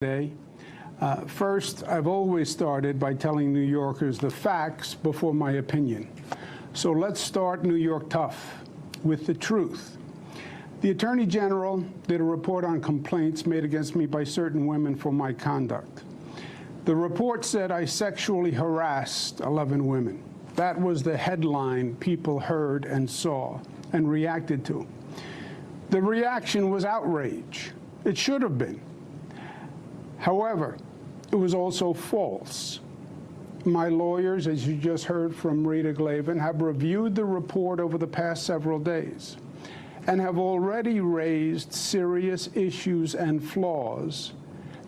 today. First, I've always started by telling New Yorkers the facts before my opinion. So let's start New York tough with the truth. The Attorney General did a report on complaints made against me by certain women for my conduct. The report said I sexually harassed 11 women. That was the headline people heard and saw and reacted to. The reaction was outrage. It should have been. However, it was also false. My lawyers, as you just heard from Reade, have reviewed the report over the past several days and have already raised serious issues and flaws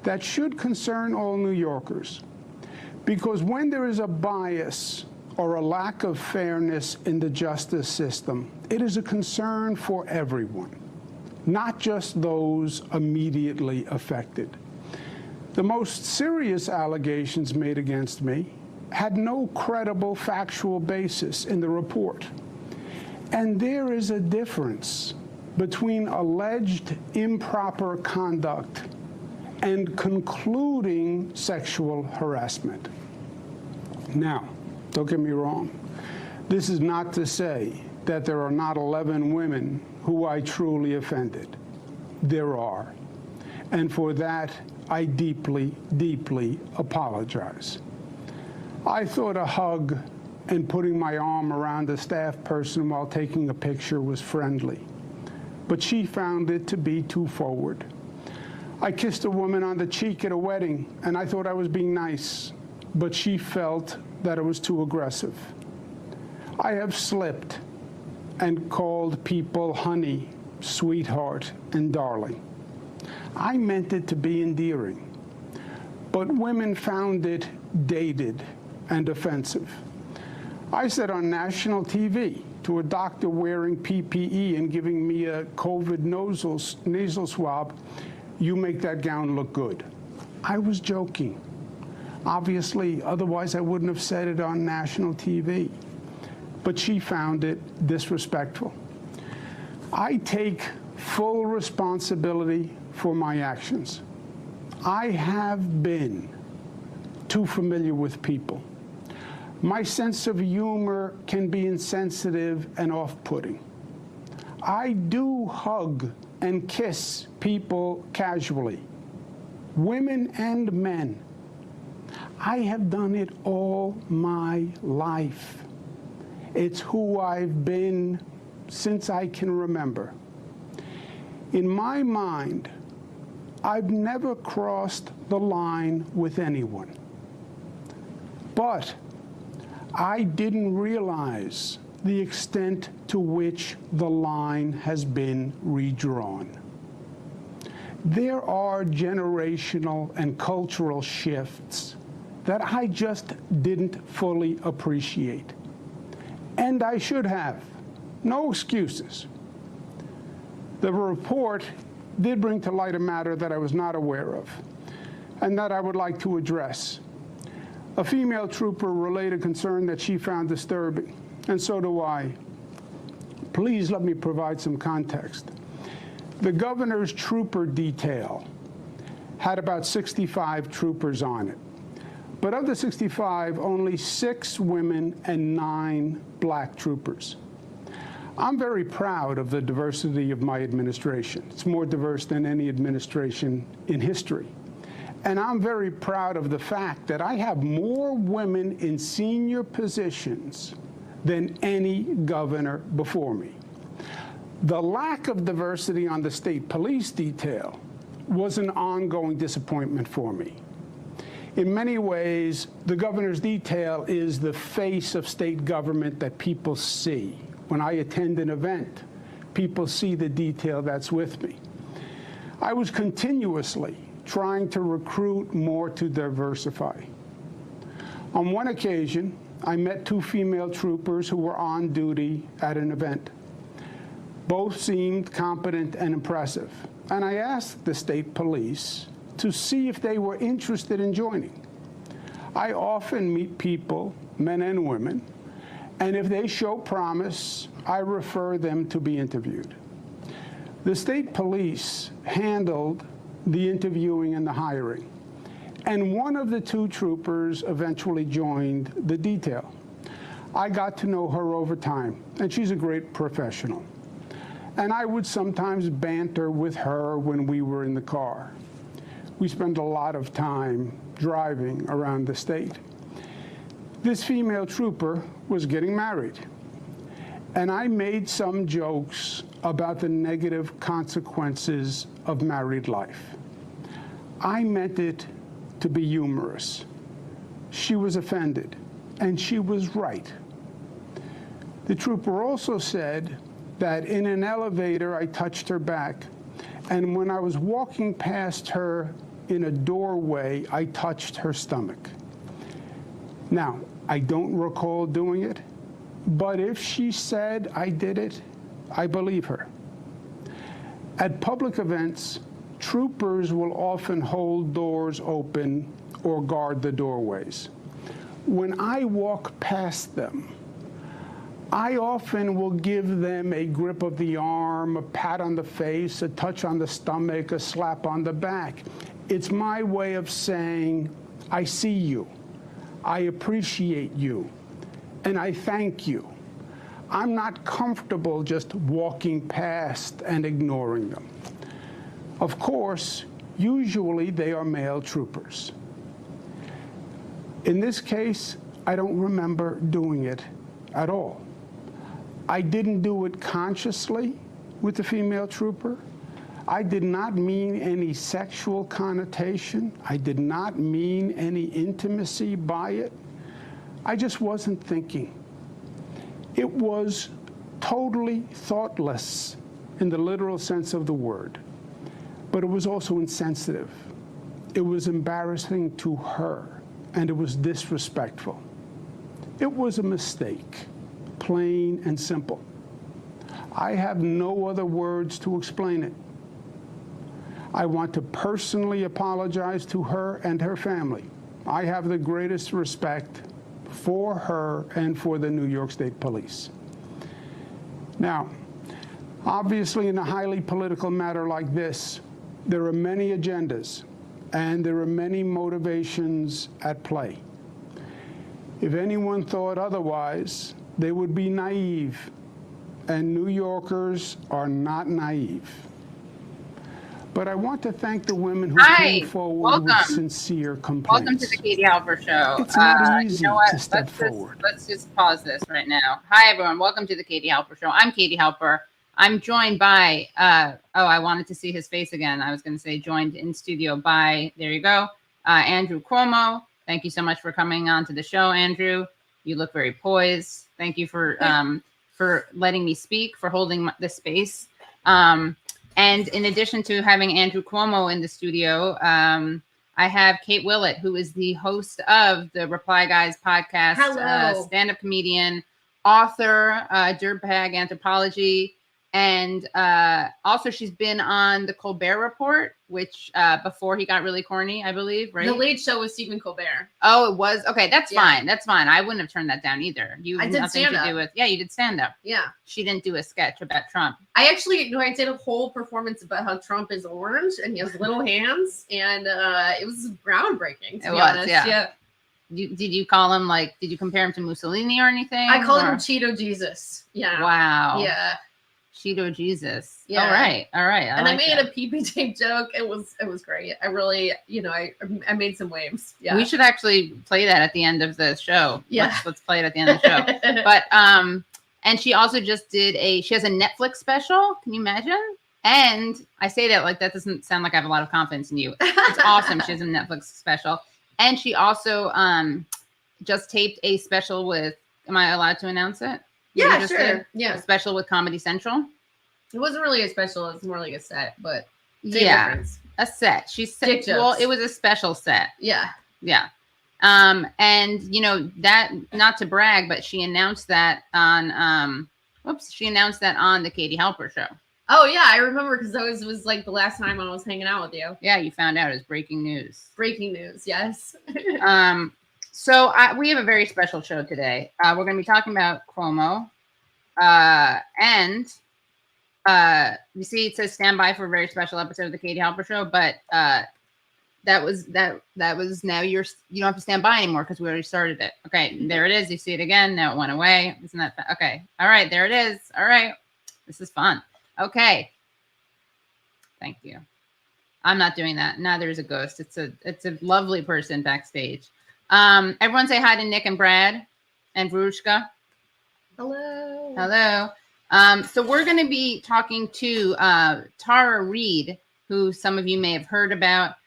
that should concern all New Yorkers. Because when there is a bias or a lack of fairness in the justice system, it is a concern for everyone, not just those immediately affected. The most serious allegations made against me had no credible factual basis in the report. And there is a difference between alleged improper conduct and concluding sexual harassment. Now, don't get me wrong. This is not to say that there are not 11 women who I truly offended. There are. And for that, I deeply, deeply apologize. I thought a hug and putting my arm around a staff person while taking a picture was friendly, but she found it to be too forward. I kissed a woman on the cheek at a wedding, and I thought I was being nice, but she felt that it was too aggressive. I have slipped and called people honey, sweetheart, and darling. I meant it to be endearing, but women found it dated and offensive. I said on national TV to a doctor wearing PPE and giving me a COVID nasal swab, "You make that gown look good." I was joking. Obviously, otherwise I wouldn't have said it on national TV. But she found it disrespectful. I take full responsibility for my actions. I have been too familiar with people. My sense of humor can be insensitive and off-putting. I do hug and kiss people casually, women and men. I have done it all my life. It's who I've been since I can remember. In my mind, I've never crossed the line with anyone. But I didn't realize the extent to which the line has been redrawn. There are generational and cultural shifts that I just didn't fully appreciate. And I should have. No excuses. The report did bring to light a matter that I was not aware of and that I would like to address. A female trooper relayed a concern that she found disturbing, and so do I. Please let me provide some context. The governor's trooper detail had about 65 troopers on it. But of the 65, only 6 women and 9 black troopers. I'm very proud of the diversity of my administration. It's more diverse than any administration in history. And I'm very proud of the fact that I have more women in senior positions than any governor before me. The lack of diversity on the state police detail was an ongoing disappointment for me. In many ways, the governor's detail is the face of state government that people see. When I attend an event, people see the detail that's with me. I was continuously trying to recruit more to diversify. On one occasion, I met 2 female troopers who were on duty at an event. Both seemed competent and impressive, and I asked the state police to see if they were interested in joining. I often meet people, men and women, and if they show promise, I refer them to be interviewed. The state police handled the interviewing and the hiring. And one of the two troopers eventually joined the detail. I got to know her over time, and she's a great professional. And I would sometimes banter with her when we were in the car. We spent a lot of time driving around the state. This female trooper was getting married, and I made some jokes about the negative consequences of married life. I meant it to be humorous. She was offended, and she was right. The trooper also said that in an elevator I touched her back, and when I was walking past her in a doorway, I touched her stomach. Now, I don't recall doing it, but if she said I did it, I believe her. At public events, troopers will often hold doors open or guard the doorways. When I walk past them, I often will give them a grip of the arm, a pat on the face, a touch on the stomach, a slap on the back. It's my way of saying, I see you, I appreciate you, and I thank you. I'm not comfortable just walking past and ignoring them. Of course, usually they are male troopers. In this case, I don't remember doing it at all. I didn't do it consciously with the female trooper. I did not mean any sexual connotation. I did not mean any intimacy by it. I just wasn't thinking. It was totally thoughtless in the literal sense of the word, but it was also insensitive. It was embarrassing to her, and it was disrespectful. It was a mistake, plain and simple. I have no other words to explain it. I want to personally apologize to her and her family. I have the greatest respect for her and for the New York State Police. Now, obviously, in a highly political matter like this, there are many agendas and there are many motivations at play. If anyone thought otherwise, they would be naive, and New Yorkers are not naive. But I want to thank the women who came forward with sincere complaints. Welcome to the Katie Halper Show. It's not easy to step forward. Let's just pause this right now. Hi, everyone. Welcome to the Katie Halper Show. I'm Katie Halper. I'm joined by, I wanted to see his face again. I was going to say joined in studio by, there you go, Andrew Cuomo. Thank you so much for coming on to the show, Andrew. You look very poised. Thank you for letting me speak, for holding the space. And in addition to having Andrew Cuomo in the studio, I have Kate Willett, who is the host of the Reply Guys podcast, stand-up comedian, author, dirtbag anthropology, and also she's been on the Colbert Report, which before he got really corny, I believe, right? The Late Show with Stephen Colbert. Oh, it was? Okay, that's fine. That's fine. I wouldn't have turned that down either. I did stand-up. You did stand-up. Yeah. She didn't do a sketch about Trump. I did a whole performance about how Trump is orange and he has little hands, and it was groundbreaking, to be honest. Yeah. Did you call him, did you compare him to Mussolini or anything? I called him Cheeto Jesus. Yeah. Wow. Yeah. Cheeto Jesus. Yeah. All right. I made a pee-pee tape joke. It was great. I really, I made some waves. Yeah. We should actually play that at the end of the show. Yeah. Let's play it at the end of the show. But and she also just she has a Netflix special. Can you imagine? And I say that like that doesn't sound like I have a lot of confidence in you. It's awesome. She has a Netflix special. And she also just taped a special with, am I allowed to announce it? Yeah, sure. Yeah. A special with Comedy Central. It wasn't really a special. It was more like a set, but difference. A set. She said, well, it was a special set. Yeah. Yeah. And that, not to brag, but she announced that on, she announced that on the Katie Halper Show. Oh yeah, I remember because that was like the last time I was hanging out with you. Yeah, you found out it was breaking news. Breaking news, yes. So we have a very special show today. We're going to be talking about Cuomo, and You see, it says stand by for a very special episode of the Katie Halper Show, but that was now you don't have to stand by anymore because we already started it. Okay, there it is. You see it again. Now it went away. Isn't that okay? All right, there it is. All right, this is fun. Okay, thank you. I'm not doing that. Neither is a ghost. It's a lovely person backstage. Everyone say hi to Nick and Brad and Verushka. Hello. Hello. So we're going to be talking to Tara Reade, who some of you may have heard about.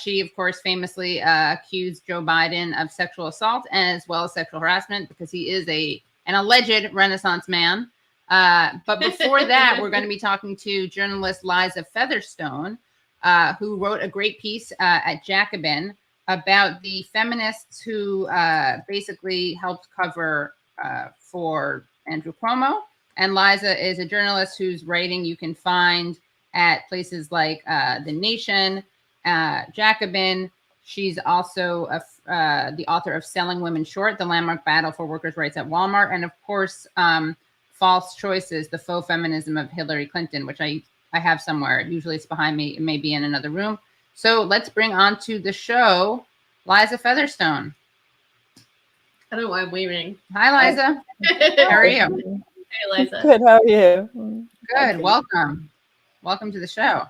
She, of course, famously accused Joe Biden of sexual assault as well as sexual harassment because he is an alleged Renaissance man. But before that, we're going to be talking to journalist Liza Featherstone, who wrote a great piece at Jacobin about the feminists who basically helped cover for Andrew Cuomo. And Liza is a journalist whose writing you can find at places like The Nation, Jacobin. She's also the author of Selling Women Short, the landmark battle for workers' rights at Walmart. And of course, False Choices, the faux feminism of Hillary Clinton, which I have somewhere. Usually it's behind me. It may be in another room. So let's bring on to the show Liza Featherstone. I don't know why I'm waving. Hi, Liza. How are you? Hey, Liza. Good. How are you? Good. Welcome. Welcome to the show.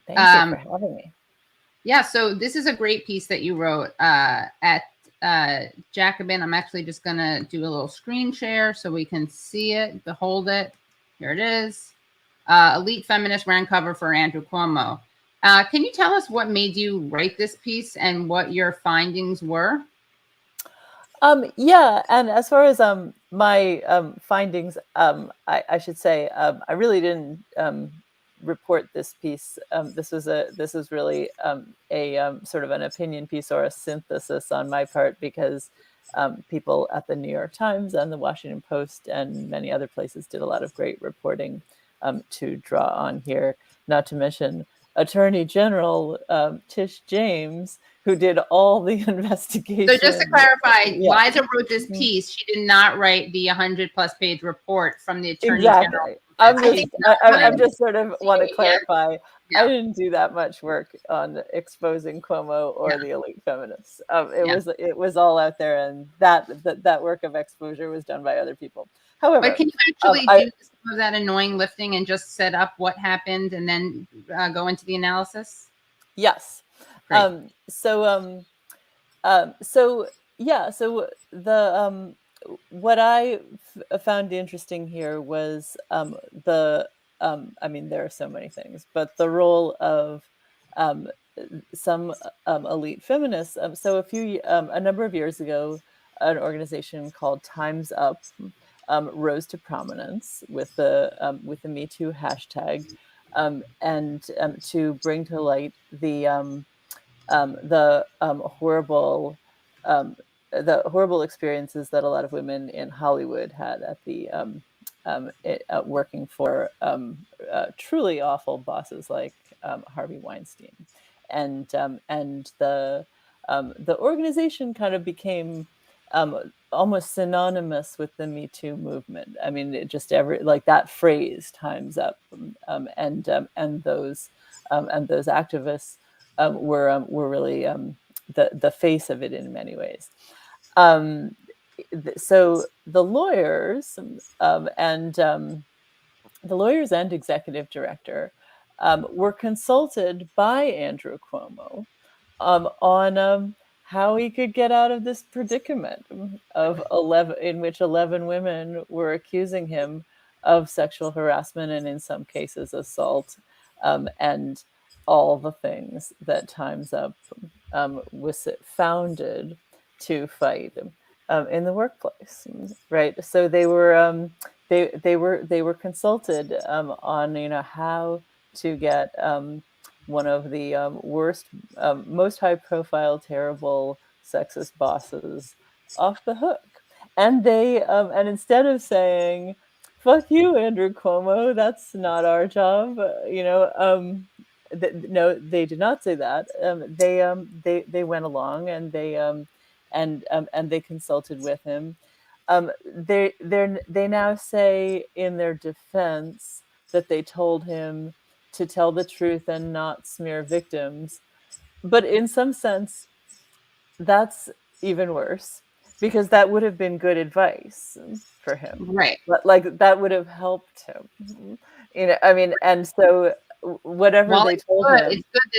Thank you for having me. Yeah. So this is a great piece that you wrote at Jacobin. I'm actually just going to do a little screen share so we can see it, behold it. Here it is. Elite Feminist ran cover for Andrew Cuomo. Can you tell us what made you write this piece and what your findings were? Yeah, and as far as my findings, I should say I really didn't report this piece. This is really a sort of an opinion piece or a synthesis on my part because people at the New York Times and the Washington Post and many other places did a lot of great reporting to draw on here. Not to mention Attorney General Tish James, who did all the investigation. So just to clarify, Liza wrote this piece. She did not write the 100+ page report from the Attorney General. I'm just sort of want to clarify. Yeah. I didn't do that much work on exposing Cuomo or the elite feminists. It was all out there, and that work of exposure was done by other people. However, but can you actually do some of that annoying lifting and just set up what happened and then go into the analysis? Yes. So the what I found interesting here was I mean, there are so many things, but the role of some elite feminists. So a number of years ago, an organization called Time's Up rose to prominence with the Me Too hashtag, and to bring to light the horrible experiences that a lot of women in Hollywood had at the working for truly awful bosses like Harvey Weinstein, and the organization kind of became almost synonymous with the Me Too movement. I mean, it just like that phrase "Time's Up," and those activists were really the face of it in many ways. So the lawyers and executive director were consulted by Andrew Cuomo on how he could get out of this predicament of 11, in which 11 women were accusing him of sexual harassment and in some cases assault, and all the things that Time's Up was founded to fight in the workplace, right? So they were consulted on how to get one of the worst, most high-profile, terrible, sexist bosses off the hook, and they and instead of saying "fuck you, Andrew Cuomo, that's not our job," no, they did not say that. They went along and they consulted with him, They now say in their defense that they told him to tell the truth and not smear victims. But in some sense, that's even worse, because that would have been good advice for him. Right. But like that would have helped him. You know, I mean, and so whatever they told him. It's good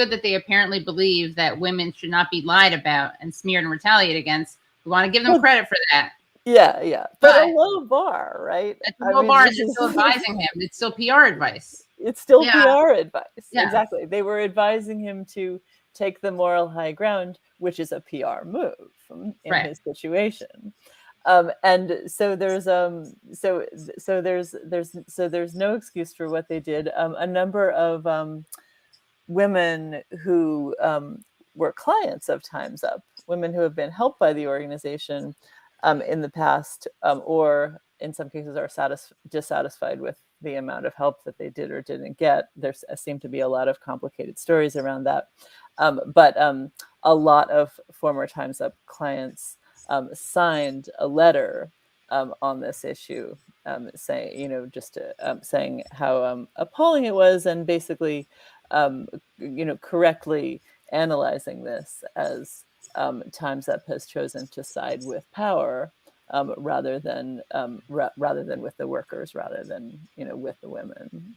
that they apparently believe that women should not be lied about and smeared and retaliated against. We want to give them credit for that. Yeah. But a low bar, right? It's a low bar, and they're still advising him. It's still PR advice. It's still PR advice. Yeah. Exactly. They were advising him to take the moral high ground, which is a PR move in his situation. And so there's no excuse for what they did. A number of women who were clients of Time's Up, women who have been helped by the organization in the past, or in some cases are dissatisfied with the amount of help that they did or didn't get. There seem to be a lot of complicated stories around that. But a lot of former Time's Up clients signed a letter on this issue, saying, saying how appalling it was, and basically, correctly analyzing this as Time's Up has chosen to side with power rather than with the workers, rather than with the women.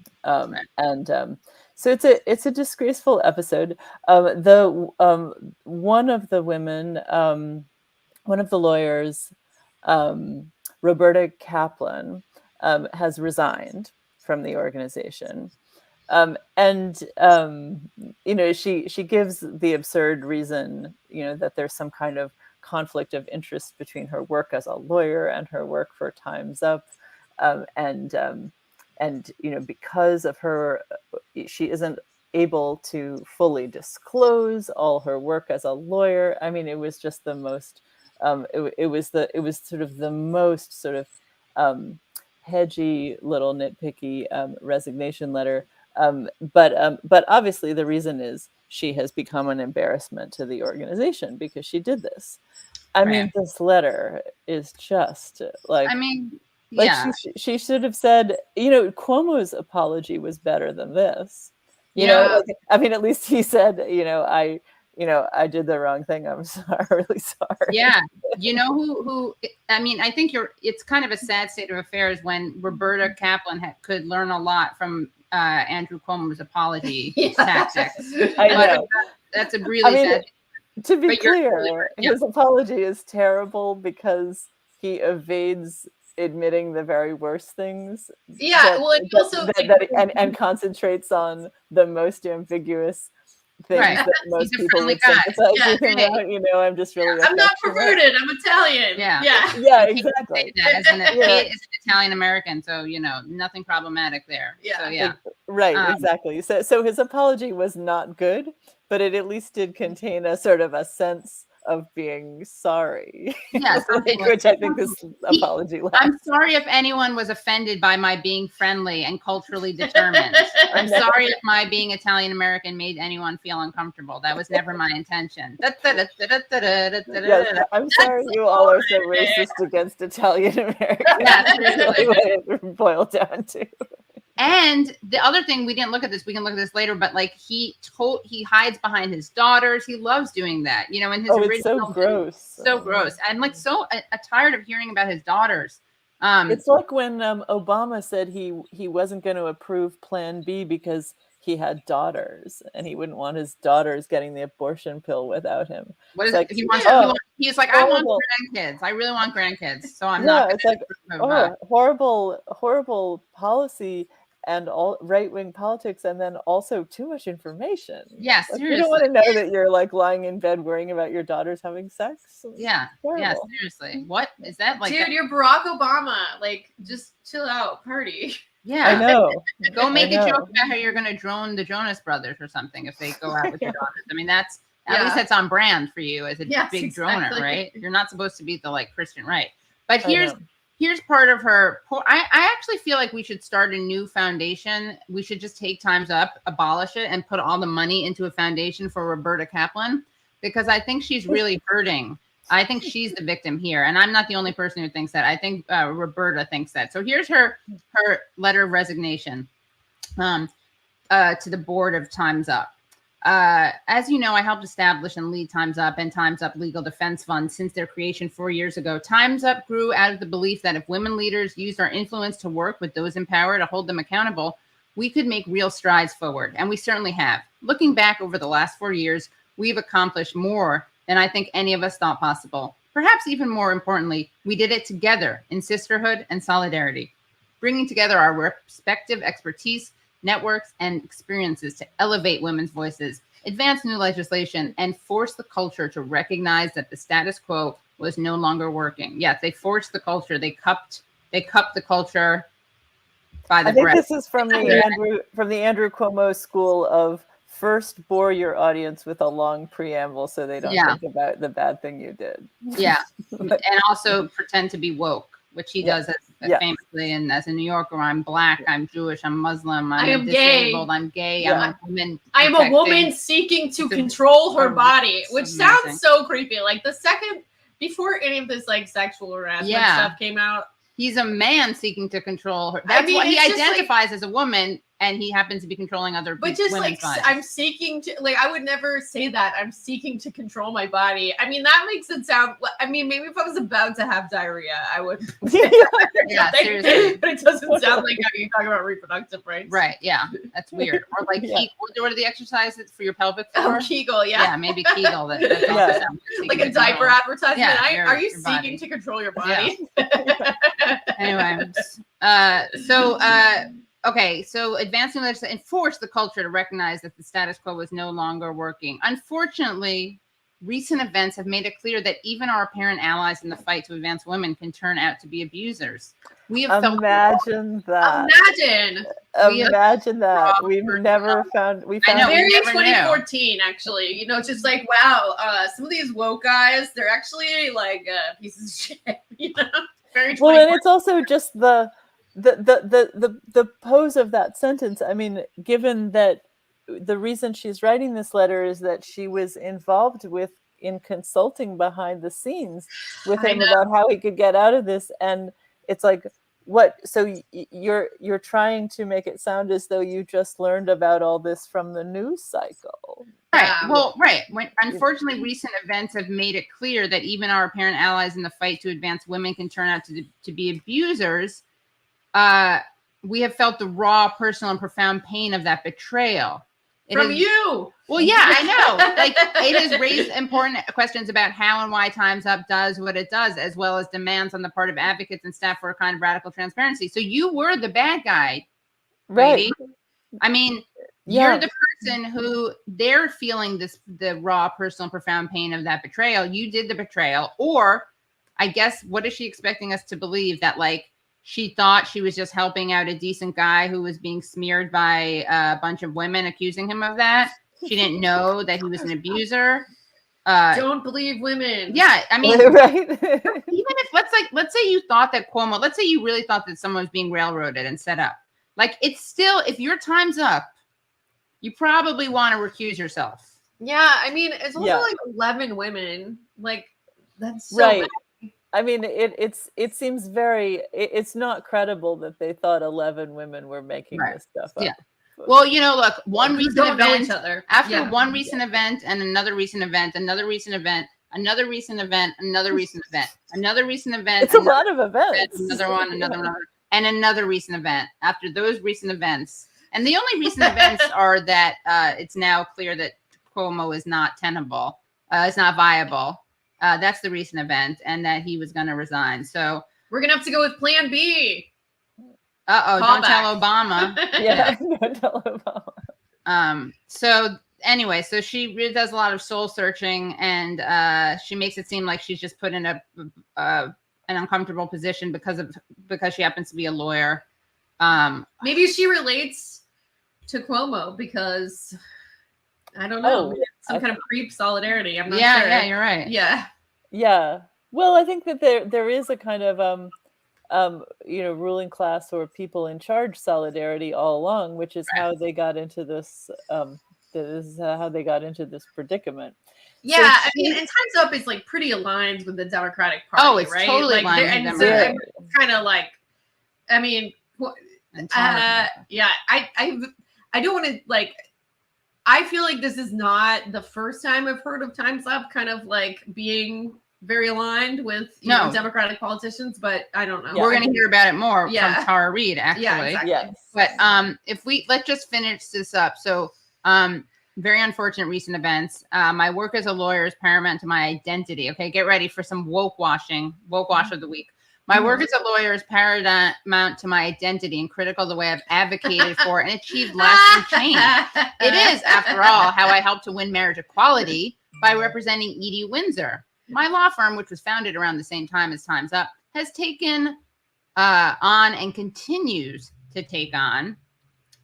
So it's a disgraceful episode. One of the women, one of the lawyers, Roberta Kaplan, has resigned from the organization. She gives the absurd reason, that there's some kind of conflict of interest between her work as a lawyer and her work for Time's Up. Because of her, she isn't able to fully disclose all her work as a lawyer. I mean, it was just the most, it was sort of the most sort of hedgy little nitpicky resignation letter. But obviously the reason is she has become an embarrassment to the organization because she did this. I mean, this letter is just like, she should have said, Cuomo's apology was better than this. At least he said, I did the wrong thing. I'm really sorry. Yeah. I think it's kind of a sad state of affairs when Roberta Kaplan could learn a lot from Andrew Cuomo's apology tactics. I know. That's a really sad. To be clear, his apology is terrible because he evades admitting the very worst things. Yeah, and concentrates on the most ambiguous things that most people would sympathize with him about. I'm just really. I'm not perverted. I'm Italian. Yeah, exactly. He is an Italian American, so nothing problematic there. Yeah, so exactly. So his apology was not good, but it at least did contain a sort of a sense of being sorry. Yes, which I think this apology lacks. I'm sorry if anyone was offended by my being friendly and culturally determined. I'm sorry if my being Italian American made anyone feel uncomfortable. That was never my intention. Yes, I'm sorry you all are so racist against Italian Americans. That's really what it boiled down to. And the other thing, we didn't look at this, we can look at this later, but he hides behind his daughters. He loves doing that, in his original. It's so gross. So gross. I'm so tired of hearing about his daughters. It's like when Obama said he wasn't going to approve Plan B because he had daughters and he wouldn't want his daughters getting the abortion pill without him. What is like, it? He's like, I want grandkids. I really want grandkids. So I'm not. It's like, horrible policy. And all right-wing politics, and then also too much information. Yes, you don't want to know that you're like lying in bed worrying about your daughters having sex. Yeah, seriously. What is that like? Dude, you're Barack Obama. Like, just chill out, party. Yeah, I know. Go make a joke about how you're going to drone the Jonas Brothers or something if they go out with your daughters. I mean, that's at least that's on brand for you as a big droner, right? You're not supposed to be the Christian right. But here's part of her. I actually feel like we should start a new foundation. We should just take Time's Up, abolish it, and put all the money into a foundation for Roberta Kaplan, because I think she's really hurting I think she's the victim here, and I'm not the only person who thinks that. I think Roberta thinks that. So here's her letter of resignation to the board of Time's Up. As you know, I helped establish and lead Time's Up and Time's Up Legal Defense Fund since their creation 4 years ago. Time's Up grew out of the belief that if women leaders used our influence to work with those in power to hold them accountable, we could make real strides forward, and we certainly have. Looking back over the last 4 years, we've accomplished more than I think any of us thought possible. Perhaps even more importantly, we did it together in sisterhood and solidarity, bringing together our respective expertise, networks, and experiences to elevate women's voices, advance new legislation, and force the culture to recognize that the status quo was no longer working. Yes, they forced the culture. They cupped the culture by the I think breath. this is from the Andrew Cuomo school of first bore your audience with a long preamble so they don't think about the bad thing you did. Yeah, and also pretend to be woke, which he does famously. And as a New Yorker, I'm Black, I'm Jewish, I'm Muslim, I'm disabled, I'm gay, I'm a woman. I am a woman seeking to control her body, which sounds so creepy. Like the second before any of this like sexual harassment stuff came out. He's a man seeking to control her. That's why he identifies as a woman, and he happens to be controlling other people. But just like, bodies. I'm seeking to, like, I would never say that. I'm seeking to control my body. I mean, that makes it sound, I mean, maybe if I was about to have diarrhea, I would. Yeah, seriously. But it doesn't sound like how you talk about reproductive rights. Right, yeah. That's weird. Or like, what are the exercises for your pelvic floor? Oh, Kegel, yeah. Yeah, maybe Kegel. That also sounds like a diaper advertisement. Yeah, are you seeking to control your body? Yeah. Anyway, okay, so advancing legislation and force the culture to recognize that the status quo was no longer working. Unfortunately, recent events have made it clear that even our apparent allies in the fight to advance women can turn out to be abusers. We have imagine that. Imagine that. We've never found. We found. Very 2014, actually. You know, just like wow, some of these woke guys, they're actually like pieces of shit. You know. Well, and it's also just the pose of that sentence. I mean, given that the reason she's writing this letter is that she was involved in consulting behind the scenes with him about how he could get out of this, and it's like, what? So you're trying to make it sound as though you just learned about all this from the news cycle. Right. Well, right. Unfortunately, recent events have made it clear that even our apparent allies in the fight to advance women can turn out to be abusers. We have felt the raw, personal, and profound pain of that betrayal. From you. Well, yeah, I know. Like, it has raised important questions about how and why Time's Up does what it does, as well as demands on the part of advocates and staff for a kind of radical transparency. So you were the bad guy, right? I mean, you're the person who they're feeling the raw, personal, profound pain of that betrayal. You did the betrayal. Or I guess, what is she expecting us to believe? That like she thought she was just helping out a decent guy who was being smeared by a bunch of women accusing him of that. She didn't know that he was an abuser. Don't believe women. Yeah, I mean, right. Even if let's say you thought that Cuomo, let's say you really thought that someone was being railroaded and set up. Like, it's still, if your time's up, you probably want to recuse yourself. Yeah, I mean, it's also like 11 women. Like, that's so right. many. I mean, it seems very. It's not credible that they thought 11 women were making this stuff up. Yeah. Well, you know, look, one recent event after one recent event and another recent event, another recent event, another recent event, another recent event, another recent event. It's a lot of events. Another one, another, and another recent event. After those recent events, and the only recent events are that it's now clear that Cuomo is not tenable, it's not viable. That's the recent event, and that he was going to resign. So we're gonna have to go with Plan B. Don't tell Obama. Yeah, don't tell Obama. So anyway, so she really does a lot of soul searching, and she makes it seem like she's just put in an uncomfortable position because she happens to be a lawyer. Maybe she relates to Cuomo because I don't know, some kind of creep solidarity. I'm not sure. Yeah, you're right. Yeah. Well, I think that there is a kind of ruling class or people in charge solidarity all along, which is how they got into this this is how they got into this predicament. Yeah, I mean, and Time's Up is like pretty aligned with the Democratic Party. Oh, it's right? totally like, aligned with and Democratic. so kind of like, I mean, yeah, I don't want to like. I feel like this is not the first time I've heard of Time's Up kind of like being very aligned with Democratic politicians, but I don't know. We're going to hear about it more from Tara Reade, actually. Yeah, exactly. Yes. But let's just finish this up. So, very unfortunate recent events. My work as a lawyer is paramount to my identity. Okay, get ready for some woke wash of the week. My work as a lawyer is paramount to my identity and critical to the way I've advocated for and achieved lasting change. It is, after all, how I helped to win marriage equality by representing Edie Windsor. My law firm, which was founded around the same time as Time's Up, has taken on and continues to take on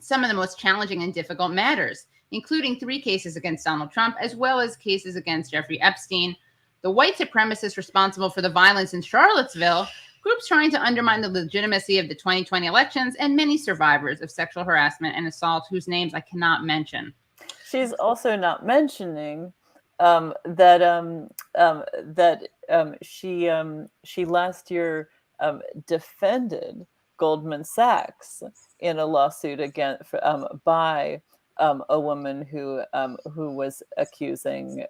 some of the most challenging and difficult matters, including 3 cases against Donald Trump, as well as cases against Jeffrey Epstein, the white supremacists responsible for the violence in Charlottesville, groups trying to undermine the legitimacy of the 2020 elections, and many survivors of sexual harassment and assault whose names I cannot mention. She's also not mentioning she last year defended Goldman Sachs in a lawsuit by a woman who was accusing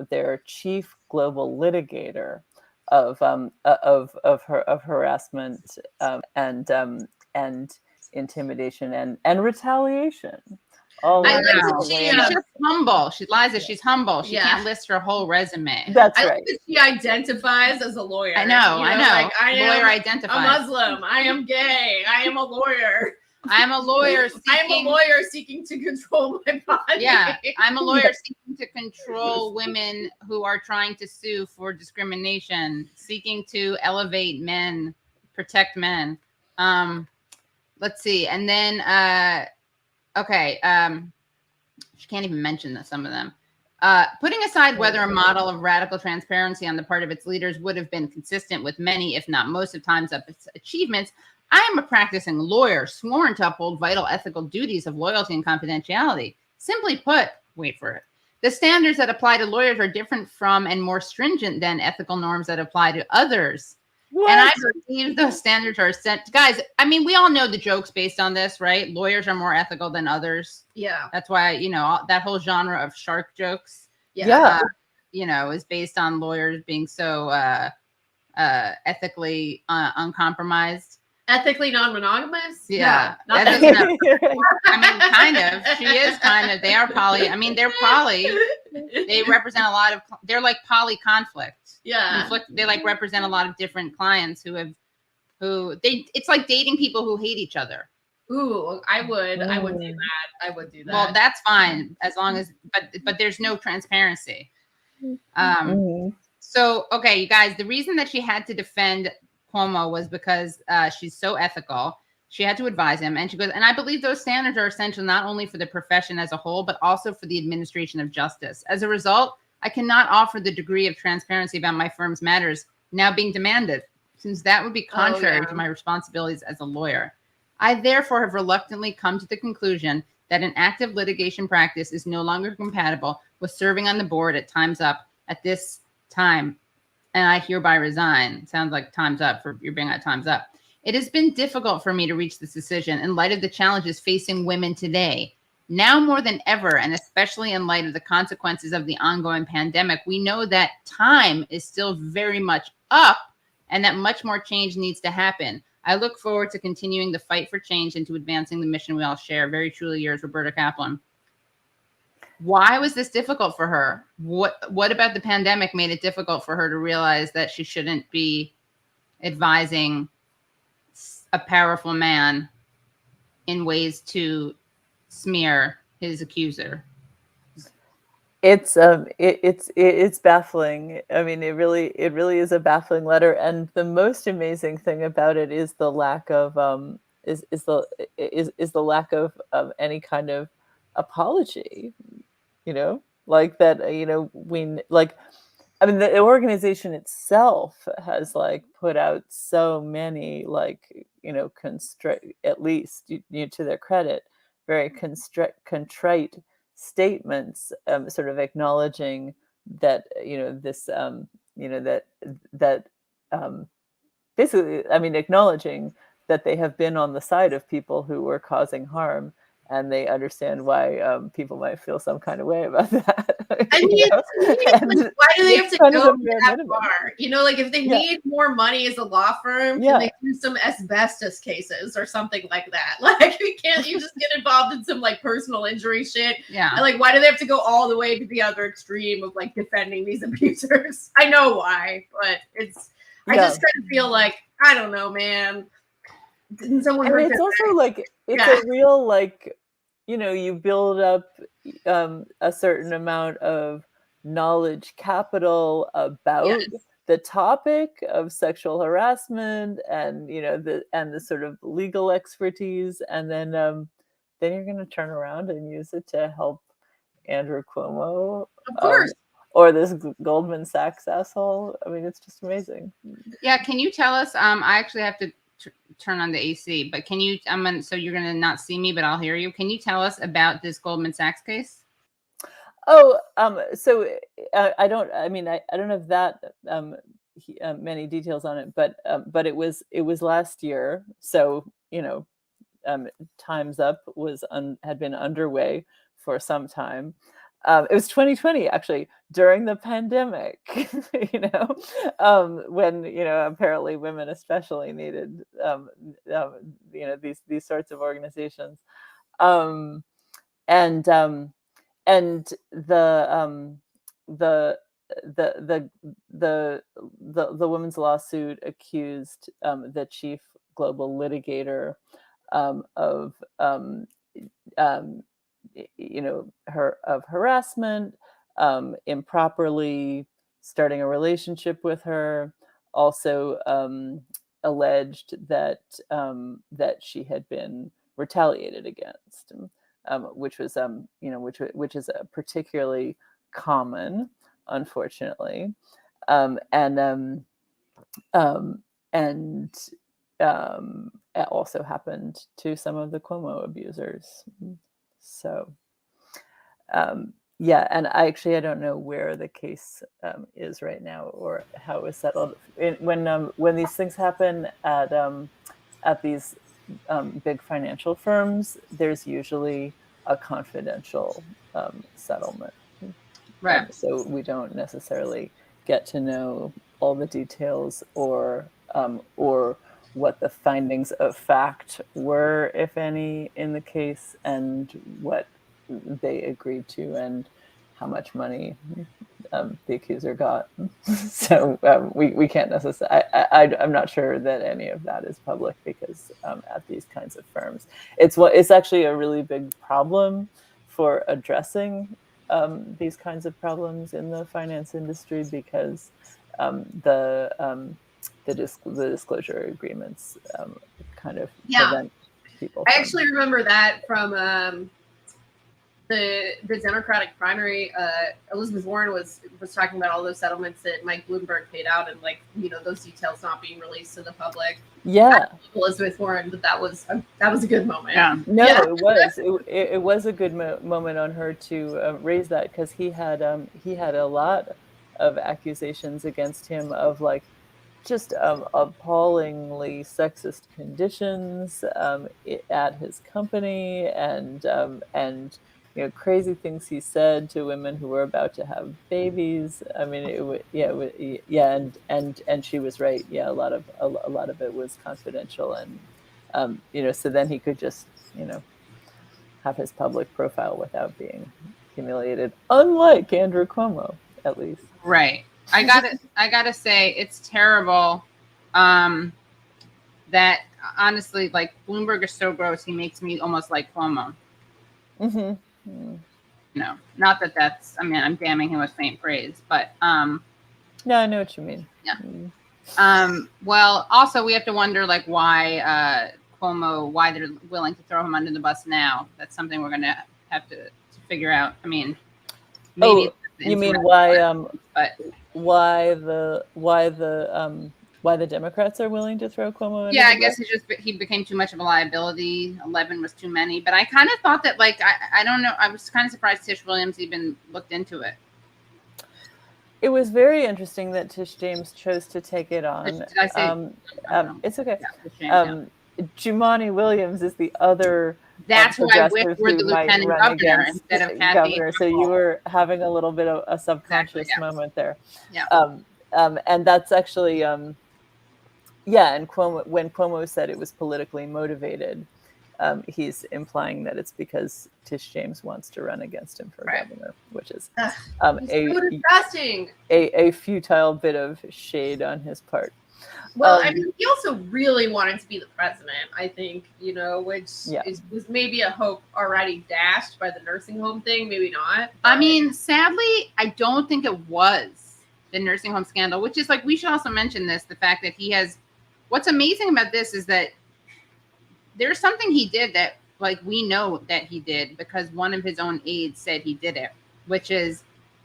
their chief global litigator of harassment and intimidation and retaliation. She's just humble. She's humble. She can't list her whole resume. That's I right. like that she identifies as a lawyer. I know. Like, lawyer am identifies. a Muslim. I am gay. I am a lawyer. I'm a lawyer. I am a lawyer seeking to control my body. Yeah, I'm a lawyer seeking to control women who are trying to sue for discrimination, seeking to elevate men, protect men. Let's see, and then she can't even mention some of them. Putting aside whether a model of radical transparency on the part of its leaders would have been consistent with many, if not most, of Time's Up's achievements, I am a practicing lawyer sworn to uphold vital ethical duties of loyalty and confidentiality. Simply put, wait for it, the standards that apply to lawyers are different from and more stringent than ethical norms that apply to others. What? And I believe those standards are set. Guys, I mean, we all know the jokes based on this, right? Lawyers are more ethical than others. Yeah. That's why, that whole genre of shark jokes, is based on lawyers being so ethically uncompromised. Ethically non-monogamous? Yeah. No, I mean, kind of. She is kind of. They are poly. I mean, they're poly. They represent a lot of, they're like poly conflict. Yeah. They like represent a lot of different clients it's like dating people who hate each other. Ooh, I would do that. I would do that. Well, that's fine as long as, but there's no transparency. So, okay, you guys, the reason that she had to defend Cuomo was because she's so ethical. She had to advise him. And she goes, and I believe those standards are essential not only for the profession as a whole, but also for the administration of justice. As a result, I cannot offer the degree of transparency about my firm's matters now being demanded, since that would be contrary to my responsibilities as a lawyer. I therefore have reluctantly come to the conclusion that an active litigation practice is no longer compatible with serving on the board at Time's Up at this time. And I hereby resign. Sounds like time's up for you're being at Time's Up. It has been difficult for me to reach this decision in light of the challenges facing women today. Now more than ever, and especially in light of the consequences of the ongoing pandemic, we know that time is still very much up and that much more change needs to happen. I look forward to continuing the fight for change and to advancing the mission we all share. Very truly yours, Roberta Kaplan. Why was this difficult for her? What about the pandemic made it difficult for her to realize that she shouldn't be advising a powerful man in ways to smear his accuser? It's baffling. I mean, it really is a baffling letter, and the most amazing thing about it is the lack of the lack of any kind of apology. Like that. I mean, the organization itself has put out so many at least to their credit, very contrite statements, sort of acknowledging that this that basically, I mean, acknowledging that they have been on the side of people who were causing harm, and they understand why people might feel some kind of way about that. I mean, like, why do they have to go that far? Like if they need more money as a law firm, can they do some asbestos cases or something like that? Like, can't you just get involved in some like personal injury shit? Yeah. And like, why do they have to go all the way to the other extreme of like defending these abusers? I know why, but I just kind of feel like, I don't know, man. Didn't someone? And it's also like a real like, you build up a certain amount of knowledge capital about the topic of sexual harassment, and the sort of legal expertise, and then you're going to turn around and use it to help Andrew Cuomo, of course, or this Goldman Sachs asshole. I mean, it's just amazing. Yeah, can you tell us? I actually have to turn on the AC, but can you? So you're gonna not see me, but I'll hear you. Can you tell us about this Goldman Sachs case? Oh, so I don't have that many details on it, but it was last year. So Time's Up had been underway for some time. It was 2020, actually, during the pandemic, when, apparently women especially needed, these sorts of organizations. And the women's lawsuit accused the chief global litigator of her of harassment, improperly starting a relationship with her, also alleged that she had been retaliated against, which was which is particularly common, unfortunately, and it also happened to some of the Cuomo abusers. So, and I don't know where the case is right now or how it was settled. When these things happen at these big financial firms, there's usually a confidential settlement. Right. So we don't necessarily get to know all the details or what the findings of fact were, if any, in the case, and what they agreed to, and how much money the accuser got. So we can't necessarily. I'm not sure that any of that is public, because at these kinds of firms, it's actually a really big problem for addressing these kinds of problems in the finance industry, because the disclosure agreements kind of prevent people. I actually remember that from the Democratic primary. Elizabeth Warren was talking about all those settlements that Mike Bloomberg paid out, and those details not being released to the public. Yeah, Elizabeth Warren, but that was a good moment. Yeah. No, it was a good moment on her to raise that, because he had a lot of accusations against him of just appallingly sexist conditions at his company, and crazy things he said to women who were about to have babies. I mean, and she was right. Yeah, a lot of it was confidential, and so then he could just have his public profile without being humiliated, unlike Andrew Cuomo, at least. Right. I gotta say, it's terrible that, honestly, Bloomberg is so gross, he makes me almost like Cuomo. Mm-hmm. No, not that that's, I'm damning him with faint praise, but no, I know what you mean. Yeah. Well, also we have to wonder why Cuomo, why they're willing to throw him under the bus now. That's something we're gonna have to figure out. Maybe you mean why but why the Why the Democrats are willing to throw Cuomo in? Yeah, I guess he became too much of a liability. 11 was too many. But I kind of thought that, like, I don't know. I was kind of surprised Tish Williams even looked into it. It was very interesting that Tish James chose to take it on. Did I say? It's okay. Yeah, Tish James, Jumaane Williams is the other. That's who I wish were the might lieutenant run governor against instead of Kathy. governor. So you were having a little bit of a subconscious moment there. Yeah. And that's actually, and Cuomo, when Cuomo said it was politically motivated, he's implying that it's because Tish James wants to run against him for governor, which is so disgusting. A futile bit of shade on his part. Well, I mean, he also really wanted to be the president, I think, which was maybe a hope already dashed by the nursing home thing, maybe not. But... I mean, sadly, I don't think it was the nursing home scandal, which is like, we should also mention this, the fact that he has, what's amazing about this is that there's something he did that, like, we know that he did because one of his own aides said he did it, which is,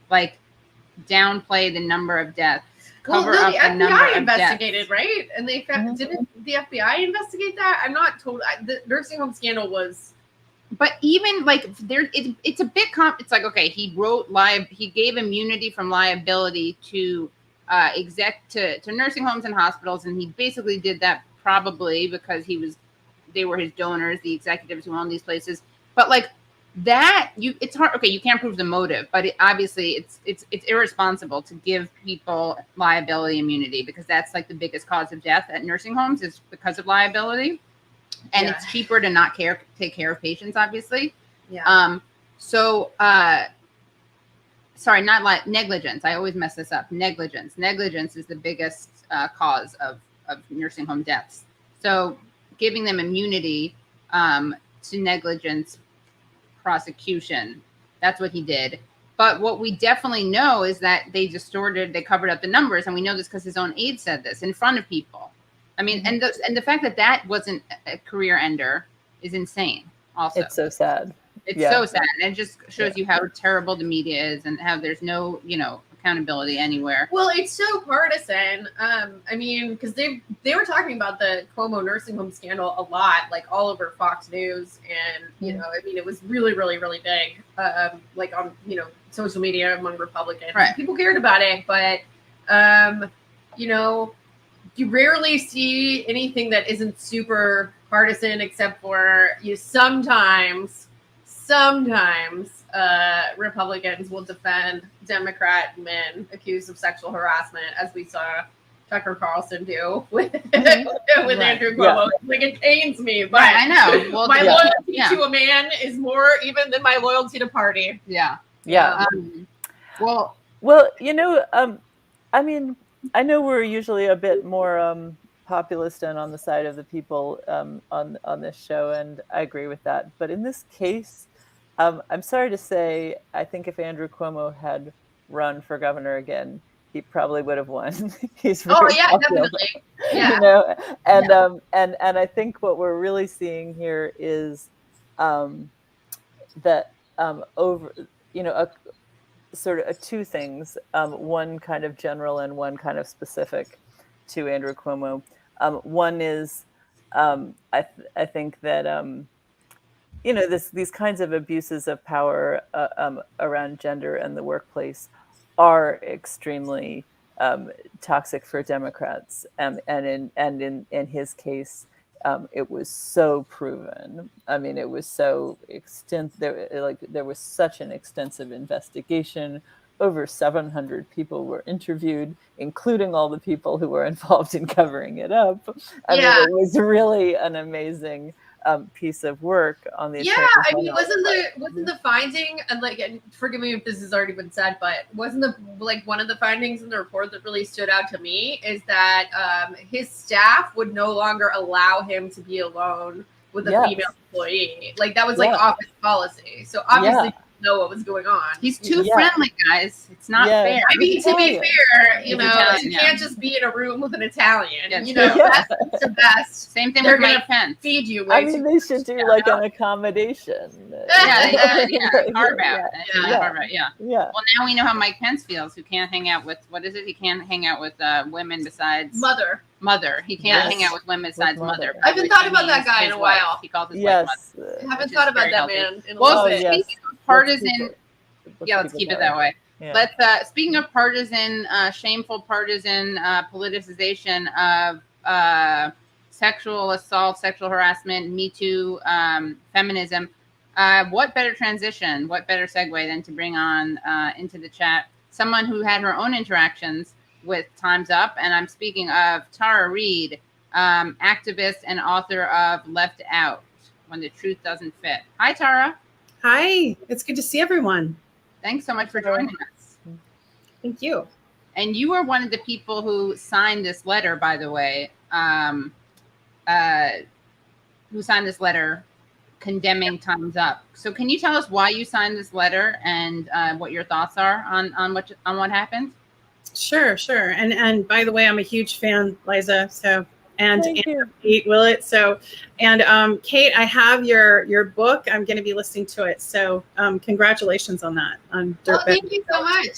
like, downplay the number of deaths. Well, no, the FBI investigated, right? And they found, didn't the FBI investigate that? I'm not told. The nursing home scandal was, but even like there, it's a bit. It's like, okay, he gave immunity from liability to to nursing homes and hospitals, and he basically did that probably because they were his donors, the executives who own these places. But like that, it's hard. Okay, you can't prove the motive, but obviously it's irresponsible to give people liability immunity because that's like the biggest cause of death at nursing homes is because of liability, and it's cheaper to not take care of patients, obviously. Yeah. Sorry, not negligence. I always mess this up. Negligence. Negligence is the biggest cause of nursing home deaths. So giving them immunity to negligence prosecution, that's what he did. But what we definitely know is that they covered up the numbers, and we know this because his own aide said this in front of people. I mean, and the fact that wasn't a career ender is insane. Also, it's so sad. It's so sad, and it just shows you how terrible the media is, and how there's no, accountability anywhere. Well, it's so partisan. I mean, because they were talking about the Cuomo nursing home scandal a lot, like all over Fox News, and I mean, it was really, really, really big, like on social media among Republicans. Right. People cared about it, but you rarely see anything that isn't super partisan, except for sometimes Republicans will defend Democrat men accused of sexual harassment, as we saw Tucker Carlson do with Andrew Cuomo. Like, it pains me, but I know. Well, my loyalty to a man is more even than my loyalty to party. Yeah. Well, I mean, I know we're usually a bit more populist and on the side of the people on this show, and I agree with that. But in this case, I'm sorry to say, I think if Andrew Cuomo had run for governor again, he probably would have won. He's popular, definitely. Yeah. And I think what we're really seeing here is that sort of two things, one kind of general and one kind of specific to Andrew Cuomo. One is I think that these kinds of abuses of power around gender and the workplace are extremely toxic for Democrats, and in his case, it was so proven. I mean, it was so there was such an extensive investigation. Over 700 people were interviewed, including all the people who were involved in covering it up. I mean, it was really an amazing piece of work on the. Yeah, I mean, wasn't the finding, and and forgive me if this has already been said, but wasn't one of the findings in the report that really stood out to me is that his staff would no longer allow him to be alone with a female employee. Like, that was office policy. So obviously. Know what was going on. He's too friendly, guys. It's not fair. I mean, to be fair, you can't just be in a room with an Italian. That's the best. Same thing with Mike Pence. Feed you. They should do an accommodation. Carve out. Well, now we know how Mike Pence feels. Who can't hang out with He can't hang out with women besides mother. mother. He can't Yes. hang out with women besides With mother. mother. I haven't which thought he about that means guy in his a wife. while. He calls his wife Yes. mother. I haven't Which thought is about very that healthy. man in a Well, little bit. speaking of partisan, Let's let's keep it that way. Yeah. Let's speaking of partisan, shameful partisan politicization of sexual assault, sexual harassment, Me Too, feminism. What better transition? What better segue than to bring on into the chat someone who had her own interactions with Time's Up, and I'm speaking of Tara Reade, activist and author of Left Out: When the Truth Doesn't Fit. Hi, Tara. Hi, it's good to see everyone. Thanks so much for joining us. Thank you. And you are one of the people who signed this letter, by the way, who signed this letter condemning Time's Up. So can you tell us why you signed this letter and what your thoughts are on what happened? Sure. And by the way, I'm a huge fan, Liza. So and Thank you. Kate Willett. So and Kate, I have your book. I'm going to be listening to it. So congratulations on that. On Oh, thank you so much.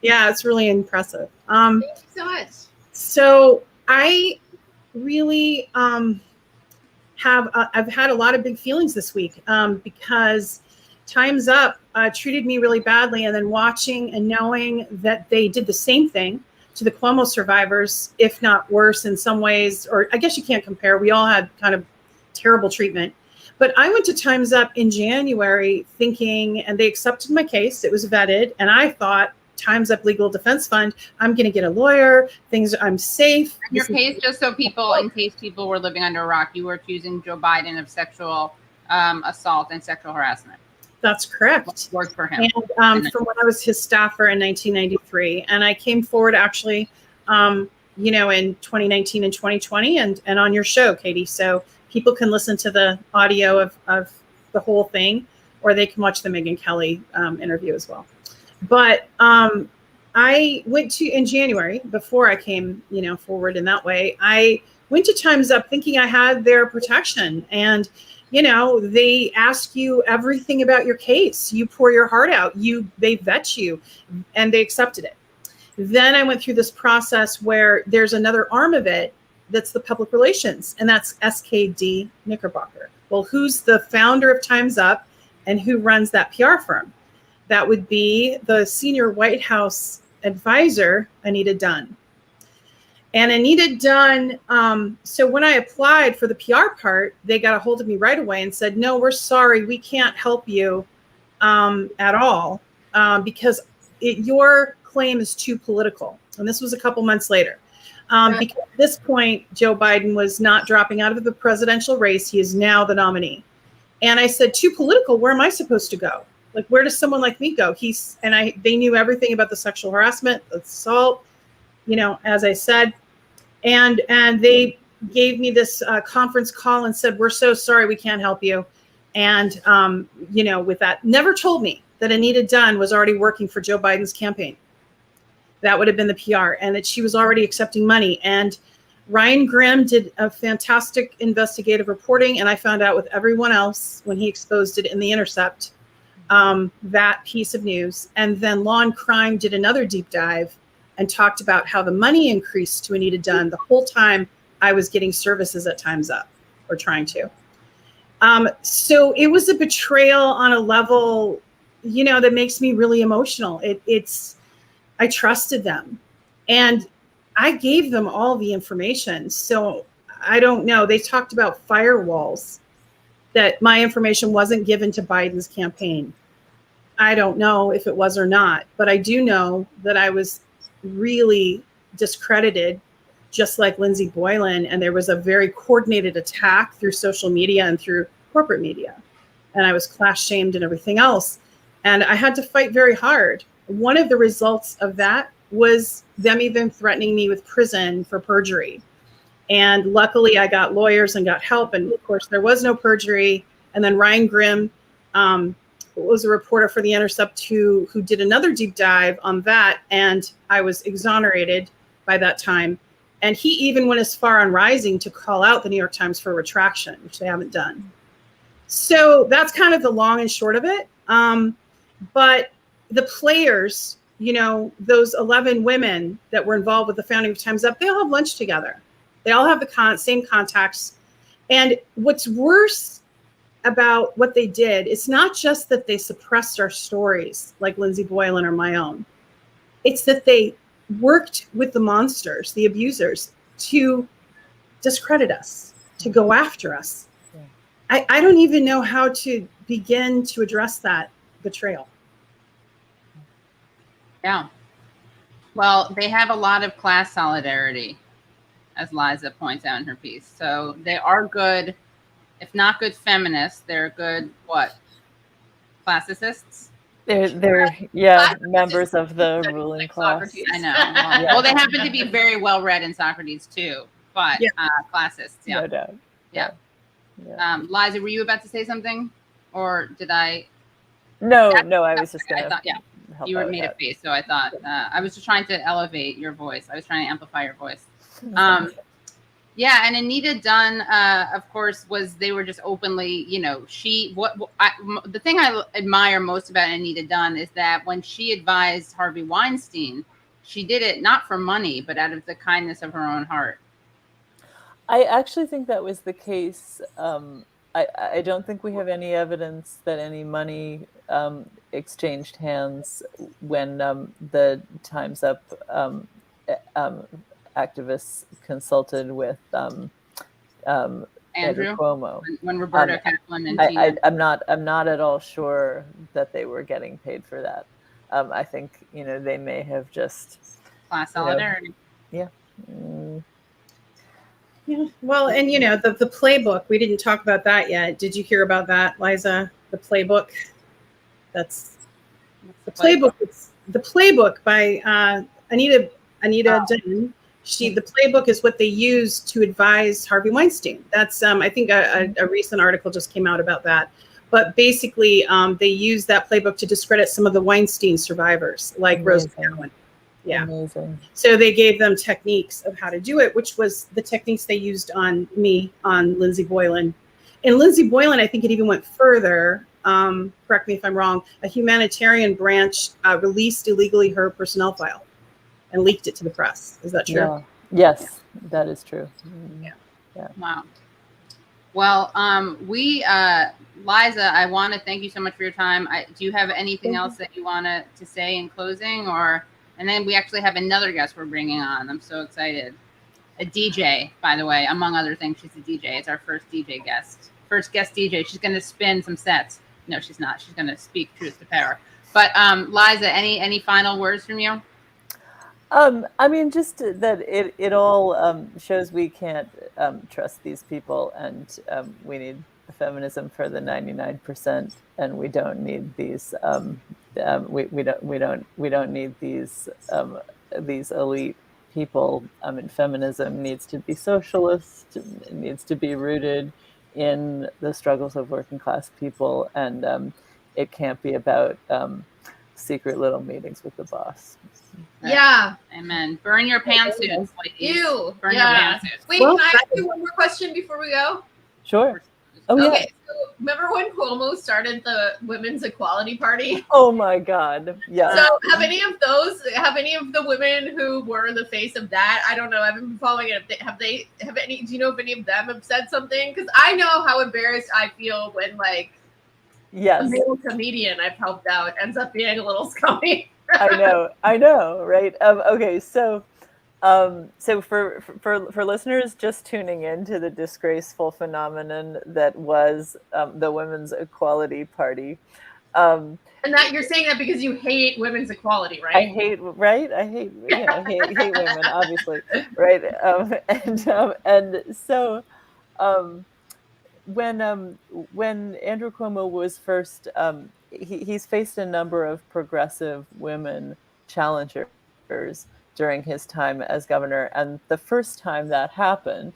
Yeah, it's really impressive. Thank you so much. So I really I've had a lot of big feelings this week because Time's Up treated me really badly, and then watching and knowing that they did the same thing to the Cuomo survivors, if not worse in some ways, or I guess you can't compare. We all had kind of terrible treatment. But I went to Time's Up in January thinking, and they accepted my case. It was vetted, and I thought, Time's Up Legal Defense Fund, I'm going to get a lawyer. I'm safe. Your case, just so people, in case people were living under a rock, you were accusing Joe Biden of sexual assault and sexual harassment. That's correct. Worked for him. And from when I was his staffer in 1993, and I came forward actually, in 2019 and 2020, and on your show, Katie. So people can listen to the audio of the whole thing, or they can watch the Megyn Kelly interview as well. But I went to, in January, before I came, forward in that way, I went to Time's Up thinking I had their protection. And, they ask you everything about your case. You pour your heart out. They vet you, and they accepted it. Then I went through this process where there's another arm of it that's the public relations, and that's SKD Knickerbocker. Well, who's the founder of Time's Up and who runs that PR firm? That would be the senior White House advisor, Anita Dunn. And Anita Dunn, so when I applied for the PR part, they got a hold of me right away and said, no, we're sorry, we can't help you at all because your claim is too political. And this was a couple months later. Because at this point, Joe Biden was not dropping out of the presidential race. He is now the nominee. And I said, too political, where am I supposed to go? Like, where does someone like me go? They knew everything about the sexual harassment, the assault, as I said, and they gave me this conference call and said, we're so sorry, we can't help you. And, with that, never told me that Anita Dunn was already working for Joe Biden's campaign. That would have been the PR, and that she was already accepting money. And Ryan Grimm did a fantastic investigative reporting, and I found out with everyone else when he exposed it in The Intercept, that piece of news. And then Law and Crime did another deep dive and talked about how the money increased to Anita Dunn the whole time I was getting services at Time's Up, or trying to. So it was a betrayal on a level, that makes me really emotional. I trusted them, and I gave them all the information. So I don't know. They talked about firewalls, that my information wasn't given to Biden's campaign. I don't know if it was or not, but I do know that I was really discredited, just like Lindsey Boylan, and there was a very coordinated attack through social media and through corporate media, and I was class shamed and everything else, and I had to fight very hard. One of the results of that was them even threatening me with prison for perjury. And luckily I got lawyers and got help. And of course there was no perjury. And then Ryan Grimm was a reporter for The Intercept who did another deep dive on that. And I was exonerated by that time. And he even went as far on Rising to call out the New York Times for retraction, which they haven't done. So that's kind of the long and short of it. But the players, those 11 women that were involved with the founding of Time's Up, they all have lunch together. They all have the same contacts. And what's worse about what they did, it's not just that they suppressed our stories like Lindsay Boylan or my own. It's that they worked with the monsters, the abusers, to discredit us, to go after us. Yeah. I don't even know how to begin to address that betrayal. Yeah. Well, they have a lot of class solidarity, as Liza points out in her piece. So they are good, if not good feminists, they're good, what? Classicists? They're members of the ruling class. Socrates. I know. Well, they happen to be very well read in Socrates too, but classists. Yeah. No doubt. Yeah. Liza, were you about to say something, or did I? No. I was just gonna. I thought, you made a face, so I thought I was just trying to elevate your voice. I was trying to amplify your voice. Yeah, and Anita Dunn, of course, they were just openly, the thing I admire most about Anita Dunn is that when she advised Harvey Weinstein, she did it not for money, but out of the kindness of her own heart. I actually think that was the case. I don't think we have any evidence that any money exchanged hands when the Time's Up activists consulted with Andrew Cuomo. When Roberta Kaplan and Tina. I'm not at all sure that they were getting paid for that. I think they may have just class solidarity. Yeah. Well, and the playbook, we didn't talk about that yet. Did you hear about that, Liza? The playbook. That's the playbook. It's the playbook by Anita Dunn. The playbook is what they used to advise Harvey Weinstein. That's I think a recent article just came out about that. But basically, they used that playbook to discredit some of the Weinstein survivors, like Rose McGowan. Yeah. Amazing. So they gave them techniques of how to do it, which was the techniques they used on me, on Lindsay Boylan. And Lindsay Boylan, I think it even went further. Correct me if I'm wrong. A humanitarian branch released illegally her personnel file and leaked it to the press. Is that true? Yeah. Yes, that is true. Yeah. Wow. Well, Liza, I want to thank you so much for your time. Do you have anything else that you want to say in closing, and then we actually have another guest we're bringing on. I'm so excited. A DJ, by the way, among other things, she's a DJ. It's our first DJ guest. First guest DJ. She's going to spin some sets. No, she's not. She's going to speak truth to power. But Liza, any final words from you? I mean, just that it all shows we can't trust these people, and we need feminism for the 99%, and we don't need these. We don't need these elite people. Feminism needs to be socialist. It needs to be rooted in the struggles of working class people, and it can't be about secret little meetings with the boss. Yeah. Amen. Burn your pantsuits. Ew. Burn your pantsuits. Wait, can I ask you one more question before we go? Sure. Oh, okay, so remember when Cuomo started the Women's Equality Party? Oh my God! Yeah. So have any of the women who were the face of that? I don't know. I haven't been following it. Have any? Do you know if any of them have said something? Because I know how embarrassed I feel when a male comedian I've helped out ends up being a little scummy. I know, right? Okay, so for listeners just tuning in to the disgraceful phenomenon that was the Women's Equality Party, and that you're saying that because you hate women's equality, right? I hate women, obviously, right? And so when Andrew Cuomo was first, he's faced a number of progressive women challengers during his time as governor, and the first time that happened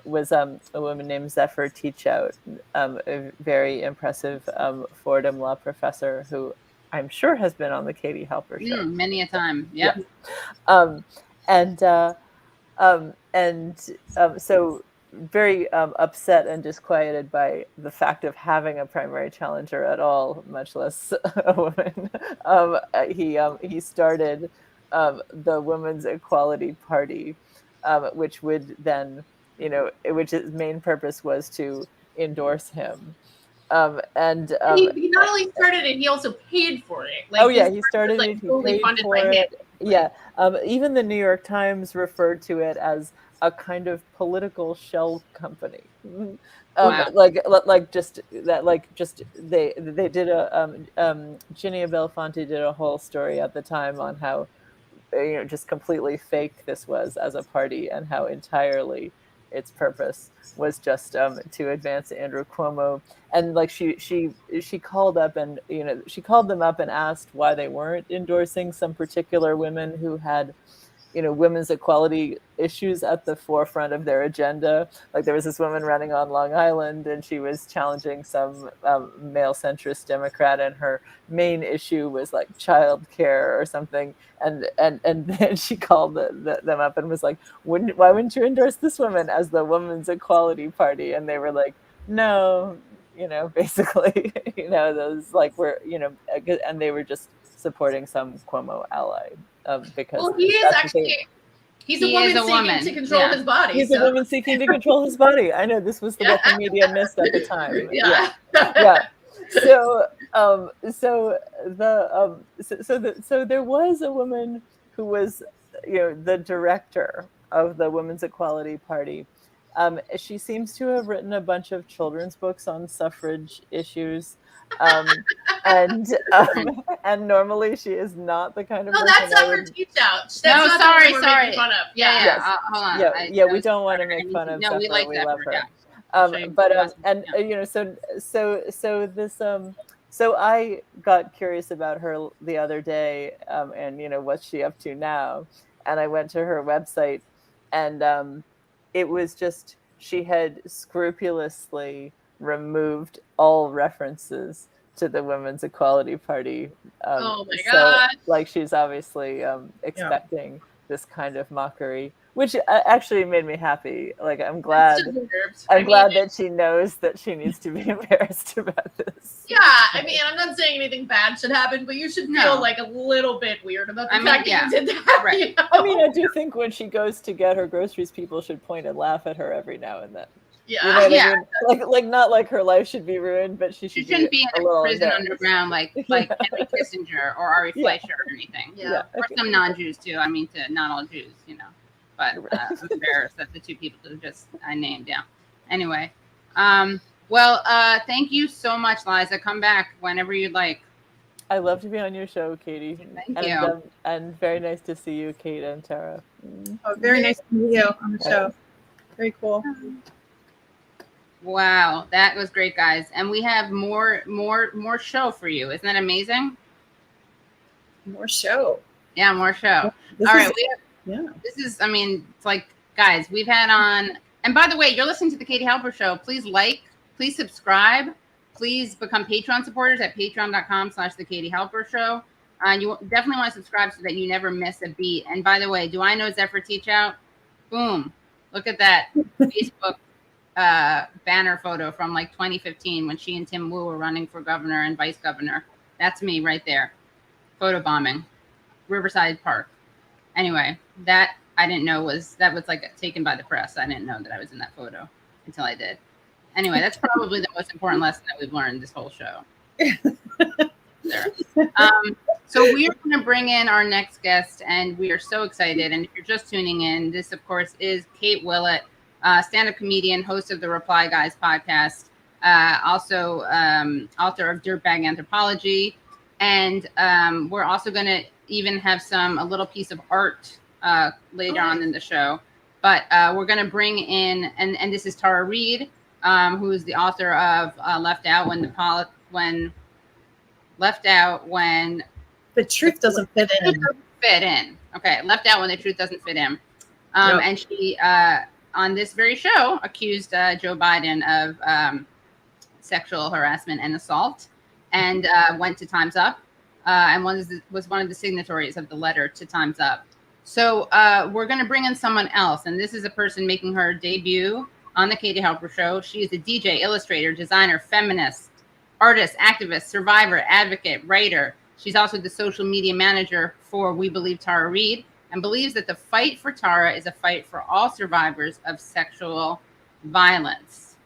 was a woman named Zephyr Teachout, a very impressive Fordham law professor who I'm sure has been on the Katie Halper show many a time. Yeah. So very upset and disquieted by the fact of having a primary challenger at all, much less a woman. He started the Women's Equality Party which would then, which its main purpose was to endorse him. He not only started it, he also paid for it. He started it. He paid funded for by him. it. Yeah, even the New York Times referred to it as a kind of political shell company. Wow. They did Ginny Belfonte did a whole story at the time on how just completely fake this was as a party, and how entirely its purpose was just to advance Andrew Cuomo. And like she called up and she called them up and asked why they weren't endorsing some particular women who had women's equality issues at the forefront of their agenda. Like there was this woman running on Long Island, and she was challenging some male centrist Democrat, and her main issue was like child care or something. And then she called them up and was like, why wouldn't you endorse this woman as the Women's Equality Party? And they were like, no, basically, those like were, and they were just supporting some Cuomo ally. Because he is actually he's a woman seeking to control his body. He's a woman seeking to control his body. I know, this was what the media missed at the time. Yeah. So there was a woman who was the director of the Women's Equality Party. She seems to have written a bunch of children's books on suffrage issues. And normally she is not the kind of person. That's not her teach out. That's not sorry. Fun of. Yes. Hold on. We don't want to make fun of. No, we like that. Love her. So I got curious about her the other day, and what's she up to now? And I went to her website, and it was just, she had scrupulously removed all references to the Women's Equality Party. Oh my God. So, like, she's obviously expecting this kind of mockery, which actually made me happy. Like, I'm glad that she knows that she needs to be embarrassed about this. Yeah, I mean, I'm not saying anything bad should happen, but you should feel like a little bit weird about the fact that you did that. Right. I mean, I do think when she goes to get her groceries, people should point and laugh at her every now and then. Yeah, I mean? Like not like her life should be ruined, but she shouldn't be in a prison underground like Henry Kissinger or Ari Fleischer or anything. Yeah. Or some non-Jews too. I mean, to not all Jews, But I'm embarrassed that the two people that I named down. Anyway, thank you so much, Liza. Come back whenever you'd like. I love to be on your show, Katie. Thank you. And very nice to see you, Kate and Tara. Oh, very nice to meet you on the show. Very cool. Wow, that was great, guys. And we have more show for you. Isn't that amazing? More show. Yeah, more show. All right. This is, it's like, guys, we've had on, and by the way, you're listening to the Katie Halper Show. Please please subscribe. Please become Patreon supporters at patreon.com/the Katie Halper Show. You definitely want to subscribe so that you never miss a beat. And by the way, do I know Zephyr Teach Out? Boom. Look at that Facebook banner photo from like 2015 when she and Tim Wu were running for governor and vice governor. That's me right there. Photo bombing. Riverside Park. Anyway, that I didn't know was like taken by the press. I didn't know that I was in that photo until I did. Anyway, that's probably the most important lesson that we've learned this whole show. So we are going to bring in our next guest, and we are so excited. And if you're just tuning in, this, of course, is Kate Willett, stand-up comedian, host of the Reply Guys podcast, also author of Dirtbag Anthropology. And we're also going to even have a little piece of art later on in the show. But we're going to bring in, and this is Tara Reade, who is the author of Left Out when the truth doesn't fit in. Okay, Left Out when the truth doesn't fit in. And she, on this very show, accused Joe Biden of sexual harassment and assault, and went to Time's Up, and was one of the signatories of the letter to Time's Up. So we're going to bring in someone else, and this is a person making her debut on the Katie Halper Show. She is a DJ, illustrator, designer, feminist, artist, activist, survivor, advocate, writer. She's also the social media manager for We Believe Tara Reade. and believes that the fight for Tara is a fight for all survivors of sexual violence.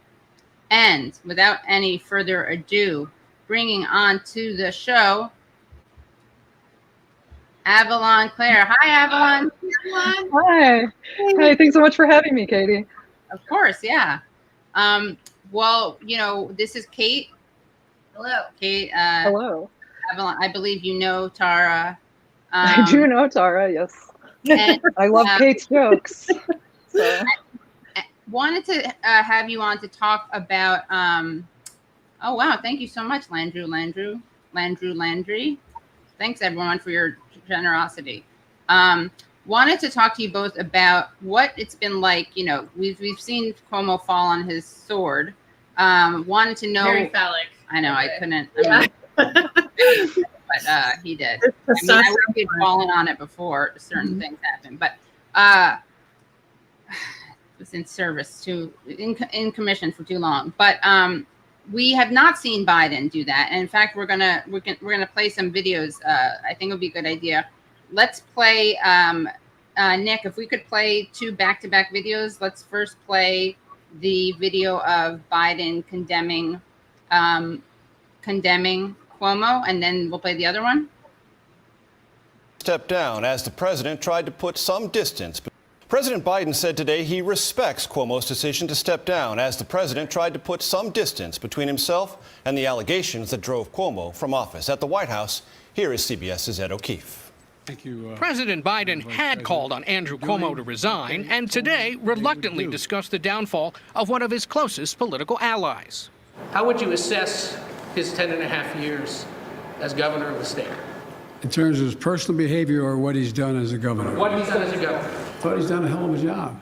And without any further ado, bringing on to the show, Avalon Clare. Hi, Avalon. Hi. Hey, thanks so much for having me, Katie. Of course, yeah. Well, you know, this is Kate. Hello. Kate. Hello. Avalon, I believe you know Tara. I do know Tara, yes. And, I love Kate's jokes. So. I wanted to have you on to talk about, oh, wow, thank you so much, Landry. Thanks, everyone, for your generosity. Wanted to talk to you both about what it's been like. You know, we've seen Cuomo fall on his sword. Wanted to know. Very phallic. I know, I couldn't. Yeah. But he did. I mean, I wish he'd fallen on it before certain things happened, but it was in service in commission for too long. But we have not seen Biden do that, and in fact, we're gonna play some videos. I think it would be a good idea. Let's play, Nick. If we could play 2 back-to-back videos, let's first play the video of Biden condemning Cuomo, and then we'll play the other one. Stepped down as the president tried to put some distance. President Biden said today he respects Cuomo's decision to step down as the president tried to put some distance between himself and the allegations that drove Cuomo from office. At the White House, here is CBS's Ed O'Keefe. Thank you. President Biden had called on Andrew Cuomo to resign and today reluctantly discussed the downfall of one of his closest political allies. How would you assess his 10.5 years as governor of the state? In terms of his personal behavior or what he's done as a governor? What he's done as a governor. I thought he's done a hell of a job.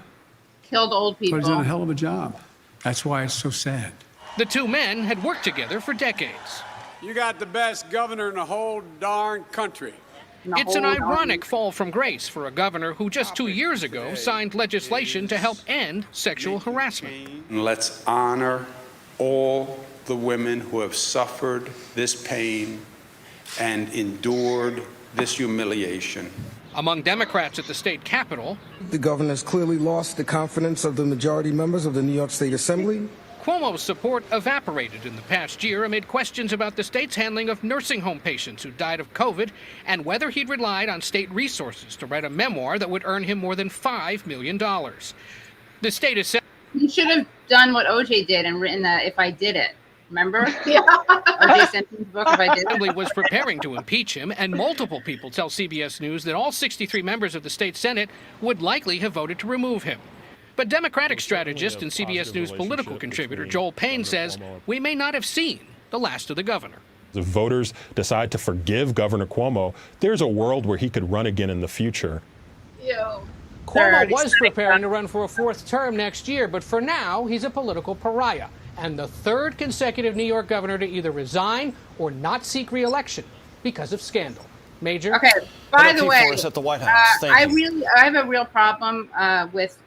Killed old people. But he's done a hell of a job. That's why it's so sad. The two men had worked together for decades. You got the best governor in the whole darn country. It's an ironic fall from grace for a governor who just 2 years ago signed legislation to help end sexual harassment. Let's honor all the women who have suffered this pain and endured this humiliation. Among Democrats at the state capitol, the governor's clearly lost the confidence of the majority members of the New York State Assembly. Cuomo's support evaporated in the past year amid questions about the state's handling of nursing home patients who died of COVID and whether he'd relied on state resources to write a memoir that would earn him more than $5 million. The state Assembly. He should have done what OJ did and written that "If I Did It." Remember? Yeah. OJ Simpson's book, "If I Did It." Was preparing to impeach him, and multiple people tell CBS News that all 63 members of the state Senate would likely have voted to remove him. But Democratic strategist and CBS News political contributor Joel Payne says we may not have seen the last of the governor. If voters decide to forgive Governor Cuomo, there's a world where he could run again in the future. Cuomo was preparing to run for a 4th term next year, but for now, he's a political pariah and the 3rd consecutive New York governor to either resign or not seek re-election because of scandal. Major? Okay, by the way, at the White House. I have a real problem with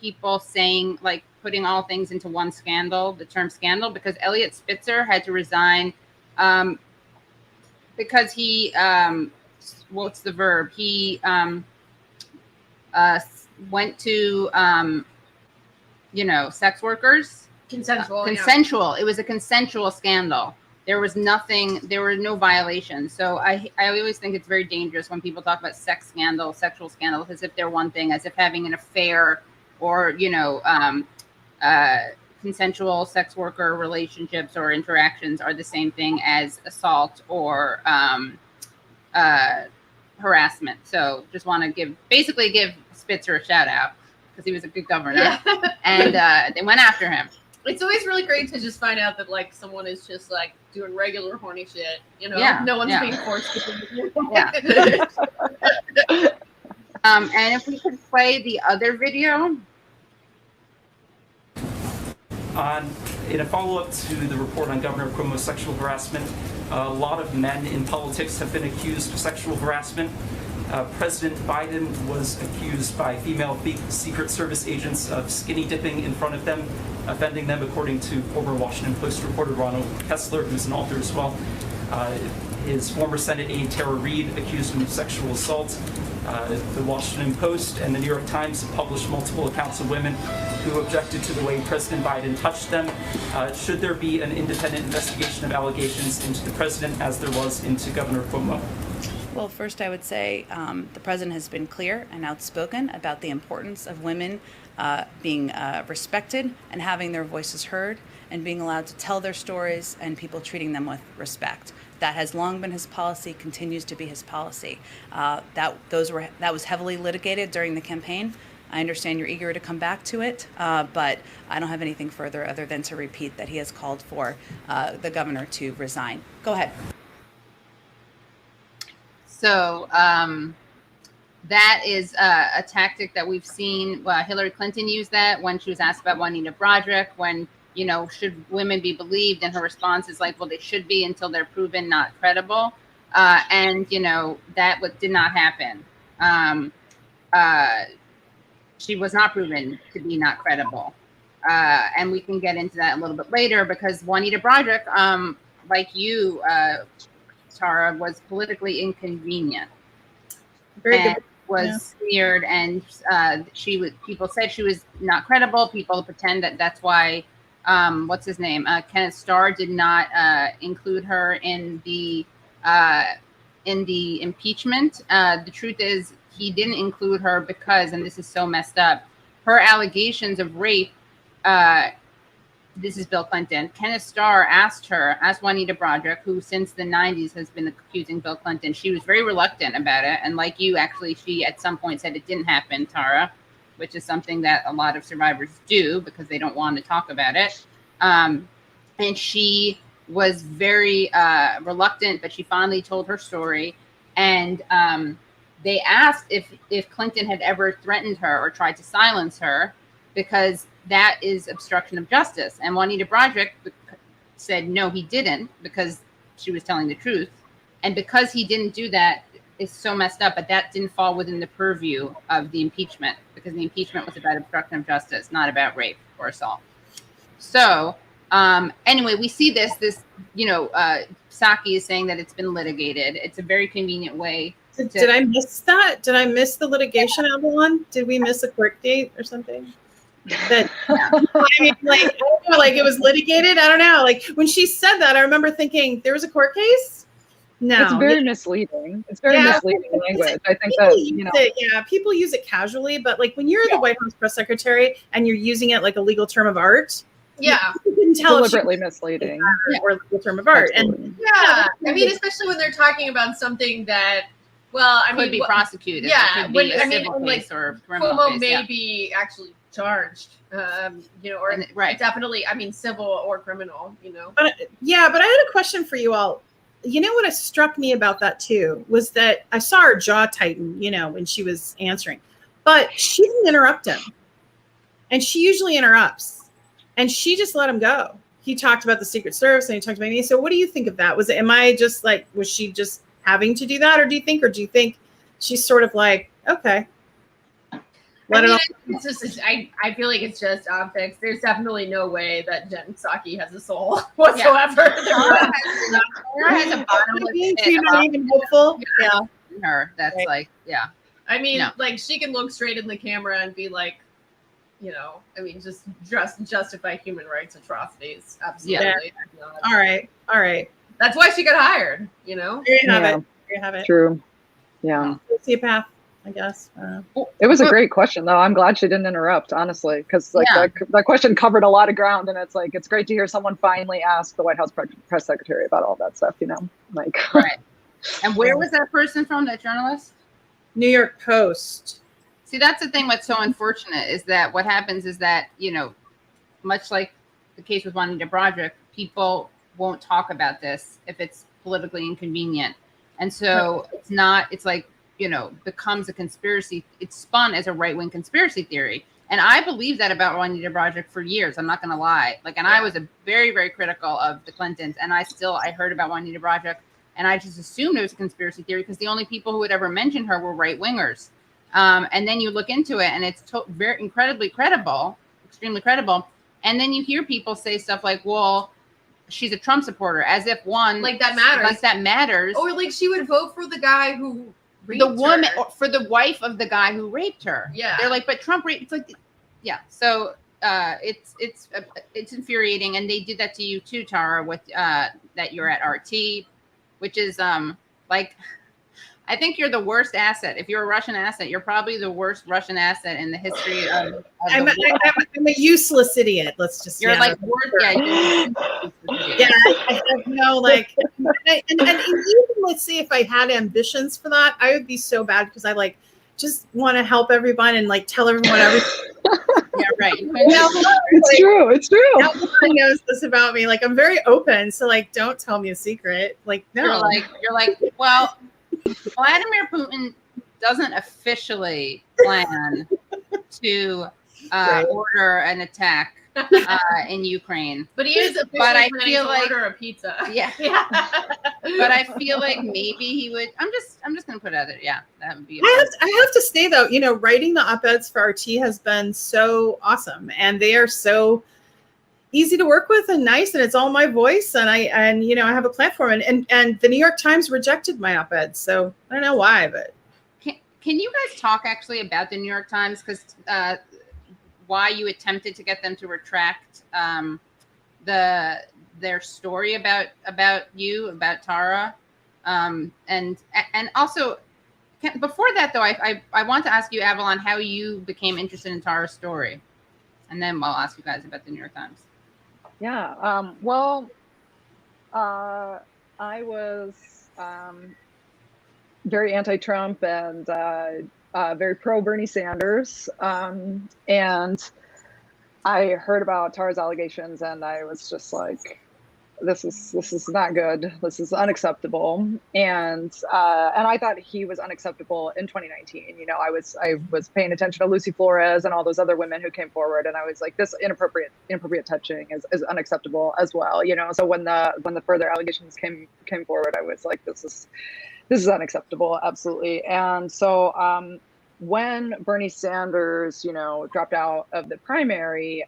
people saying, like, putting all things into one scandal, the term scandal, because Eliot Spitzer had to resign because he, what's the verb? He went to, sex workers. Consensual. Consensual. Yeah. It was a consensual scandal. There was nothing, there were no violations. So I always think it's very dangerous when people talk about sex scandal, sexual scandals, as if they're one thing, as if having an affair or, consensual sex worker relationships or interactions are the same thing as assault or harassment. So just want to give Spitzer a shout out because he was a good governor. Yeah. And they went after him. It's always really great to just find out that, like, someone is just, like, doing regular horny shit. No one's being forced to do it. Yeah. And if we could play the other video. In a follow-up to the report on Governor Cuomo's sexual harassment, a lot of men in politics have been accused of sexual harassment. President Biden was accused by female Secret Service agents of skinny dipping in front of them, offending them, according to former Washington Post reporter Ronald Kessler, who's an author as well. His former Senate aide, Reade, accused him of sexual assault. The Washington Post and the New York Times have published multiple accounts of women who objected to the way President Biden touched them. Should there be an independent investigation of allegations into the president as there was into Governor Cuomo? Well, first I would say the president has been clear and outspoken about the importance of women being respected and having their voices heard and being allowed to tell their stories and people treating them with respect. That has long been his policy, continues to be his policy. That was heavily litigated during the campaign. I understand you're eager to come back to it, but I don't have anything further other than to repeat that he has called for the governor to resign. Go ahead. So that is a tactic that we've seen. Hillary Clinton used that when she was asked about Juanita Broaddrick, when, you know, should women be believed? And her response is like, well, they should be until they're proven not credible. And, you know, that did not happen. She was not proven to be not credible. And we can get into that a little bit later, because Juanita Broaddrick, like you, Tara, was politically inconvenient. Very and good. Was smeared, and people said she was not credible. People pretend that that's why what's his name, Kenneth Starr, did not include her in the impeachment. The truth is, he didn't include her because, and this is so messed up, her allegations of rape. This is Bill Clinton. Kenneth Starr asked Juanita Broaddrick, who since the 90s has been accusing Bill Clinton. She was very reluctant about it. And like you, actually, she at some point said it didn't happen, Tara, which is something that a lot of survivors do because they don't want to talk about it. And she was very reluctant, but she finally told her story. And they asked if Clinton had ever threatened her or tried to silence her, because that is obstruction of justice. And Juanita Broaddrick said, no, he didn't, because she was telling the truth. And because he didn't do that, it's so messed up, but that didn't fall within the purview of the impeachment, because the impeachment was about obstruction of justice, not about rape or assault. So anyway, we see this, Psaki is saying that it's been litigated. It's a very convenient way. Did I miss that? Did I miss the litigation, Avalon? Did we miss a court date or something? That I mean, like, I don't know, like it was litigated. I don't know. Like when she said that, I remember thinking there was a court case. No, it's very misleading. It's very misleading language. I think that people use it casually, but like when you're the White House press secretary and you're using it like a legal term of art, you can tell deliberately misleading or legal term of art. Absolutely. And I mean, especially when they're talking about something that, well, I mean, could be prosecuted. Yeah, it could be a civil case or criminal Cuomo case, may be actually charged, or definitely, I mean, civil or criminal, But but I had a question for you all. You know what struck me about that too was that I saw her jaw tighten, when she was answering, but she didn't interrupt him, and she usually interrupts, and she just let him go. He talked about the Secret Service and he talked about me. So what do you think of that? Was she just having to do that, or do you think she's sort of like, okay? I feel like it's just optics. There's definitely no way that Jen Psaki has a soul whatsoever. Tara has a bottomless pit. You're not even hopeful. Yeah, her. That's right. I mean, No. like she can look straight in the camera and be like, I mean, just justify human rights atrocities. Absolutely. Yeah. All right. That's why she got hired. There you have it. True. Yeah. Sociopath, I guess. It was a great question, though. I'm glad she didn't interrupt, honestly, because that question covered a lot of ground, and it's great to hear someone finally ask the White House press secretary about all that stuff. Right. And where was that person from? That journalist? New York Post. See, that's the thing. What's so unfortunate is that what happens is that much like the case with Juanita Broaddrick, people won't talk about this if it's politically inconvenient, and so it's like becomes a conspiracy. It's spun as a right-wing conspiracy theory, and I believe that about Juanita Broaddrick for years. I'm not going to lie. I was a very, very critical of the Clintons, and I heard about Juanita Broaddrick, and I just assumed it was a conspiracy theory because the only people who would ever mention her were right-wingers. And then you look into it, and it's extremely credible. And then you hear people say stuff like, well, she's a Trump supporter, as if like that matters. Like that matters. Or like she would vote for the guy who raped the woman her. or for the wife of the guy who raped her. Yeah. They're like, but Trump raped. It's like, yeah. So it's infuriating, and they did that to you too, Tara, with that you're at RT, which is like, I think you're the worst asset. If you're a Russian asset, you're probably the worst Russian asset in the history of I'm a useless idiot. Let's just. You're like worth. Yeah. Yeah, I have no like, and even let's see if I had ambitions for that, I would be so bad because I like just want to help everyone and like tell everyone everything. Yeah, right. It's true. It's true. Everyone knows this about me. Like I'm very open, so like don't tell me a secret. Like no. You're like well, Vladimir Putin doesn't officially plan to order an attack in Ukraine, but he is officially I planning feel to like order a pizza. Yeah. But I feel like maybe he would. I'm just gonna put it out there. Yeah, that would be. I have to say though, you know, writing the op-eds for RT has been so awesome, and they are so easy to work with and nice, and it's all my voice, and I you know I have a platform, and the New York Times rejected my op-ed, so I don't know why, but can you guys talk actually about the New York Times, because why you attempted to get them to retract their story about you, about Tara, and also before that though, I want to ask you, Avalon, how you became interested in Tara's story, and then I'll ask you guys about the New York Times. Yeah. Well, I was very anti-Trump and very pro Bernie Sanders, and I heard about Tara's allegations, and I was just like, this is not good. This is unacceptable. And I thought he was unacceptable in 2019. You know, I was paying attention to Lucy Flores and all those other women who came forward, and I was like, this inappropriate touching is unacceptable as well. You know, so when the further allegations came forward, I was like, this is unacceptable, absolutely. And so when Bernie Sanders, you know, dropped out of the primary,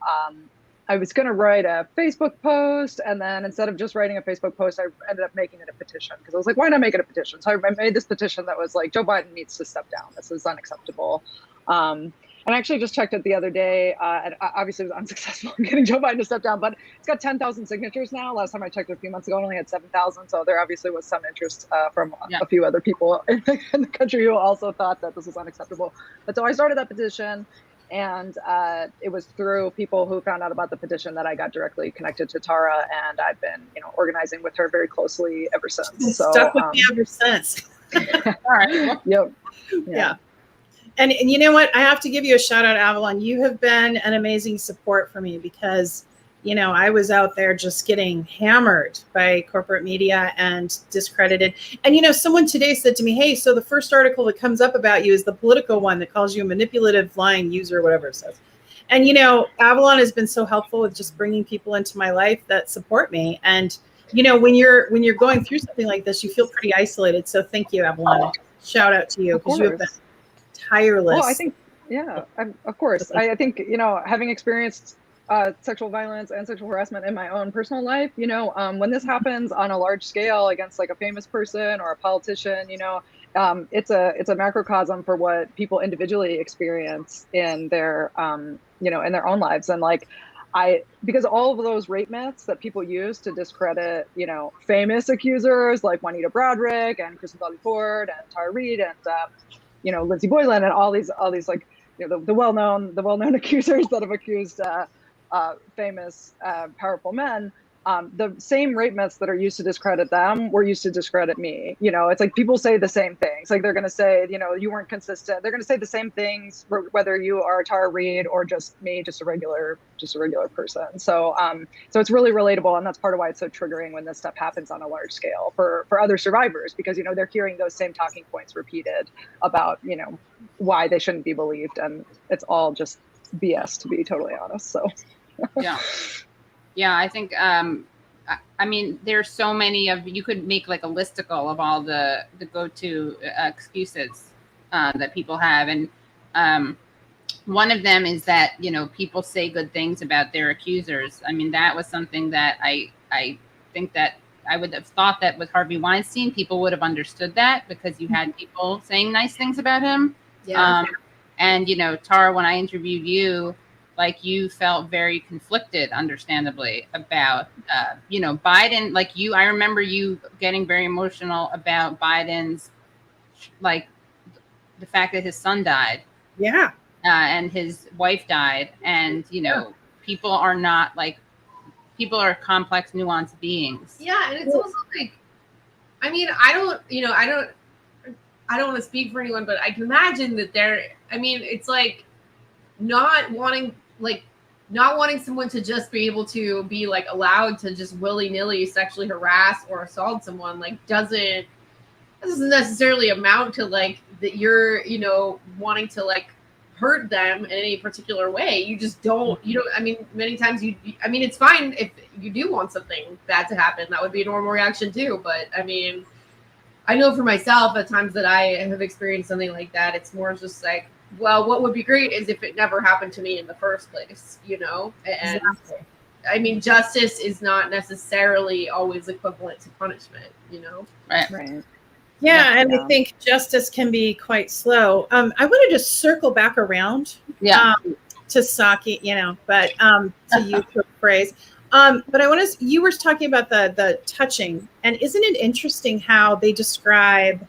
I was going to write a Facebook post, and then instead of just writing a Facebook post, I ended up making it a petition, because I was like, why not make it a petition? So I made this petition that was like, Joe Biden needs to step down. This is unacceptable. And I actually just checked it the other day, and obviously it was unsuccessful in getting Joe Biden to step down, but it's got 10,000 signatures now. Last time I checked a few months ago, it only had 7,000. So there obviously was some interest from a few other people in the country who also thought that this was unacceptable. But so I started that petition, and it was through people who found out about the petition that I got directly connected to Tara, and I've been, you know, organizing with her very closely ever since. So stuck with me ever since. All right. Yep. Yeah. And you know what? I have to give you a shout out, Avalon. You have been an amazing support for me, because, you know, I was out there just getting hammered by corporate media and discredited. And, you know, someone today said to me, hey, so the first article that comes up about you is the Politico one that calls you a manipulative, lying user, whatever it says. And, you know, Avalon has been so helpful with just bringing people into my life that support me. And, you know, when you're going through something like this, you feel pretty isolated. So thank you, Avalon. Shout out to you, because you have been tireless. Well, I think, yeah, of course. I think, you know, having experienced sexual violence and sexual harassment in my own personal life, you know, when this happens on a large scale against like a famous person or a politician, you know, it's a macrocosm for what people individually experience in their, you know, in their own lives. And like, because all of those rape myths that people use to discredit, you know, famous accusers like Juanita Broaddrick and Kristen Bobby Ford and Tara Reade and, you know, Lindsey Boylan and all these like, you know, the well-known accusers that have accused famous, powerful men, the same rape myths that are used to discredit them were used to discredit me. You know, it's like people say the same things. Like they're going to say, you know, you weren't consistent. They're going to say the same things whether you are Tara Reade or just me, just a regular person. So, so it's really relatable, and that's part of why it's so triggering when this stuff happens on a large scale for other survivors, because, you know, they're hearing those same talking points repeated about, you know, why they shouldn't be believed, and it's all just BS, to be totally honest. So, yeah, I think, I mean, there's so many you could make like a listicle of all the go-to excuses that people have. And one of them is that, you know, people say good things about their accusers. I mean, that was something that I think that I would have thought that with Harvey Weinstein, people would have understood that because you had people saying nice things about him. Yeah. And, you know, Tara, when I interviewed you, like you felt very conflicted, understandably, about, you know, Biden. Like I remember you getting very emotional about Biden's, like, the fact that his son died. Yeah. And his wife died. And, you know, people are complex, nuanced beings. Yeah, and it's also like, I mean, I don't want to speak for anyone, but I can imagine that it's like not wanting someone to just be able to be like allowed to just willy-nilly sexually harass or assault someone, like doesn't necessarily amount to like that you're, you know, wanting to like hurt them in any particular way. You just don't, I mean, many times it's fine if you do want something bad to happen. That would be a normal reaction too. But I mean, I know for myself at times that I have experienced something like that, it's more just like, well, what would be great is if it never happened to me in the first place, you know? And exactly. I mean, justice is not necessarily always equivalent to punishment, you know? Right. Yeah, and I think justice can be quite slow. I want to just circle back around to Saki, you know, but to use your phrase. But I want to, you were talking about the touching, and isn't it interesting how they describe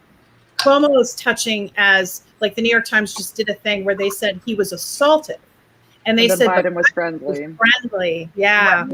Cuomo's touching as, like, the New York Times just did a thing where they said he was assaulted, and they said Biden was friendly. Yeah.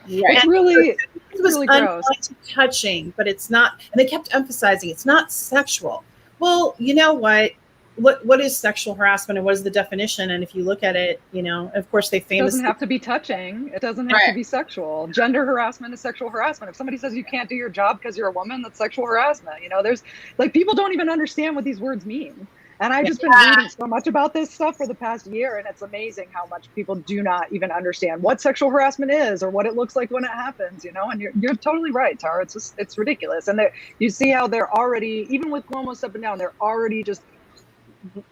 It's really, it was gross. Touching, but it's not, and they kept emphasizing it's not sexual. Well, you know what is sexual harassment and what is the definition? And if you look at it, you know, of course they famously, it doesn't have to be touching. It doesn't have to be sexual. Gender harassment is sexual harassment. If somebody says you can't do your job because you're a woman, that's sexual harassment. You know, there's like, people don't even understand what these words mean. And I've just been reading so much about this stuff for the past year, and it's amazing how much people do not even understand what sexual harassment is or what it looks like when it happens, you know. And you're totally right, Tara. It's ridiculous. And you see how they're already, even with Cuomo stepping down, they're already just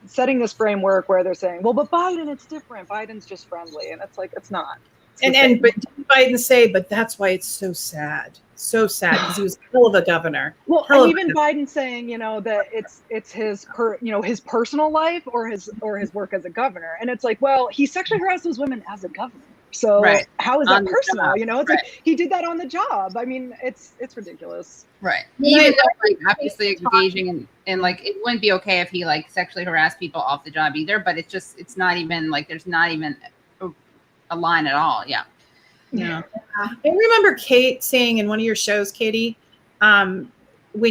setting this framework where they're saying, well, but Biden, it's different. Biden's just friendly. And it's like, it's not. But didn't Biden say, but that's why it's so sad. So sad, because he was a hell of a governor. Well, and even Biden saying, you know, that it's his his personal life or his work as a governor. And it's like, well, he sexually harassed those women as a governor. So how is that personal? You know, it's like he did that on the job. I mean, it's ridiculous. Right. Even though, like, obviously engaging in like, it wouldn't be okay if he like sexually harassed people off the job either, but it's not even like, there's not even a line at all. Yeah. I remember Kate saying in one of your shows, Katie, when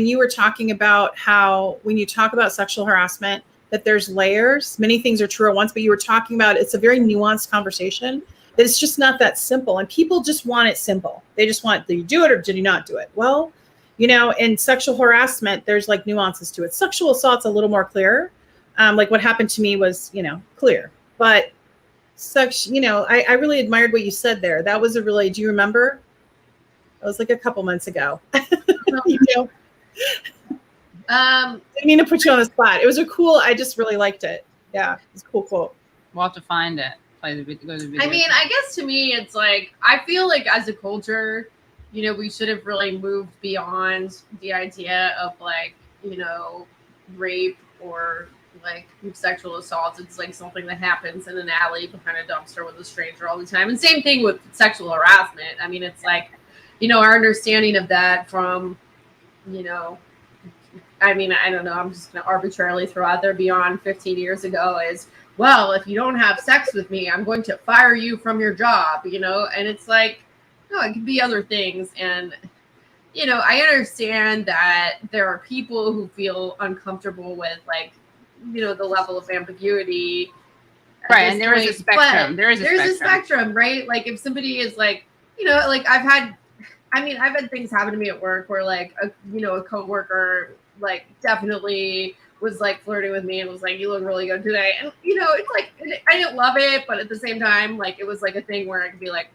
you were talking about how, when you talk about sexual harassment, that there's layers, many things are true at once, but you were talking about, it's a very nuanced conversation, that it's just not that simple. And people just want it simple. They just want, did you do it or did you not do it? Well, you know, in sexual harassment, there's like nuances to it. Sexual assault's a little more clear. Like what happened to me was, you know, clear, but you know, I really admired what you said there. That was do you remember? It was like a couple months ago. You know? I didn't mean to put you on the spot. It was I just really liked it. Yeah, it's a cool quote. We'll have to find it. Play the video. I mean, I guess to me, it's like, I feel like as a culture, you know, we should have really moved beyond the idea of like, you know, rape or like sexual assault. It's like something that happens in an alley behind a dumpster with a stranger all the time. And same thing with sexual harassment. I mean, it's like, you know, our understanding of that from, you know, I mean, I don't know, I'm just going to arbitrarily throw out there beyond 15 years ago is, well, if you don't have sex with me, I'm going to fire you from your job, you know? And it's like, no, it could be other things. And, you know, I understand that there are people who feel uncomfortable with like, you know, the level of ambiguity. Right. And there is a spectrum. There's a spectrum, right? Like if somebody is like, you know, like I've had things happen to me at work where like, a coworker like definitely was like flirting with me and was like, you look really good today. And, you know, it's like, I didn't love it, but at the same time, like it was like a thing where I could be like,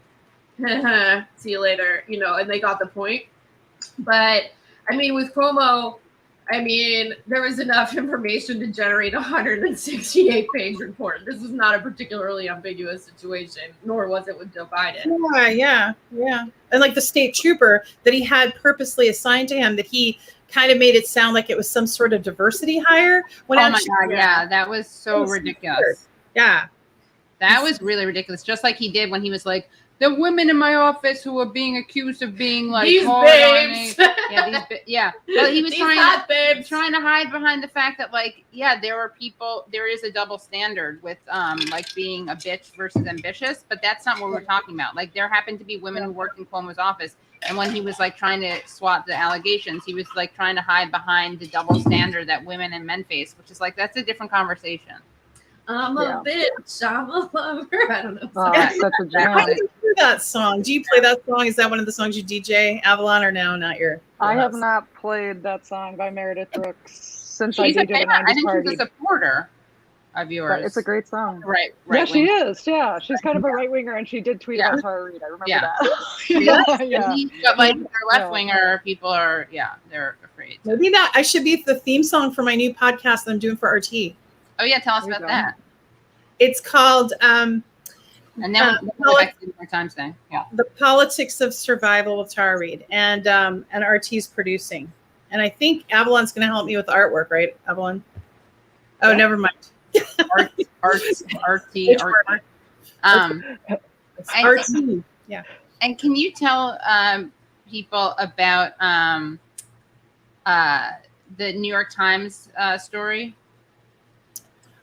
see you later, you know, and they got the point. But I mean, with Cuomo, I mean, there was enough information to generate a 168-page report. This is not a particularly ambiguous situation, nor was it with Joe Biden. Yeah. And like the state trooper that he had purposely assigned to him, that he kind of made it sound like it was some sort of diversity hire. When oh my God, yeah, that was so ridiculous. Weird. Yeah. That was really ridiculous. Just like he did when he was like, the women in my office who are being accused of being like these hard babes. on me. Yeah. Well, he was These trying hot babes. to hide behind the fact that like, yeah, there is a double standard with like being a bitch versus ambitious, but that's not what we're talking about. Like there happened to be women who worked in Cuomo's office, and when he was like trying to swat the allegations, he was like trying to hide behind the double standard that women and men face, which is like that's a different conversation. I'm a bitch. I'm a lover. I don't know. Such a jam. How do you do that song? Do you play that song? Is that one of the songs you DJ, Avalon, or no? Not your I have house? not played that song by Meredith Brooks since She's I a DJed a fan. I 90s think party. she's a supporter of yours. But it's a great song. Right. Yeah, she is. Yeah, she's kind of a right winger, and she did tweet about Tara Reade. I remember that. Yeah. But like their left winger people are, they're afraid. Maybe that I should be the theme song for my new podcast that I'm doing for RT. Oh yeah, tell us about that. It's called and then we'll go back to more time today. Yeah. The Politics of Survival with Tara Reade, and RT's producing. And I think Avalon's going to help me with the artwork, right, Avalon? Oh, Yeah. never mind. RT. Yeah. And can you tell people about the New York Times story?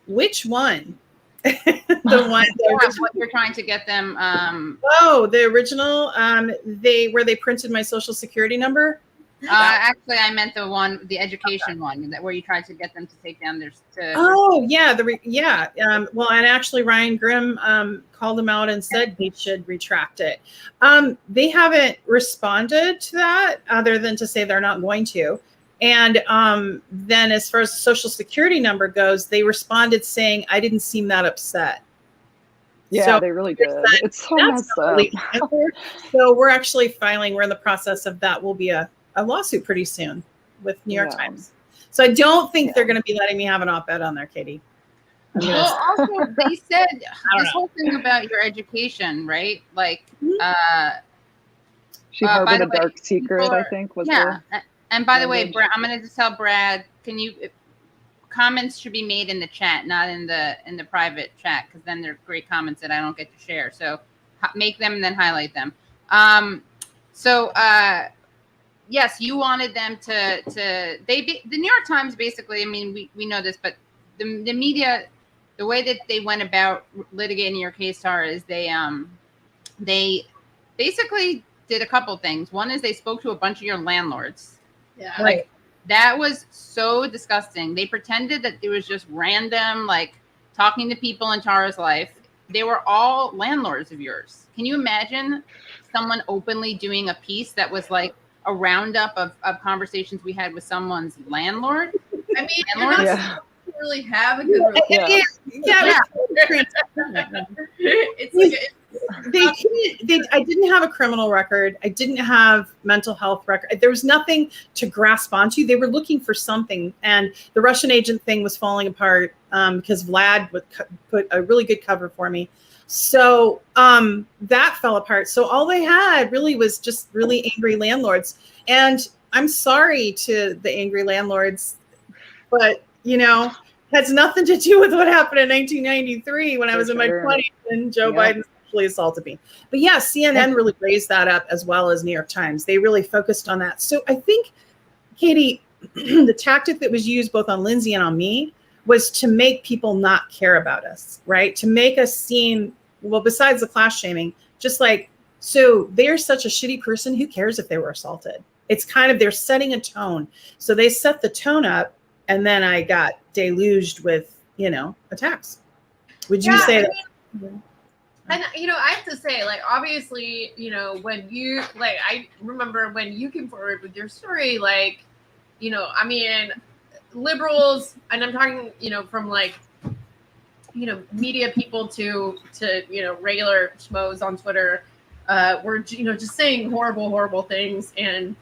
Which one? The one what you're trying to get them. The original. Where they printed my social security number. Actually, I meant the education one, where you tried to get them to take down their. Oh yeah, well, and actually, Ryan Grimm called them out and said they should retract it. They haven't responded to that, other than to say they're not going to. And then, as far as the social security number goes, they responded saying, "I didn't seem that upset." Yeah, So they really did. It's so that's messed up. really answered. So we're actually filing. We're in the process of that. Will be a lawsuit pretty soon with New York Times. So I don't think they're going to be letting me have an op-ed on there, Katie. Well, also they said this whole thing about your education, right? Like, she harbored a dark secret. I think was the. And by the way, Brad, I'm going to just tell Brad, comments should be made in the chat, not in the private chat, because then they're great comments that I don't get to share. So make them and then highlight them. Yes, you wanted them the New York Times basically, I mean, we know this, but the media, the way that they went about litigating your case, Tara, is they basically did a couple things. One is they spoke to a bunch of your landlords. Yeah. Like that was so disgusting. They pretended that there was just random, like talking to people in Tara's life. They were all landlords of yours. Can you imagine someone openly doing a piece that was like a roundup of conversations we had with someone's landlord? I mean, you're not supposed to really have a good relationship. It's like I didn't have a criminal record. I didn't have mental health record. There was nothing to grasp onto. They were looking for something, and the Russian agent thing was falling apart because Vlad would put a really good cover for me. So that fell apart. So all they had really was just really angry landlords. And I'm sorry to the angry landlords, but has nothing to do with what happened in 1993 when I was in my 20s and Joe Biden sexually assaulted me. But yeah, CNN really raised that up, as well as New York Times. They really focused on that. So I think, Katie, the tactic that was used both on Lindsay and on me was to make people not care about us, right? To make us seem, well, besides the class shaming, just like, so they're such a shitty person, who cares if they were assaulted? It's kind of, they're setting a tone. So they set the tone up, and then I got deluged with, attacks. Would you say that? And I have to say, like, obviously, when you, like, I remember when you came forward with your story, like, I mean, liberals, and I'm talking, from like, media people to regular schmoes on Twitter, were, just saying horrible things. And,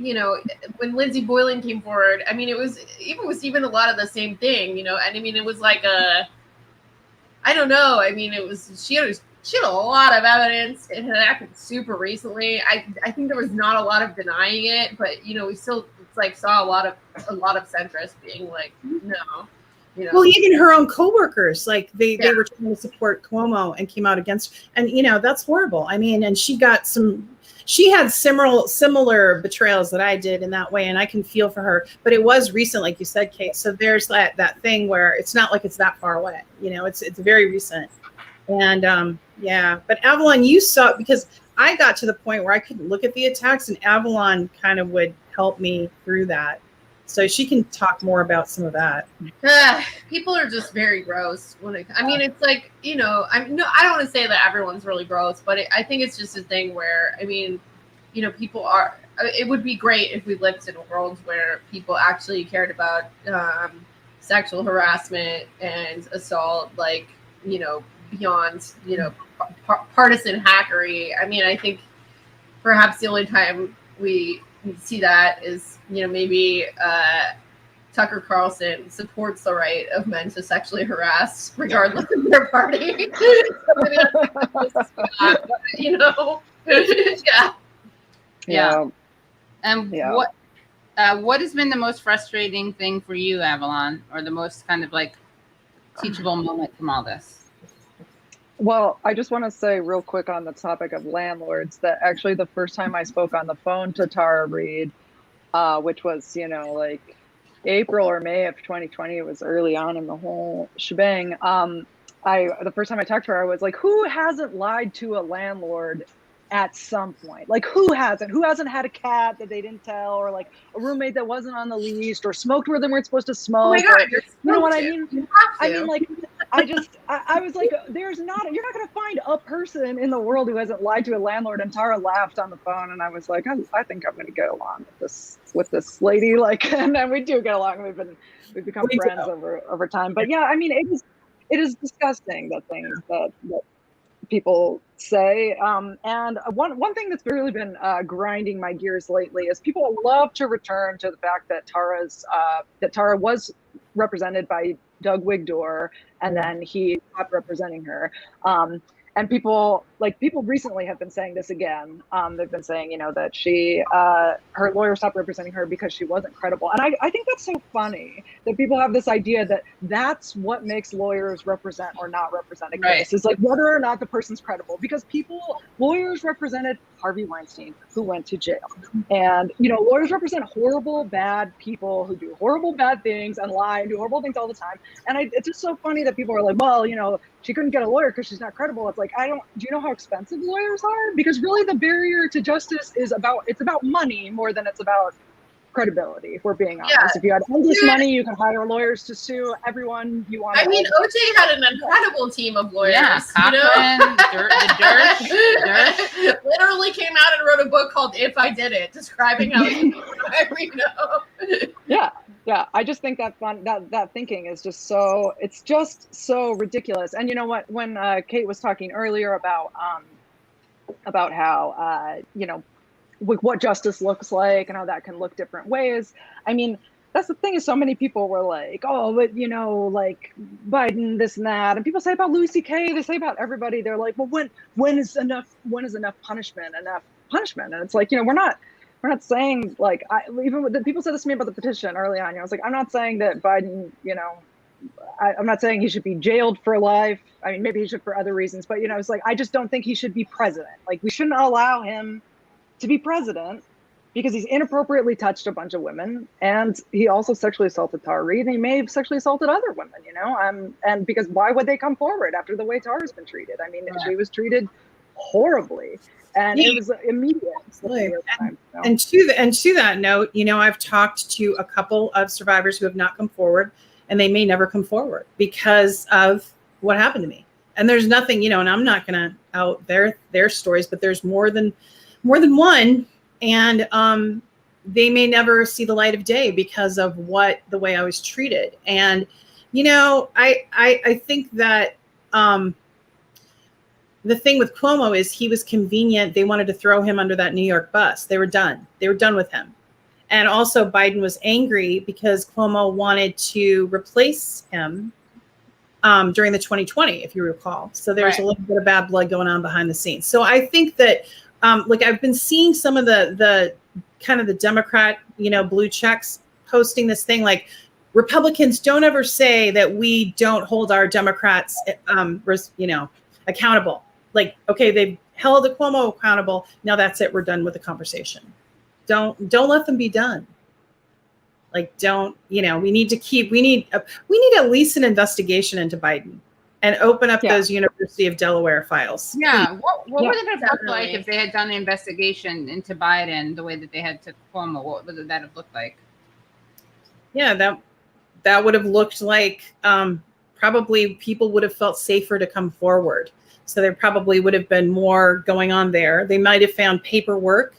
you know, when Lindsay Boylan came forward, I mean, it was even a lot of the same thing, you know, and I mean, it was like I don't know. I mean, she had a lot of evidence. It had happened super recently. I think there was not a lot of denying it, but you know, we still saw a lot of centrists being like, no, you know. Well, even her own coworkers, like they were trying to support Cuomo and came out against, and you know, that's horrible. I mean, and she had similar betrayals that I did in that way, and I can feel for her. But it was recent, like you said, Kate. So there's that thing where it's not like it's that far away. You know, it's very recent. And yeah, but Avalon, you saw, because I got to the point where I couldn't look at the attacks, and Avalon kind of would help me through that. So she can talk more about some of that. People are just very gross. I mean, it's like, you know, I don't want to say that everyone's really gross, but I think it's just a thing where, I mean, you know, people are. It would be great if we lived in a world where people actually cared about sexual harassment and assault, like, you know, beyond, you know, partisan hackery. I mean, I think perhaps the only time we see that is, you know, maybe Tucker Carlson supports the right of men to sexually harass regardless of their party. You know, yeah. And what has been the most frustrating thing for you, Avalon, or the most kind of like teachable moment from all this? Well, I just want to say real quick on the topic of landlords that actually the first time I spoke on the phone to Tara Reade, which was, you know, like April or May of 2020, it was early on in the whole shebang. The first time I talked to her, I was like, who hasn't lied to a landlord at some point? Like, who hasn't had a cat that they didn't tell, or like a roommate that wasn't on the lease, or smoked where they weren't supposed to smoke? Oh my God, you know what I mean? I mean, like, I was like, you're not going to find a person in the world who hasn't lied to a landlord. And Tara laughed on the phone, and I was like, I think I'm going to get along with this lady. Like, and then we do get along. We've become friends over time. But yeah, I mean, it is disgusting, the things that people say. And one thing that's really been grinding my gears lately is people love to return to the fact that Tara was represented by Doug Wigdor, and then he stopped representing her. And people recently have been saying this again. They've been saying, you know, that her lawyer stopped representing her because she wasn't credible. And I think that's so funny that people have this idea that that's what makes lawyers represent or not represent a case. Is like whether or not the person's credible. Because lawyers represented Harvey Weinstein, who went to jail. And, you know, lawyers represent horrible, bad people who do horrible, bad things and lie and do horrible things all the time. And it's just so funny that people are like, well, you know, she couldn't get a lawyer because she's not credible. It's like, do you know how expensive lawyers are? Because really the barrier to justice is about money more than it's about credibility, if we're being honest. If you had endless money, you could hire lawyers to sue everyone you want. I mean, OJ had an incredible team of lawyers. Yeah, you know? the Dirt. Literally came out and wrote a book called If I Did It, describing how you know. Yeah. I just think that thinking is just so ridiculous. And you know what? When Kate was talking earlier about how you know, what justice looks like and how that can look different ways. I mean, that's the thing, is so many people were like, oh, but you know, like Biden, this and that. And people say about Louis C.K., they say about everybody. They're like, well, when is enough punishment? And it's like, you know, we're not saying, like, even with people said this to me about the petition early on. I was like, I'm not saying that Biden, you know, I'm not saying he should be jailed for life. I mean, maybe he should for other reasons, but you know, it's like, I just don't think he should be president. Like, we shouldn't allow him to be president because he's inappropriately touched a bunch of women, and he also sexually assaulted Tara Reade, and he may have sexually assaulted other women, you know, and because why would they come forward after the way Tara's been treated? I mean, she was treated horribly, and it was immediate. And to that note, you know, I've talked to a couple of survivors who have not come forward, and they may never come forward because of what happened to me. And there's nothing, you know, and I'm not going to out their stories, but there's more than one, and they may never see the light of day because of the way I was treated. And you know, I think that the thing with Cuomo is he was convenient. They wanted to throw him under that New York bus. They were done with him. And also Biden was angry because Cuomo wanted to replace him during the 2020, if you recall. So there's a little bit of bad blood going on behind the scenes. So I think that, like I've been seeing some of the kind of the Democrat, blue checks posting this thing like, Republicans don't ever say that we don't hold our Democrats, accountable. Like, okay, they've held the Cuomo accountable. Now that's it. We're done with the conversation. Don't let them be done. Like, we need at least an investigation into Biden and open up those University of Delaware files. Yeah. What would it have looked like if they had done the investigation into Biden the way that they had to Cuomo? What would that have looked like? Yeah, that would have looked like probably people would have felt safer to come forward. So there probably would have been more going on there. They might have found paperwork.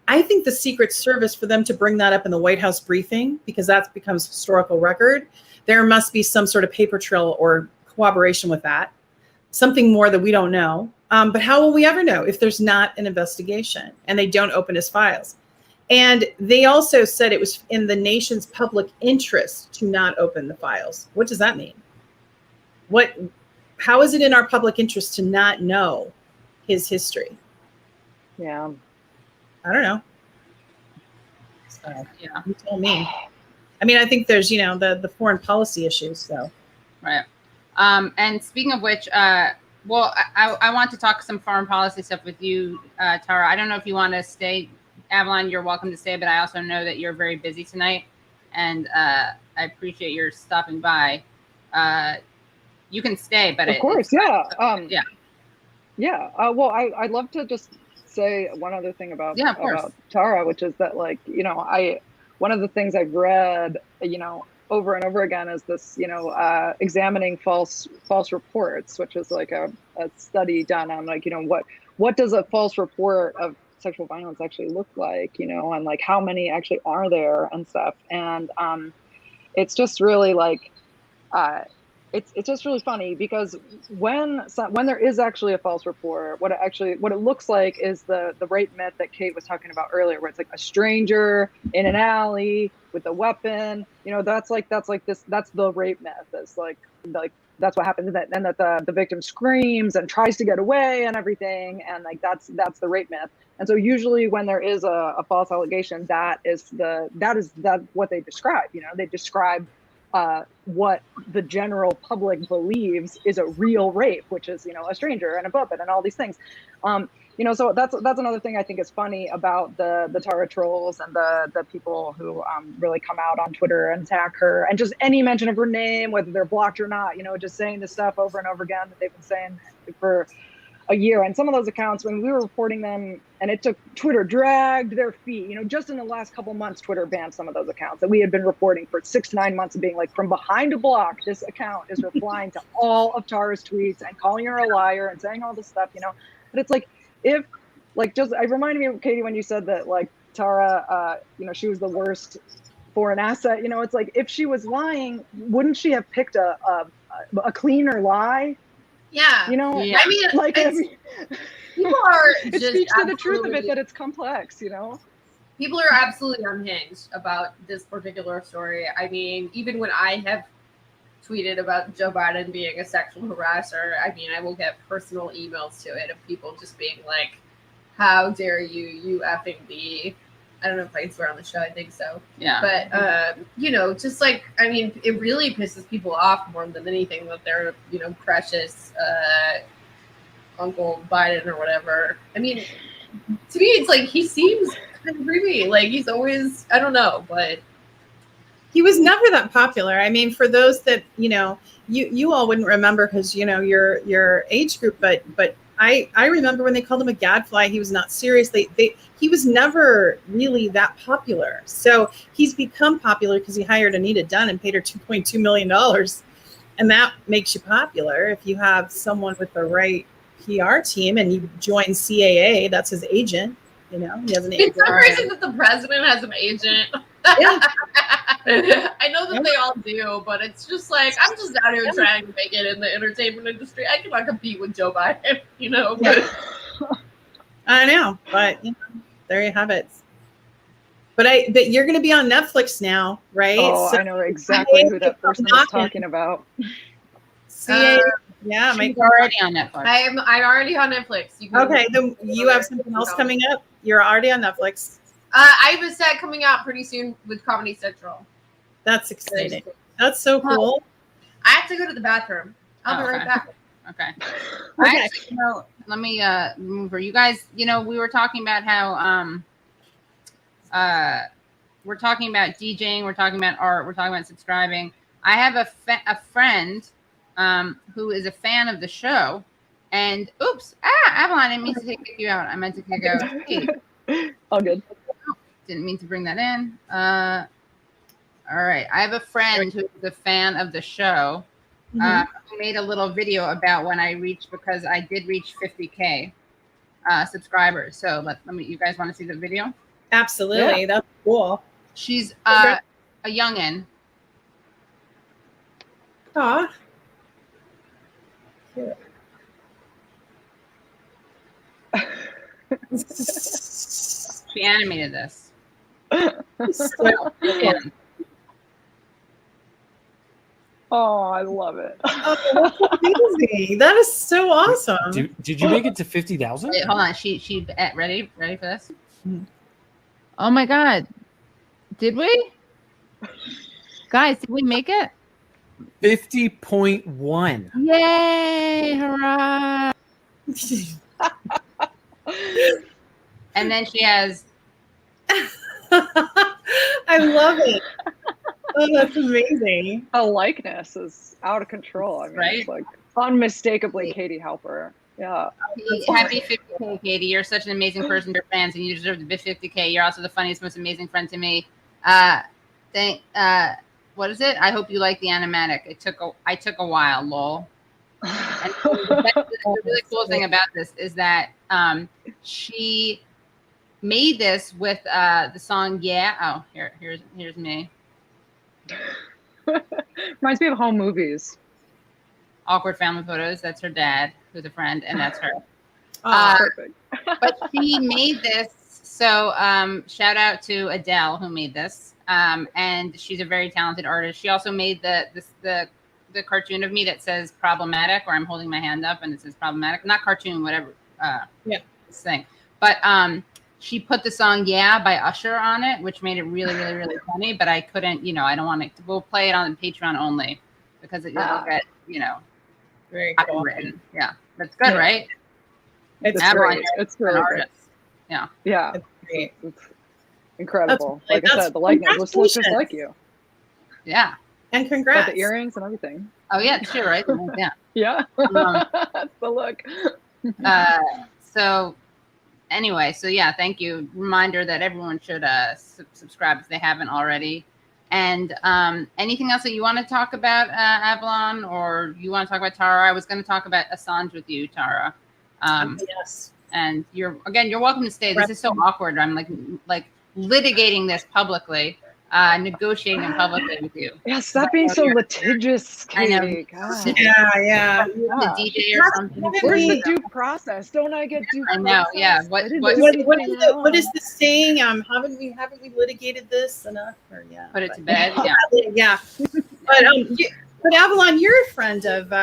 I think the Secret Service, for them to bring that up in the White House briefing, because that becomes historical record, there must be some sort of paper trail or cooperation with that. Something more that we don't know. But how will we ever know if there's not an investigation and they don't open his files? And they also said it was in the nation's public interest to not open the files. What does that mean? How is it in our public interest to not know his history? Yeah. I don't know. So, you tell me. I mean, I think there's, the foreign policy issues, so. Right. And speaking of which, I want to talk some foreign policy stuff with you, Tara. I don't know if you want to stay. Avalon, you're welcome to stay, but I also know that you're very busy tonight, and I appreciate your stopping by. You can stay, but of course, yeah. Well, I'd love to just say one other thing about Tara, which is that, like, one of the things I've read, over and over again is this, examining false reports, which is like a study done on, like, what does a false report of sexual violence actually look like, and like how many actually are there and stuff. And it's just really like it's just really funny, because when there is actually a false report, what it looks like is the rape myth that Kate was talking about earlier, where it's like a stranger in an alley with a weapon, that's the rape myth. It's like that's what happens, and that the victim screams and tries to get away and everything, and like that's the rape myth. And so usually when there is a false allegation, that is what they describe. They describe what the general public believes is a real rape, which is a stranger and a puppet and all these things. So that's another thing I think is funny about the Tara trolls and the people who really come out on Twitter and attack her, and just any mention of her name, whether they're blocked or not, just saying this stuff over and over again that they've been saying for a year. And some of those accounts, when we were reporting them, and it took Twitter dragged their feet, just in the last couple months, Twitter banned some of those accounts that we had been reporting for 6 to 9 months, and being like, from behind a block, this account is replying to all of Tara's tweets and calling her a liar and saying all this stuff, But it's like, it reminded me of, Katie, when you said that, like, Tara, she was the worst foreign asset. It's like, if she was lying, wouldn't she have picked a cleaner lie? Yeah. I mean, like, people are it just speaks to the truth of it, that it's complex, People are absolutely unhinged about this particular story. I mean, even when I have tweeted about Joe Biden being a sexual harasser, I mean, I will get personal emails to it of people just being like, how dare you effing be. I don't know if I swear on the show, I think so. Yeah. But, just like, I mean, it really pisses people off more than anything that they're, precious Uncle Biden or whatever. I mean, to me, it's like, he seems kind of creepy. Like, he's always, I don't know, but. He was never that popular. I mean, for those that, you all wouldn't remember because, your age group, but I remember when they called him a gadfly. He was not serious. He was never really that popular. So he's become popular because he hired Anita Dunn and paid her $2.2 million. And that makes you popular. If you have someone with the right PR team and you join CAA, that's his agent. He has an agent. It's so crazy that the president has an agent. Yeah. I know that they all do, but it's just like, I'm just out here trying to make it in the entertainment industry. I cannot compete with Joe Biden, I know, but there you have it. But you're going to be on Netflix now, right? Oh, So I know exactly who that person is talking about. Yeah, She's already on Netflix. I'm already on Netflix. Okay, then you have something else coming up. You're already on Netflix. I have a set coming out pretty soon with Comedy Central. That's exciting. That's so cool. I have to go to the bathroom. I'll be right back. Okay. Actually, let me move her. You guys, we were talking about how we're talking about DJing, we're talking about art, we're talking about subscribing. I have a friend who is a fan of the show, and Avalon, I didn't mean to kick you out. I meant to kick out. Hey. All good. Didn't mean to bring that in. All right. I have a friend who's a fan of the show. Who made a little video about when I reached, because I did reach 50K subscribers. So let me. You guys want to see the video? Absolutely. Yeah. That's cool. She's a youngin. Aw. She animated this. Oh, I love it. Oh, that's amazing. That is so awesome. Did you make it to 50,000? Wait, hold on. She ready for this? Oh my God. Did we? Guys, did we make it? 50.1. Yay! Hurrah! And then she has. I love it. Oh, that's amazing. The likeness is out of control. I mean, it's like unmistakably Katie Halper. Yeah. Happy 50K, Katie. You're such an amazing person to your fans, and you deserve the 50K. You're also the funniest, most amazing friend to me. What is it? I hope you like the animatic. I took a while, lol. And the really cool thing about this is that she made this with the song "Yeah." Oh, here's me. Reminds me of home movies. Awkward family photos. That's her dad, who's a friend, and that's her. Perfect. But she made this. So shout out to Adele, who made this. And she's a very talented artist. She also made the cartoon of me that says problematic, where I'm holding my hand up and it says problematic. Not cartoon, whatever. This thing. But she put the song "Yeah" by Usher on it, which made it really, really, really funny. But I couldn't, I don't want to. We'll play it on Patreon only because it will get, very cool. Written. Yeah, that's good, right? It's Avalon, great. It's really artist. Yeah. Yeah. It's incredible. Like I said, the likeness looks just like you. Yeah. And congrats. Got the earrings and everything. Oh yeah, sure, right? Yeah. Yeah. That's the look. So anyway, yeah, thank you. Reminder that everyone should subscribe if they haven't already. And anything else that you want to talk about, Avalon, or you want to talk about Tara? I was going to talk about Assange with you, Tara. Yes. And you're welcome to stay. This is so awkward. I'm like litigating this publicly, negotiating it publicly with you. Yeah, stop being so litigious, Katie. I know. God. Yeah. The DJ or something. Where's the due process? Don't I get due process? I know. Yeah. What is the saying? Haven't we litigated this enough? Or put it to bed. Yeah. Yeah. But Avalon, you're a friend of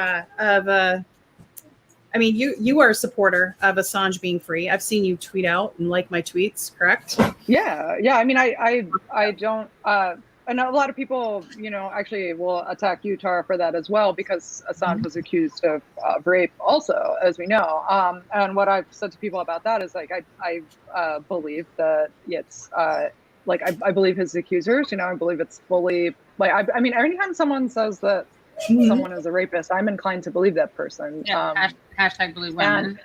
I mean, you are a supporter of Assange being free. I've seen you tweet out and like my tweets, correct? Yeah. I mean, I don't. I know a lot of people, actually will attack you, Tara, for that as well, because Assange was accused of rape, also, as we know. And what I've said to people about that is I believe that it's I believe his accusers. I believe it's fully I mean, anytime someone says that someone is a rapist, I'm inclined to believe that person. Yeah, hashtag believe women.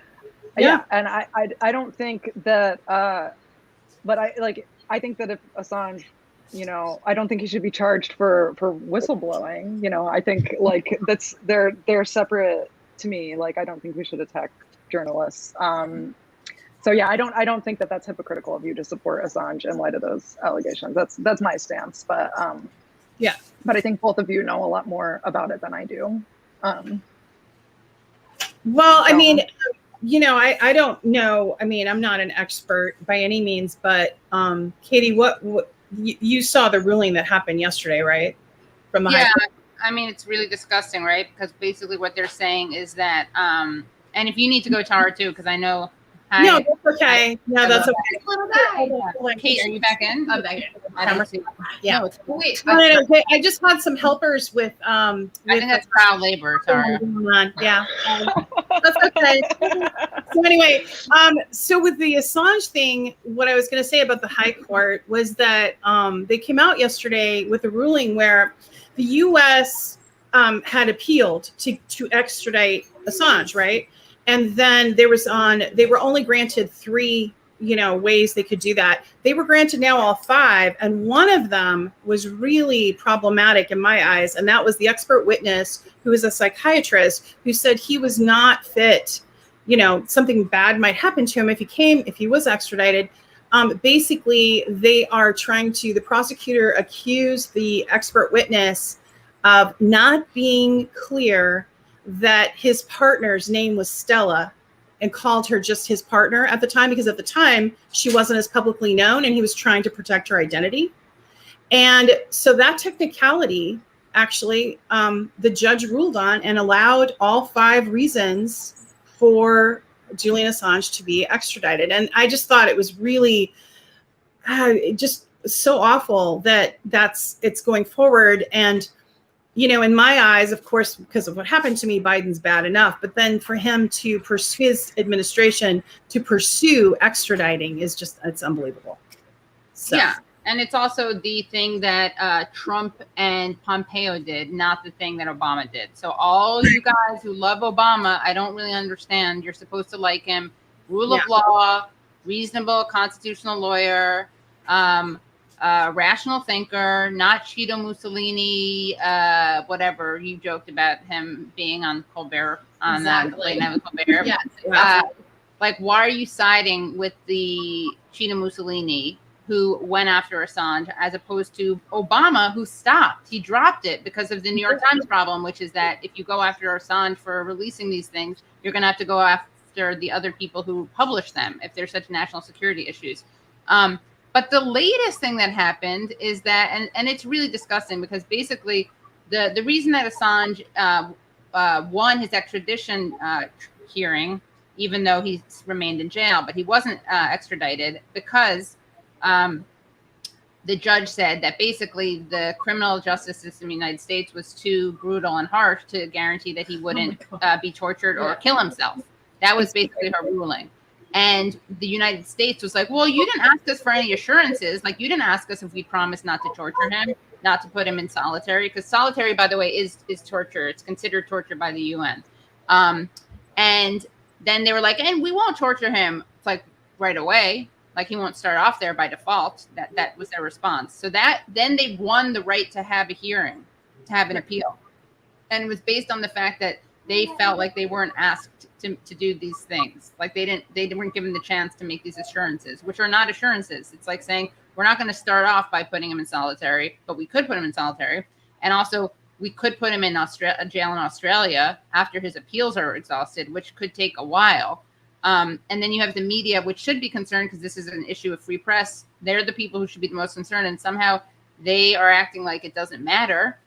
And I don't think that but I think that if Assange, I don't think he should be charged for whistleblowing. I think that's they're separate to me. I don't think we should attack journalists. So yeah, I don't think that that's hypocritical of you to support Assange in light of those allegations. That's my stance. But yeah. But I think both of you know a lot more about it than I do. Well, I mean, I don't know. I mean, I'm not an expert by any means, but Katie, what you saw the ruling that happened yesterday, right? From the High Court. I mean, it's really disgusting, right? Because basically what they're saying is that, and if you need to go, Tara, too, because I know. No, that's okay. No, that's okay. Little guy. Kate, are you back in? I'm back in. I don't see. Yeah. No, Wait. I just had some helpers with. I think that's child labor, Tara. Yeah. That's okay. So anyway, so with the Assange thing, what I was going to say about the High Court was that they came out yesterday with a ruling where the U.S. Had appealed to extradite Assange, right? And then they were only granted 3, ways they could do that. They were granted now all 5, and one of them was really problematic in my eyes, and that was the expert witness who is a psychiatrist who said he was not fit. Something bad might happen to him if he was extradited. Basically, the prosecutor accused the expert witness of not being clear that his partner's name was Stella, and called her just his partner at the time, because at the time she wasn't as publicly known and he was trying to protect her identity. And so that technicality, actually, the judge ruled on and allowed all 5 reasons for Julian Assange to be extradited. And I just thought it was really just so awful that it's going forward. And in my eyes, of course, because of what happened to me, Biden's bad enough. But then for him to pursue his administration to pursue extraditing it's unbelievable. So. Yeah. And it's also the thing that Trump and Pompeo did, not the thing that Obama did. So all you guys who love Obama, I don't really understand. You're supposed to like him. Rule of law, reasonable constitutional lawyer, rational thinker, not Cheeto Mussolini, whatever you joked about him being on Colbert, on Late Night with Colbert. Yeah. Like, why are you siding with the Cheeto Mussolini who went after Assange, as opposed to Obama, who stopped? He dropped it because of the New York Times problem, which is that if you go after Assange for releasing these things, you're going to have to go after the other people who publish them if there's such national security issues. But the latest thing that happened is that, and it's really disgusting, because basically the reason that Assange won his extradition hearing, even though he's remained in jail, but he wasn't extradited, because the judge said that basically the criminal justice system in the United States was too brutal and harsh to guarantee that he wouldn't be tortured or kill himself. That was basically her ruling. And the United States was like, well, you didn't ask us for any assurances. Like, you didn't ask us if we promised not to torture him, not to put him in solitary, because solitary, by the way, is torture. It's considered torture by the UN. And then they were like, and we won't torture him. It's like right away. Like, he won't start off there by default. That was their response. So then they won the right to have a hearing, to have an appeal. And it was based on the fact that they felt like they weren't asked to do these things. Like, they weren't given the chance to make these assurances, which are not assurances. It's like saying, we're not going to start off by putting him in solitary, but we could put him in solitary. And also, we could put him in a jail in Australia after his appeals are exhausted, which could take a while. And then you have the media, which should be concerned, because this is an issue of free press. They're the people who should be the most concerned, and somehow they are acting like it doesn't matter.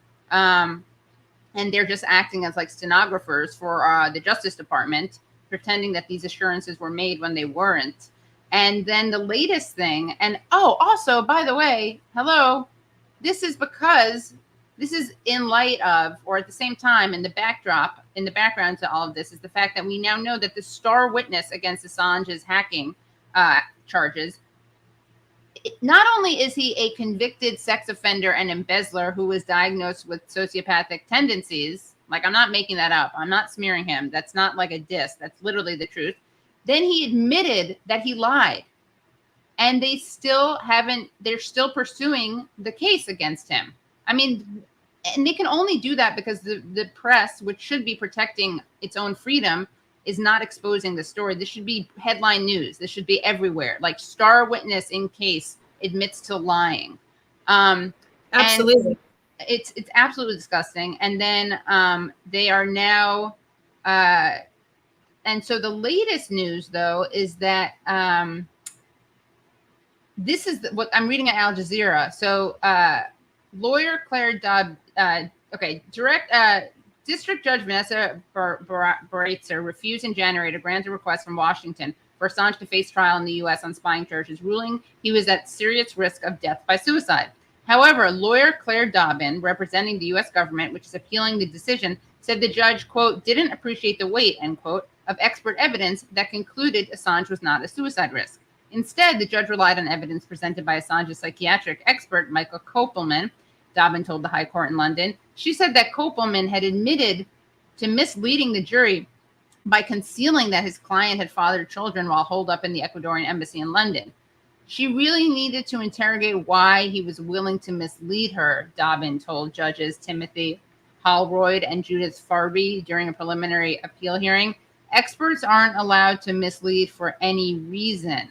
And they're just acting as like stenographers for the Justice Department, pretending that these assurances were made when they weren't. And then the latest thing, and also, by the way, this is because this is in light of, or at the same time, in the background to all of this, is the fact that we now know that the star witness against Assange's hacking charges, not only is he a convicted sex offender and embezzler who was diagnosed with sociopathic tendencies, like, I'm not making that up, I'm not smearing him, that's not like a diss, that's literally the truth. Then he admitted that he lied, and they're still pursuing the case against him. I mean, and they can only do that because the press, which should be protecting its own freedom, is not exposing the story. This should be headline news. This should be everywhere. Like, star witness in case admits to lying. Absolutely. It's absolutely disgusting. And then they are now so the latest news, though, is that this is what I'm reading at Al Jazeera. So lawyer Clare District Judge Vanessa Baratzer refused in January to grant a request from Washington for Assange to face trial in the U.S. on spying charges, ruling he was at serious risk of death by suicide. However, lawyer Claire Dobbin, representing the U.S. government, which is appealing the decision, said the judge, quote, didn't appreciate the weight, end quote, of expert evidence that concluded Assange was not a suicide risk. Instead, the judge relied on evidence presented by Assange's psychiatric expert, Michael Kopelman, Dobbin told the High Court in London. She said that Kopelman had admitted to misleading the jury by concealing that his client had fathered children while holed up in the Ecuadorian embassy in London. She really needed to interrogate why he was willing to mislead her, Dobbin told judges Timothy Holroyd and Judith Farby during a preliminary appeal hearing. Experts aren't allowed to mislead for any reason.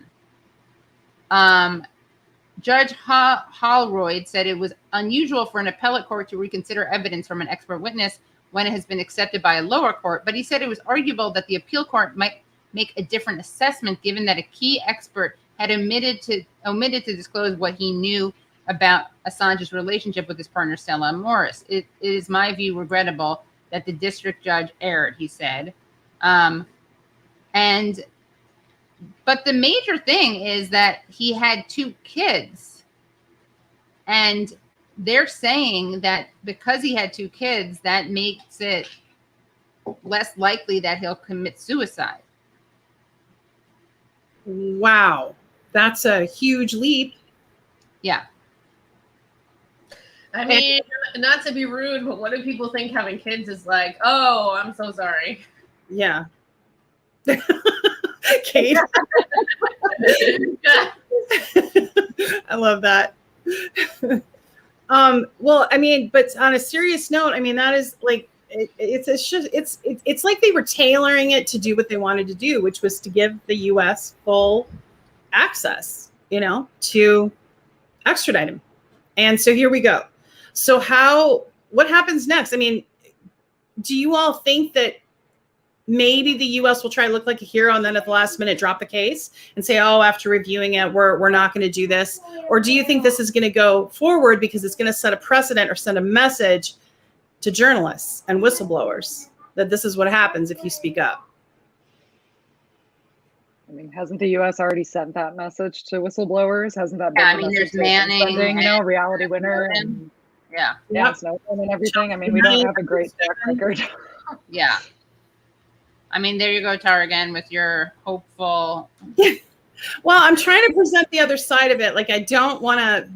Judge Holroyd said it was unusual for an appellate court to reconsider evidence from an expert witness when it has been accepted by a lower court, but he said it was arguable that the appeal court might make a different assessment given that a key expert had omitted to disclose what he knew about Assange's relationship with his partner Stella Morris. It is my view regrettable that the district judge erred, he said. But the major thing is that he had 2 kids, and they're saying that because he had 2 kids, that makes it less likely that he'll commit suicide. Wow. That's a huge leap. Yeah. I mean, not to be rude, but what do people think having kids is like? Oh, I'm so sorry. Yeah. Kate. I love that. Well, I mean, but on a serious note, I mean, that is like, it's like they were tailoring it to do what they wanted to do, which was to give the U.S. full access, to extradite him. And so here we go. So what happens next? I mean, do you all think that maybe the U.S. will try to look like a hero and then at the last minute drop the case and say, oh, after reviewing it, we're not going to do this? Or do you think this is going to go forward because it's going to set a precedent or send a message to journalists and whistleblowers that this is what happens if you speak up? I mean, hasn't the U.S. already sent that message to whistleblowers? Hasn't that been the there's message Manning, reality winner, and Snowden and everything? I mean, we don't have a great track record. Yeah. I mean, there you go, Tara, again with your hopeful. Well, I'm trying to present the other side of it. Like, I don't want to,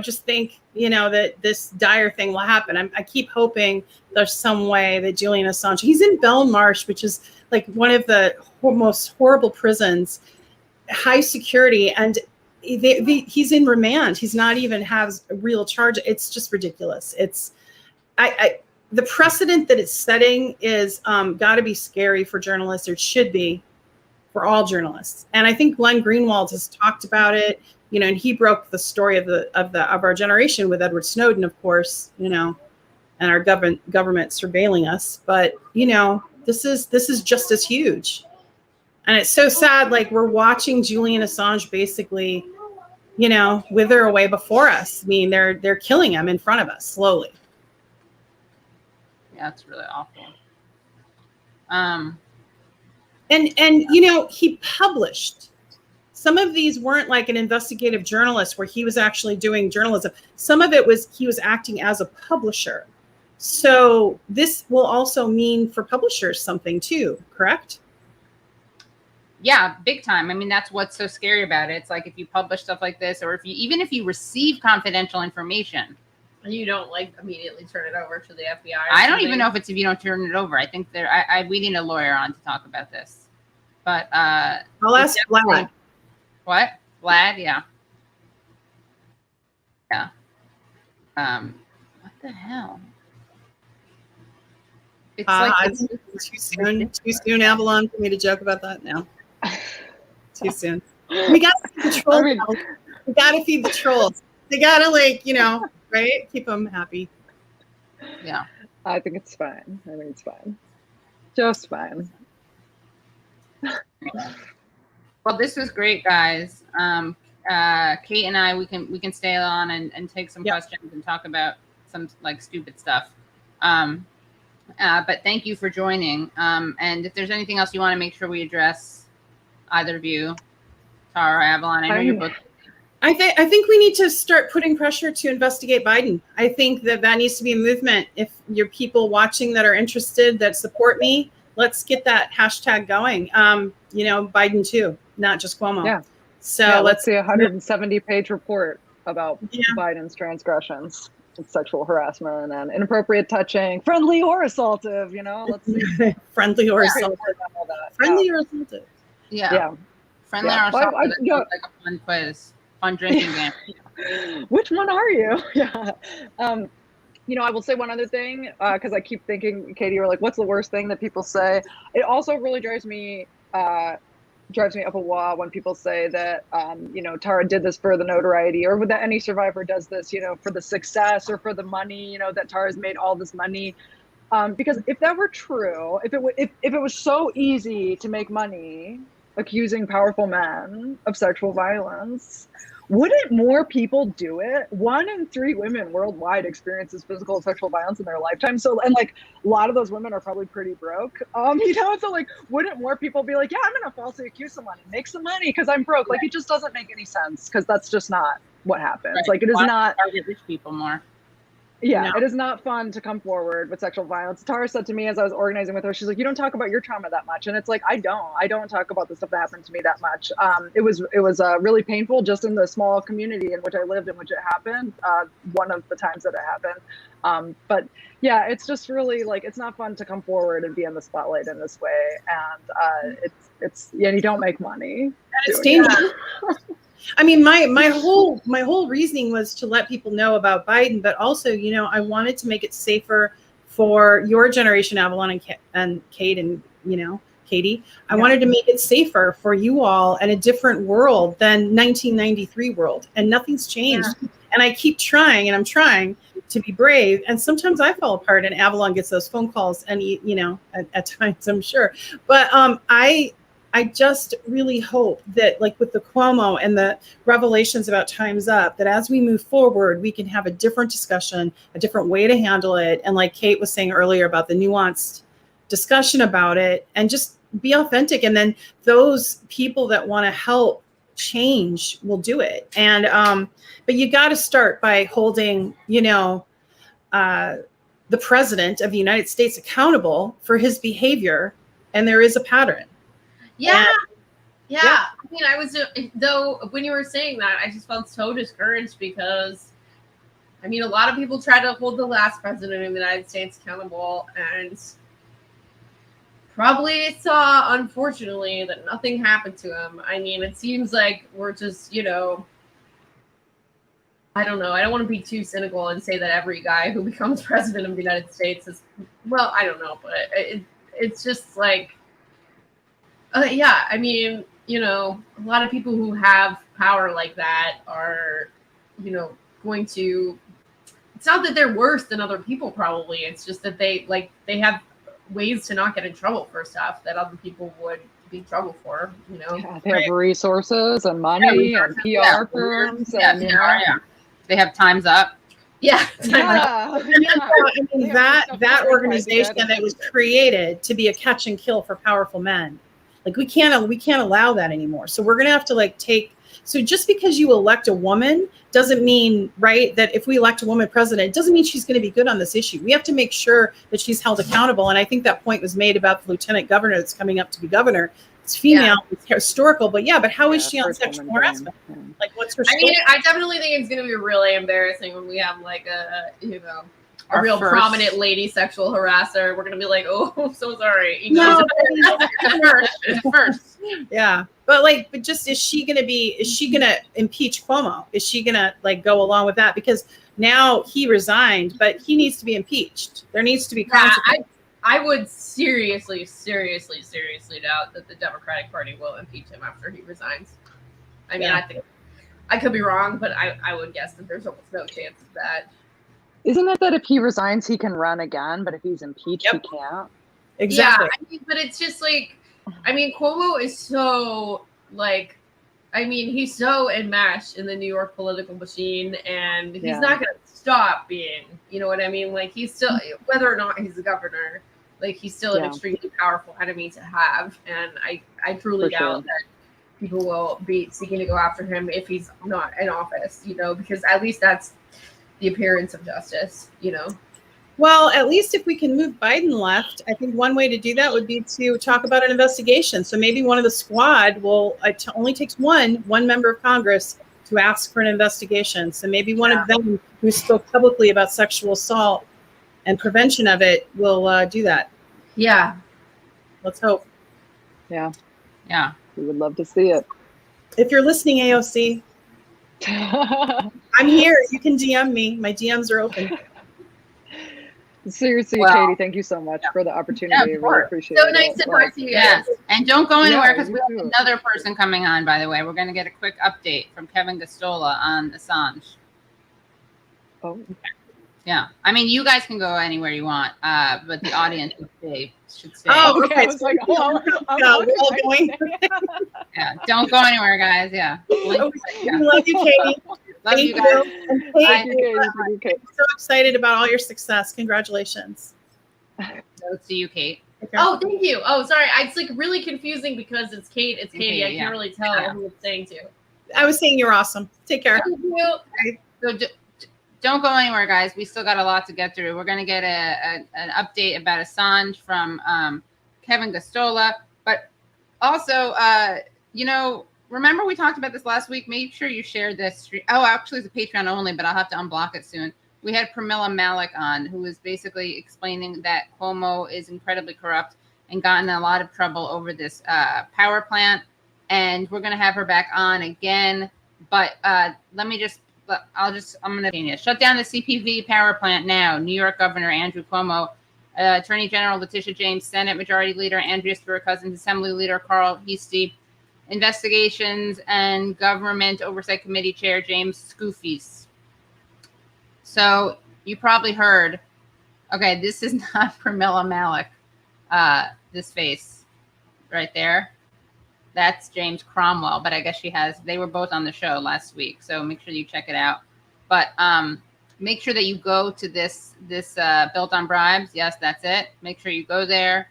just think, that this dire thing will happen. I keep hoping there's some way that Julian Assange, he's in Belmarsh, which is like one of the most horrible prisons, high security, and he's in remand. He's not even has a real charge. It's just ridiculous. The precedent that it's setting is got to be scary for journalists, or it should be for all journalists. And I think Glenn Greenwald has talked about it, and he broke the story of our generation with Edward Snowden, of course, and our government surveilling us. But this is just as huge, and it's so sad. Like, we're watching Julian Assange basically, wither away before us. I mean, they're killing him in front of us slowly. Yeah, it's really awful. And he published. Some of these weren't like an investigative journalist where he was actually doing journalism. Some of it was he was acting as a publisher. So this will also mean for publishers something too, correct? Yeah, big time. I mean, that's what's so scary about it. It's like if you publish stuff like this, or even if you receive confidential information, you don't immediately turn it over to the FBI. I don't even know if it's if you don't turn it over. I think we need a lawyer on to talk about this. But I'll ask Vlad. What? Vlad? Yeah. Yeah. What the hell? It's too soon. Too soon, Avalon, for me to joke about that now. Too soon. We got to feed the trolls. We got to feed the trolls. They got to right? Keep them happy. Yeah. I think it's fine. Just fine. Well, this was great, guys. Kate and I, we can stay on and take some questions and talk about some like stupid stuff. But thank you for joining. And if there's anything else you want to make sure we address, either of you, Tara or Avalon, I know you're both. I think we need to start putting pressure to investigate Biden. I think that needs to be a movement. If you're people watching that are interested, that support me, let's get that hashtag going. Biden too, not just Cuomo. Yeah. So let's see a 170-page report about Biden's transgressions, sexual harassment and inappropriate touching, friendly or assaultive. Let's see. Friendly or assaultive. Friendly or assaultive. Yeah. Friendly or assaultive. Like a fun quiz. Fun drinking game. Which one are you? Yeah. I will say one other thing, because I keep thinking, Katie, you're like, what's the worst thing that people say? It also really drives me up a wall when people say that, Tara did this for the notoriety, or that any survivor does this, for the success or for the money, that Tara's made all this money. Because if that were true, if it was so easy to make money accusing powerful men of sexual violence, wouldn't more people do it? 1 in 3 women worldwide experiences physical and sexual violence in their lifetime. So, and like a lot of those women are probably pretty broke. So like, wouldn't more people be like, yeah, I'm going to falsely accuse someone and make some money because I'm broke? Like, it just doesn't make any sense, because that's just not what happens. Right. Like, it is not target rich people more. Yeah, it is not fun to come forward with sexual violence. Tara said to me as I was organizing with her, she's like, you don't talk about your trauma that much. And it's like, I don't talk about the stuff that happened to me that much. It was really painful just in the small community in which I lived, in which it happened. One of the times that it happened. But yeah, it's just really like, it's not fun to come forward and be in the spotlight in this way. And you don't make money. It's dangerous. I mean, my whole reasoning was to let people know about Biden, but also, I wanted to make it safer for your generation, Avalon and Kate and, Katie. I wanted to make it safer for you all and a different world than 1993 world, and nothing's changed. Yeah. And I keep trying, and I'm trying to be brave. And sometimes I fall apart, and Avalon gets those phone calls, and at times, I'm sure. But I just really hope that, like with the Cuomo and the revelations about Time's Up, that as we move forward, we can have a different discussion, a different way to handle it. And like Kate was saying earlier about the nuanced discussion about it, and just be authentic. And then those people that want to help change will do it. And but you got to start by holding, the president of the United States accountable for his behavior. And there is a pattern. Yeah. I mean, I was, though, when you were saying that, I just felt so discouraged because, I mean, a lot of people try to hold the last president of the United States accountable, and probably saw, unfortunately, that nothing happened to him. I mean, it seems like we're just, I don't know. I don't want to be too cynical and say that every guy who becomes president of the United States is, well, I don't know, but it's just like, I mean, a lot of people who have power like that are, going to, it's not that they're worse than other people, probably. It's just that they have ways to not get in trouble for stuff that other people would be in trouble for, Yeah, they have resources and money and PR firms. They have Time's Up. Yeah. I mean, that organization that was created to be a catch and kill for powerful men. Like, we can't allow that anymore. So we're going to have to so just because you elect a woman doesn't mean, right, that if we elect a woman president, it doesn't mean she's going to be good on this issue. We have to make sure that she's held accountable. And I think that point was made about the lieutenant governor that's coming up to be governor. It's female, it's historical, but how is she on sexual harassment? Like, what's her story? I mean, I definitely think it's going to be really embarrassing when we have like a real prominent lady sexual harasser. We're going to be like, oh, so sorry. First. Yeah. But just, is she going to impeach Cuomo? Is she going to go along with that? Because now he resigned, but he needs to be impeached. There needs to be consequences. I would seriously doubt that the Democratic Party will impeach him after he resigns. I mean, I think I could be wrong, but I would guess that there's almost no chance of that. Isn't it that if he resigns, he can run again, but if he's impeached, he can't? Exactly. Yeah, I mean, but it's just like, I mean, Cuomo is so like, I mean, he's so enmeshed in the New York political machine, and he's not going to stop being, you know what I mean? Like, he's still, whether or not he's the governor, like, he's still an extremely powerful enemy to have. And I truly doubt that people will be seeking to go after him if he's not in office, you know, because at least that's the appearance of justice, you know. Well, at least if we can move Biden left, I think one way to do that would be to talk about an investigation. So maybe one of the squad will, it only takes one member of Congress to ask for an investigation. So maybe one of them who spoke publicly about sexual assault and prevention of it will do that. Yeah. Let's hope. Yeah. Yeah. We would love to see it. If you're listening, AOC, I'm here. You can DM me. My DMs are open. Seriously, Katie, thank you so much for the opportunity. I really appreciate it. So nice to talk to you. Yes. And don't go anywhere because we have too. another person coming on, by the way. We're going to get a quick update from Kevin Gosztola on Assange. Oh. Yeah. I mean, you guys can go anywhere you want, but the audience should stay. Oh, okay. I was like, oh, Yeah. Don't go anywhere, guys. Yeah. Love you, Katie. Love you guys. And Kate, I'm so excited about all your success. Congratulations. So see you, Kate. Oh, thank you. Oh, sorry. It's like really confusing because it's Kate. It's Katie. I can't really tell who it's saying to. I was saying you're awesome. Take care. Thank you. So don't go anywhere, guys. We still got a lot to get through. We're going to get an update about Assange from Kevin Gosztola. But also, you know, remember we talked about this last week? Make sure you share this. Oh, actually, it's a Patreon only, but I'll have to unblock it soon. We had Pramila Malik on, who was basically explaining that Cuomo is incredibly corrupt and gotten in a lot of trouble over this power plant. And we're going to have her back on again. But I'm going to shut down the CPV power plant now. New York Governor Andrew Cuomo, Attorney General Letitia James, Senate Majority Leader Andrea Stewart-Cousins, Assembly Leader Carl Heastie, Investigations and Government Oversight Committee Chair James Scoofies. So you probably heard, okay, this is not Pramila Malik, this face right there. That's James Cromwell, but I guess they were both on the show last week, so make sure you check it out. But make sure that you go to this Built on Bribes. Yes, that's it. Make sure you go there.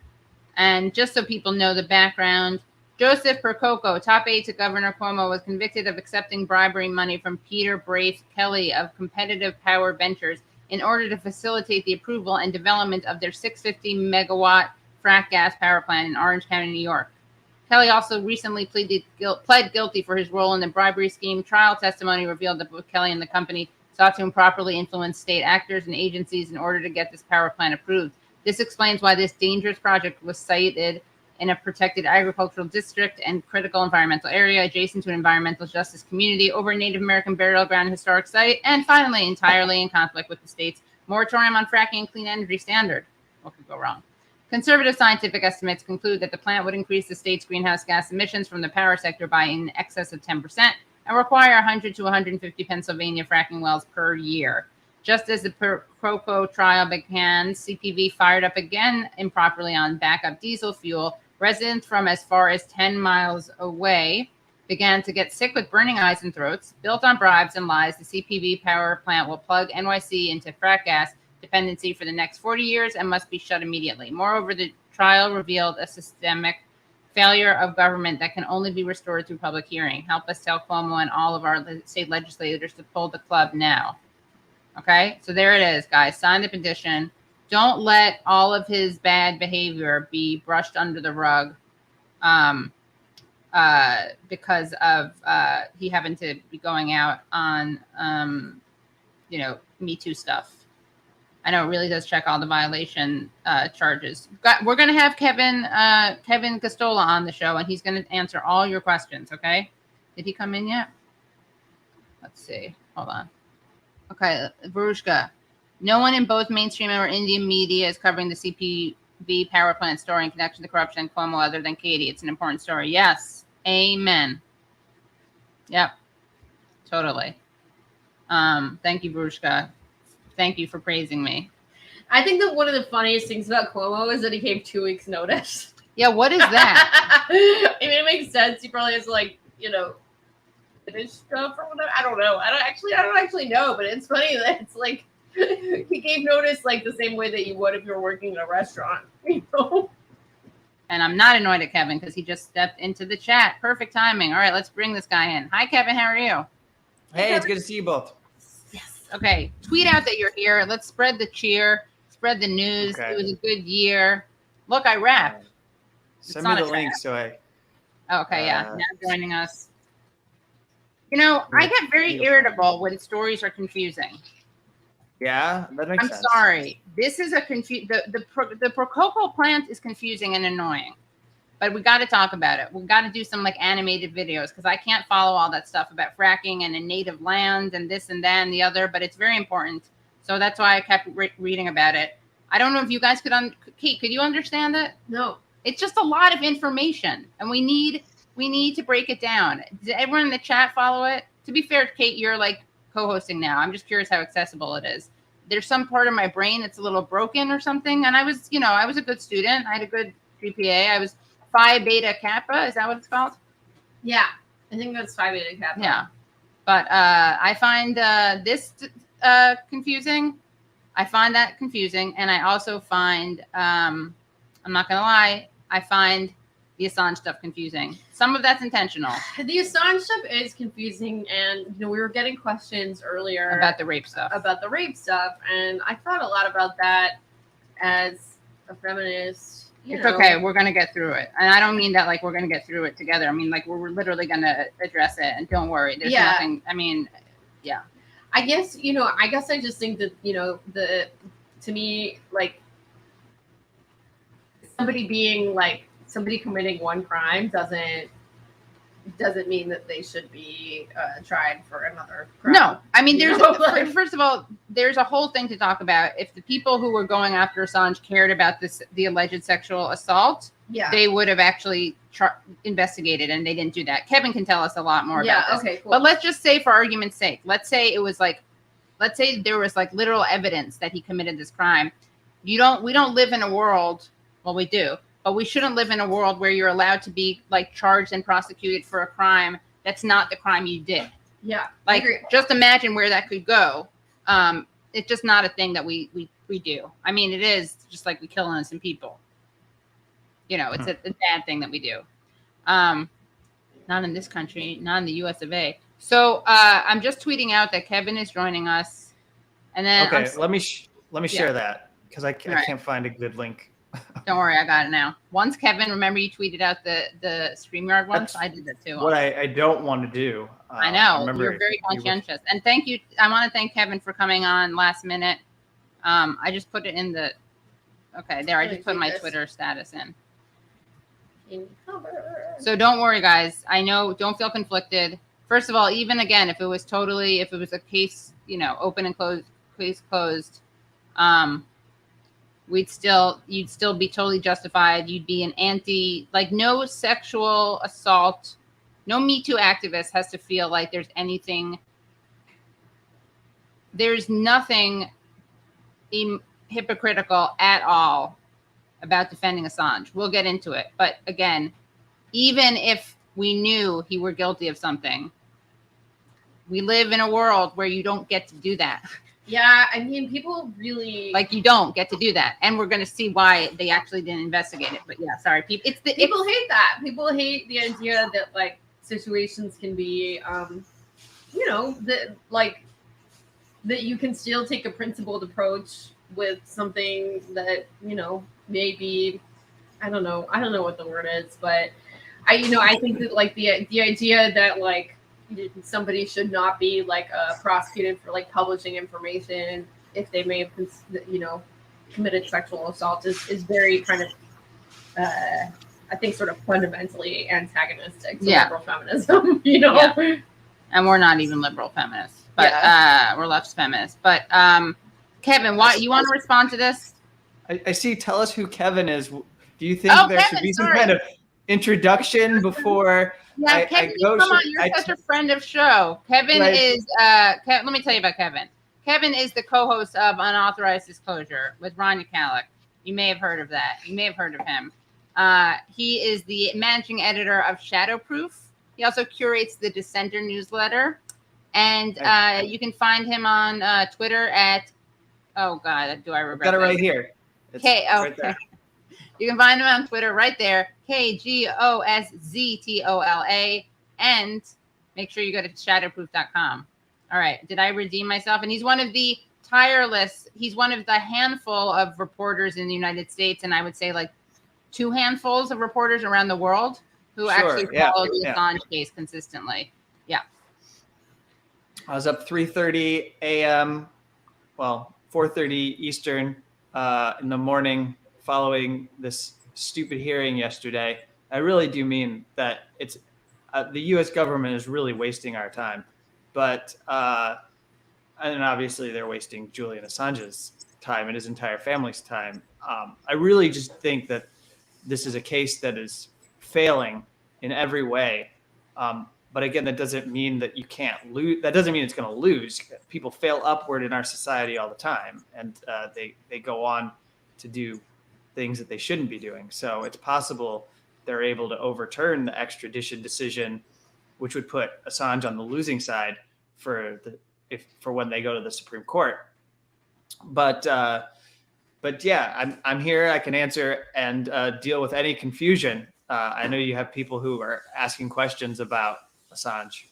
And just so people know the background, Joseph Percoco, top aide to Governor Cuomo, was convicted of accepting bribery money from Peter Braith Kelly of Competitive Power Ventures in order to facilitate the approval and development of their 650 megawatt frac gas power plant in Orange County, New York. Kelly also recently pled guilty for his role in the bribery scheme. Trial testimony revealed that both Kelly and the company sought to improperly influence state actors and agencies in order to get this power plant approved. This explains why this dangerous project was sited in a protected agricultural district and critical environmental area adjacent to an environmental justice community over a Native American burial ground historic site, and finally, entirely in conflict with the state's moratorium on fracking and clean energy standard. What could go wrong? Conservative scientific estimates conclude that the plant would increase the state's greenhouse gas emissions from the power sector by in excess of 10% and require 100 to 150 Pennsylvania fracking wells per year. Just as the Percoco trial began, CPV fired up again improperly on backup diesel fuel. Residents from as far as 10 miles away began to get sick with burning eyes and throats. Built on bribes and lies, the CPV power plant will plug NYC into frac gas dependency for the next 40 years and must be shut immediately. Moreover, the trial revealed a systemic failure of government that can only be restored through public hearing. Help us tell Cuomo and all of our state legislators to pull the plug now. Okay, so there it is, guys. Sign the petition. Don't let all of his bad behavior be brushed under the rug because of he happened to be going out on, Me Too stuff. I know it really does check all the violation charges. We're going to have Kevin Gosztola on the show, and he's going to answer all your questions, okay? Did he come in yet? Let's see. Hold on. Okay, Verushka. No one in both mainstream or Indian media is covering the CPV power plant story in connection to corruption and Cuomo other than Katie. It's an important story. Yes. Amen. Yep. Totally. Thank you, Verushka. Thank you for praising me. I think that one of the funniest things about Cuomo is that he gave 2 weeks notice. Yeah, what is that? I mean, it makes sense. He probably has like, finish stuff or whatever. I don't know. I don't actually know, but it's funny that it's like he gave notice like the same way that you would if you were working in a restaurant, And I'm not annoyed at Kevin because he just stepped into the chat. Perfect timing. All right, let's bring this guy in. Hi, Kevin. How are you? Hey, it's good to see you both. Yes. Okay. Tweet out that you're here. Let's spread the cheer, spread the news. Okay. It was a good year. Look, I rap. Send me the link so I. Okay, yeah. Now joining us. I get very irritable when stories are confusing. Yeah, that makes sense. I'm sorry. This is a the Prococo plant is confusing and annoying, but we got to talk about it. We got to do some like animated videos because I can't follow all that stuff about fracking and in native land and this and that and the other. But it's very important, so that's why I kept reading about it. I don't know if you guys could. Kate, could you understand it? No. It's just a lot of information, and we need to break it down. Did everyone in the chat follow it? To be fair, Kate, you're like co-hosting now. I'm just curious how accessible it is. There's some part of my brain that's a little broken or something. And I was a good student. I had a good GPA. I was Phi Beta Kappa. Is that what it's called? Yeah, I think that's Phi Beta Kappa. Yeah. But I find this confusing. I find that confusing. And I also find, I'm not going to lie, I find the Assange stuff confusing. Some of that's intentional. The Assange stuff is confusing, and we were getting questions earlier about the rape stuff. And I thought a lot about that as a feminist. It's okay. We're gonna get through it, and I don't mean that like we're gonna get through it together. I mean like we're literally gonna address it, and don't worry. There's nothing. I mean, yeah. I guess I just think that to me like somebody committing one crime doesn't mean that they should be tried for another crime. No, I mean, first of all, there's a whole thing to talk about. If the people who were going after Assange cared about the alleged sexual assault, they would have actually investigated, and they didn't do that. Kevin can tell us a lot more about this. Okay, cool. But let's just say, for argument's sake, let's say there was like literal evidence that he committed this crime. We don't live in a world. Well, we do. But we shouldn't live in a world where you're allowed to be like charged and prosecuted for a crime that's not the crime you did. Yeah. Like just imagine where that could go. It's just not a thing that we do. I mean, it is just like we kill innocent people. It's a bad thing that we do. Not in this country, not in the US of A. So I'm just tweeting out that Kevin is joining us. And then let me share that because I can't find a good link. Don't worry, I got it now. Once Kevin, remember you tweeted out the StreamYard once? I did that too. What I don't want to do. I know. You're very conscientious. And thank you. I want to thank Kevin for coming on last minute. I just put it in the... Okay, there. I just put my Twitter status in. So don't worry, guys. I know. Don't feel conflicted. First of all, even again, if it was a case, open and closed, case closed, you'd still be totally justified. You'd be an no sexual assault, no Me Too activist has to feel like there's nothing hypocritical at all about defending Assange. We'll get into it. But again, even if we knew he were guilty of something, we live in a world where you don't get to do that. Yeah, I mean, people really you don't get to do that, and we're going to see why they actually didn't investigate it. But yeah, sorry, people hate that. People hate the idea that like situations can be, that you can still take a principled approach with something that maybe I don't know what the word is, but I think that like the idea that like somebody should not be prosecuted for publishing information if they may have committed sexual assault is very kind of I think sort of fundamentally antagonistic to liberal feminism. Yeah. And we're not even liberal feminists, but we're left feminists. But Kevin, why you want to respond to this? I see. Tell us who Kevin is. Do you think there should be some kind of introduction before? Yeah, Kevin, come on. You're such a friend of show. Kevin is. Let me tell you about Kevin. Kevin is the co-host of Unauthorized Disclosure with Ron Ukalik. You may have heard of that. You may have heard of him. He is the managing editor of Shadowproof. He also curates the Dissenter newsletter. And you can find him on Twitter at, oh God, do I regret Got it this? right here. Right there. You can find him on Twitter right there, KGOSZTOLA. And make sure you go to shadowproof.com. All right. Did I redeem myself? And he's one of the he's one of the handful of reporters in the United States, and I would say like 2 handfuls of reporters around the world who actually follow the Assange case consistently. Yeah. I was up 3:30 a.m., well, 4:30 Eastern in the morning following this stupid hearing yesterday. I really do mean that it's the U.S. government is really wasting our time. But, and obviously they're wasting Julian Assange's time and his entire family's time. I really just think that this is a case that is failing in every way. But again, that doesn't mean that you can't lose. That doesn't mean it's going to lose. People fail upward in our society all the time, and they go on to do things that they shouldn't be doing. So it's possible they're able to overturn the extradition decision, which would put Assange on the losing side for when they go to the Supreme Court. But yeah, I'm here. I can answer and deal with any confusion. I know you have people who are asking questions about Assange.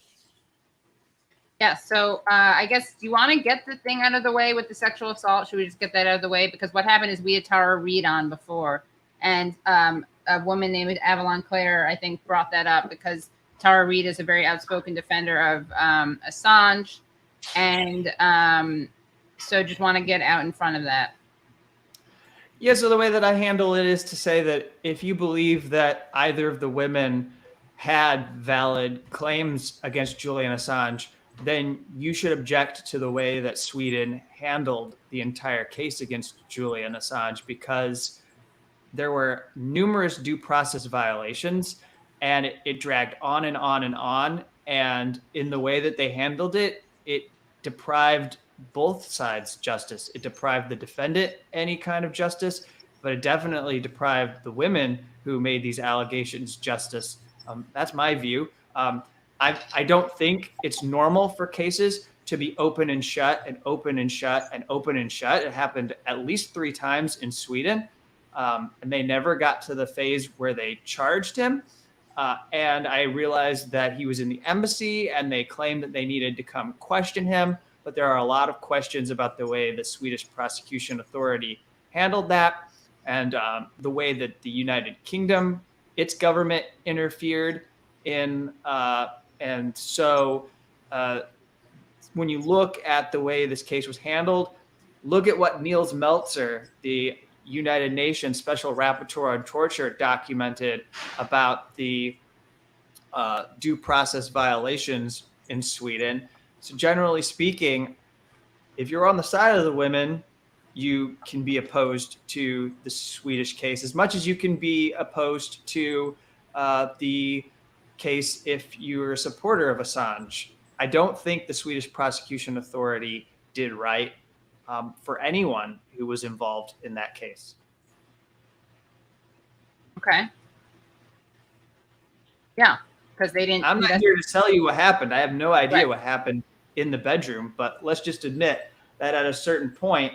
Yeah, so I guess, do you want to get the thing out of the way with the sexual assault? Should we just get that out of the way? Because what happened is we had Tara Reade on before, and a woman named Avalon Clare, I think, brought that up because Tara Reade is a very outspoken defender of Assange, and so just want to get out in front of that. Yeah, so the way that I handle it is to say that if you believe that either of the women had valid claims against Julian Assange, then you should object to the way that Sweden handled the entire case against Julian Assange, because there were numerous due process violations, and it dragged on and on and on. And in the way that they handled it, it deprived both sides justice. It deprived the defendant any kind of justice, but it definitely deprived the women who made these allegations justice. That's my view. I don't think it's normal for cases to be open and shut and open and shut and open and shut. It happened at least 3 times in Sweden, and they never got to the phase where they charged him. And I realized that he was in the embassy and they claimed that they needed to come question him. But there are a lot of questions about the way the Swedish prosecution authority handled that, and the way that the United Kingdom, its government, interfered in. And so when you look at the way this case was handled, look at what Niels Meltzer, the United Nations Special Rapporteur on Torture, documented about the due process violations in Sweden. So generally speaking, if you're on the side of the women, you can be opposed to the Swedish case as much as you can be opposed to the case if you're a supporter of Assange. I don't think the Swedish prosecution authority did right for anyone who was involved in that case. Okay. Yeah, because they didn't. I'm not here to tell you what happened. I have no idea what happened in the bedroom, but let's just admit that at a certain point,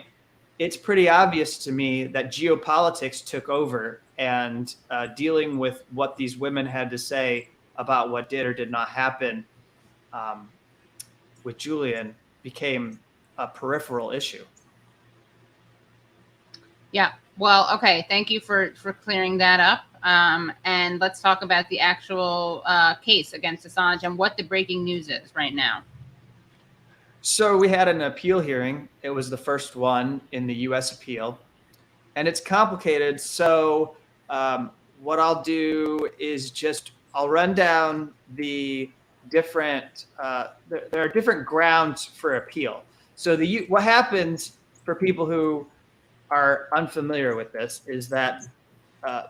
it's pretty obvious to me that geopolitics took over, and dealing with what these women had to say about what did or did not happen with Julian became a peripheral issue. Yeah. Well, okay. Thank you for clearing that up. And let's talk about the actual case against Assange and what the breaking news is right now. So we had an appeal hearing. It was the first one in the U.S. appeal, and it's complicated. So what I'll do is I'll run down the different, there are different grounds for appeal. So what happens for people who are unfamiliar with this is that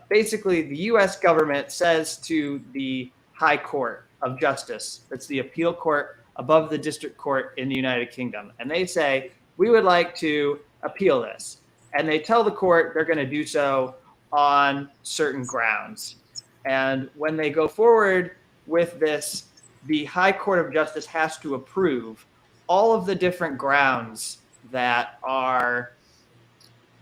basically the U.S. government says to the High Court of Justice, that's the appeal court above the district court in the United Kingdom, and they say, we would like to appeal this. And they tell the court they're going to do so on certain grounds. And when they go forward with this, the High Court of Justice has to approve all of the different grounds that are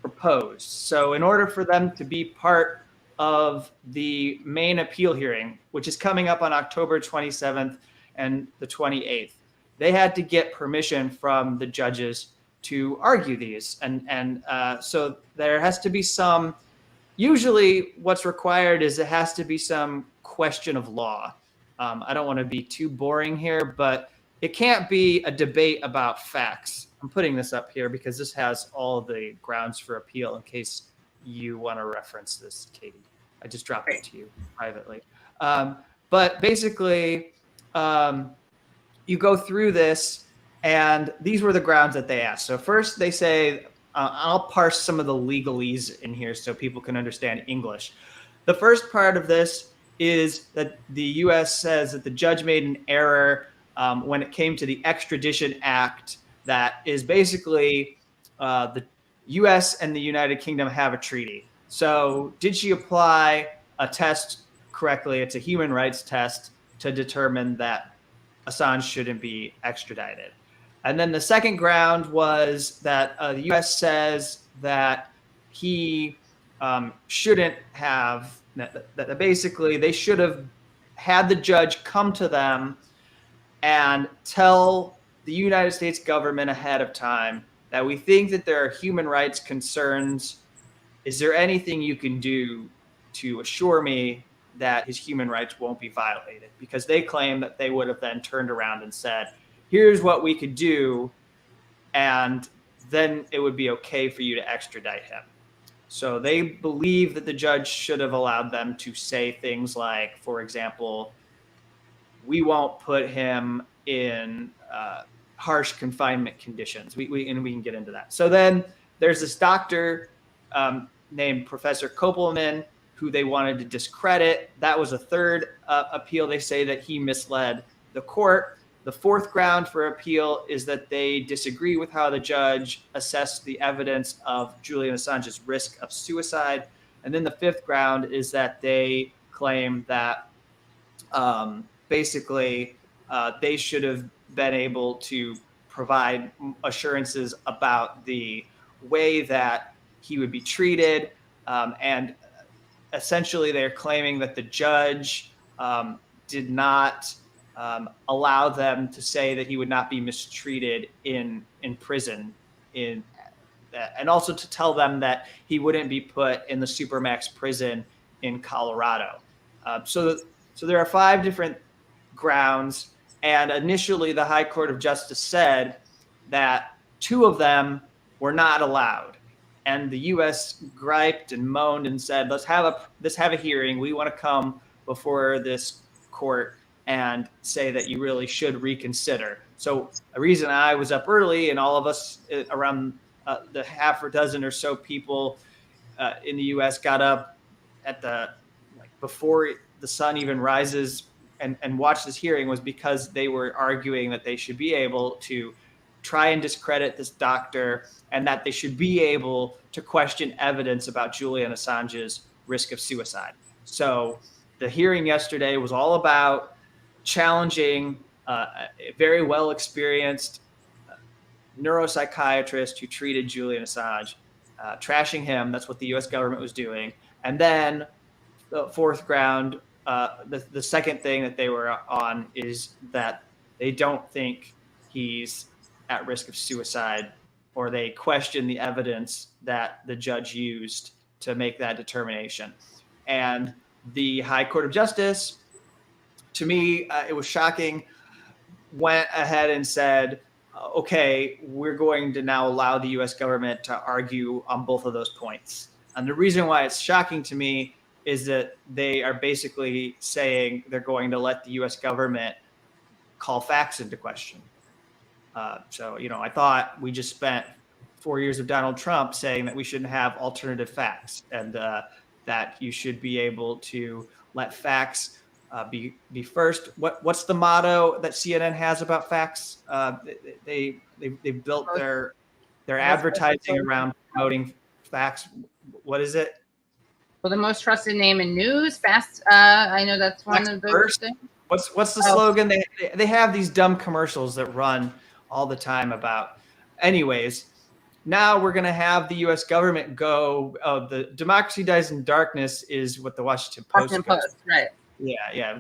proposed. So in order for them to be part of the main appeal hearing, which is coming up on October 27th and the 28th, they had to get permission from the judges to argue these. And so there has to be some, usually what's required is it has to be some question of law. I don't want to be too boring here, but it can't be a debate about facts. I'm putting this up here because this has all the grounds for appeal in case you want to reference this, Katie. I just dropped it to you privately. But basically, you go through this, and these were the grounds that they asked. So first they say, I'll parse some of the legalese in here so people can understand English. The first part of this is that the U.S. says that the judge made an error when it came to the Extradition Act. That is basically the U.S. and the United Kingdom have a treaty. So did she apply a test correctly? It's a human rights test to determine that Assange shouldn't be extradited. And then the second ground was that the U.S. says that he shouldn't have, that basically they should have had the judge come to them and tell the United States government ahead of time that we think that there are human rights concerns. Is there anything you can do to assure me that his human rights won't be violated? Because they claim that they would have then turned around and said, here's what we could do, and then it would be okay for you to extradite him. So they believe that the judge should have allowed them to say things like, for example, we won't put him in harsh confinement conditions. We can get into that. So then there's this doctor named Professor Kopelman who they wanted to discredit. That was a third appeal. They say that he misled the court. The fourth ground for appeal is that they disagree with how the judge assessed the evidence of Julian Assange's risk of suicide. And then the fifth ground is that they claim that basically they should have been able to provide assurances about the way that he would be treated. And essentially they're claiming that the judge did not allow them to say that he would not be mistreated in prison, and also to tell them that he wouldn't be put in the Supermax prison in Colorado. So there are 5 different grounds, and initially the High Court of Justice said that 2 of them were not allowed. And the U.S. griped and moaned and said, let's have a hearing. We want to come before this court and say that you really should reconsider. So a reason I was up early, and all of us around the half or dozen or so people in the U.S. got up at before the sun even rises and watched this hearing, was because they were arguing that they should be able to try and discredit this doctor, and that they should be able to question evidence about Julian Assange's risk of suicide. So the hearing yesterday was all about challenging a very well experienced neuropsychiatrist who treated Julian Assange, trashing him. That's what the U.S. government was doing. And then the fourth ground, the second thing that they were on is that they don't think he's at risk of suicide, or they question the evidence that the judge used to make that determination. And the High Court of Justice, to me, it was shocking, went ahead and said, okay, we're going to now allow the U.S. government to argue on both of those points. And the reason why it's shocking to me is that they are basically saying they're going to let the U.S. government call facts into question. So, I thought we just spent 4 years of Donald Trump saying that we shouldn't have alternative facts, and that you should be able to let facts be first. What's the motto that CNN has about facts? They built their advertising around promoting facts. What is it? Well, the most trusted name in news, fast. I know that's one of those things. What's the slogan? They have these dumb commercials that run all the time about. Anyways, now we're going to have the U.S. government go. Oh, the democracy dies in darkness is what the Washington Post. Right? Yeah.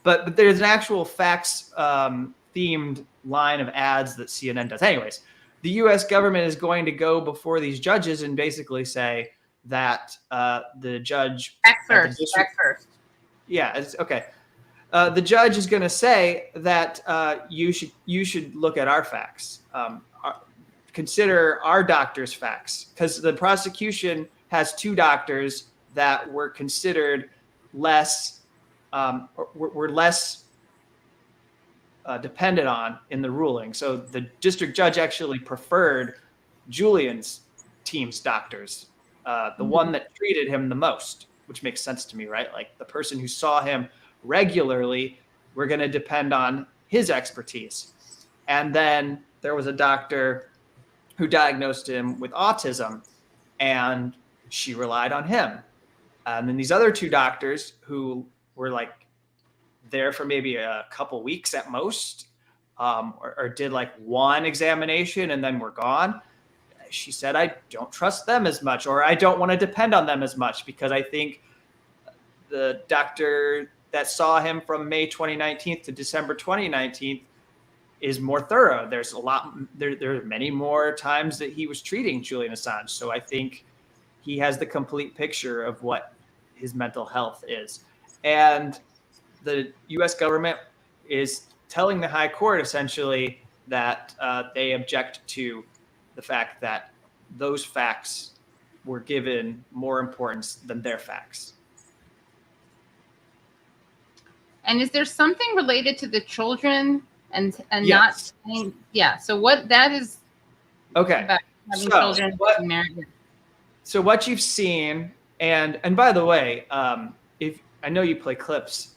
But there's an actual facts themed line of ads that CNN does. Anyways, the U.S. government is going to go before these judges and basically say that the judge. Facts first. Yeah. It's okay. The judge is going to say that you should look at our facts, consider our doctors' facts, because the prosecution has 2 doctors that were considered less dependent on in the ruling. So the district judge actually preferred Julian's team's doctors, the one that treated him the most, which makes sense to me, right? Like the person who saw him regularly, we're going to depend on his expertise. And then there was a doctor who diagnosed him with autism, and she relied on him. And then these other 2 doctors who were like there for maybe a couple weeks at most, or did like one examination and then were gone. She said, I don't trust them as much, or I don't want to depend on them as much, because I think the doctor that saw him from May 2019 to December 2019 is more thorough. There's a lot, there are many more times that he was treating Julian Assange. So I think he has the complete picture of what his mental health is. And the US government is telling the high court essentially that they object to the fact that those facts were given more importance than their facts. And is there something related to the children and Yes. not? Yeah. So what that is? Okay. About having So children and married. So what you've seen, and by the way, if I know you play clips,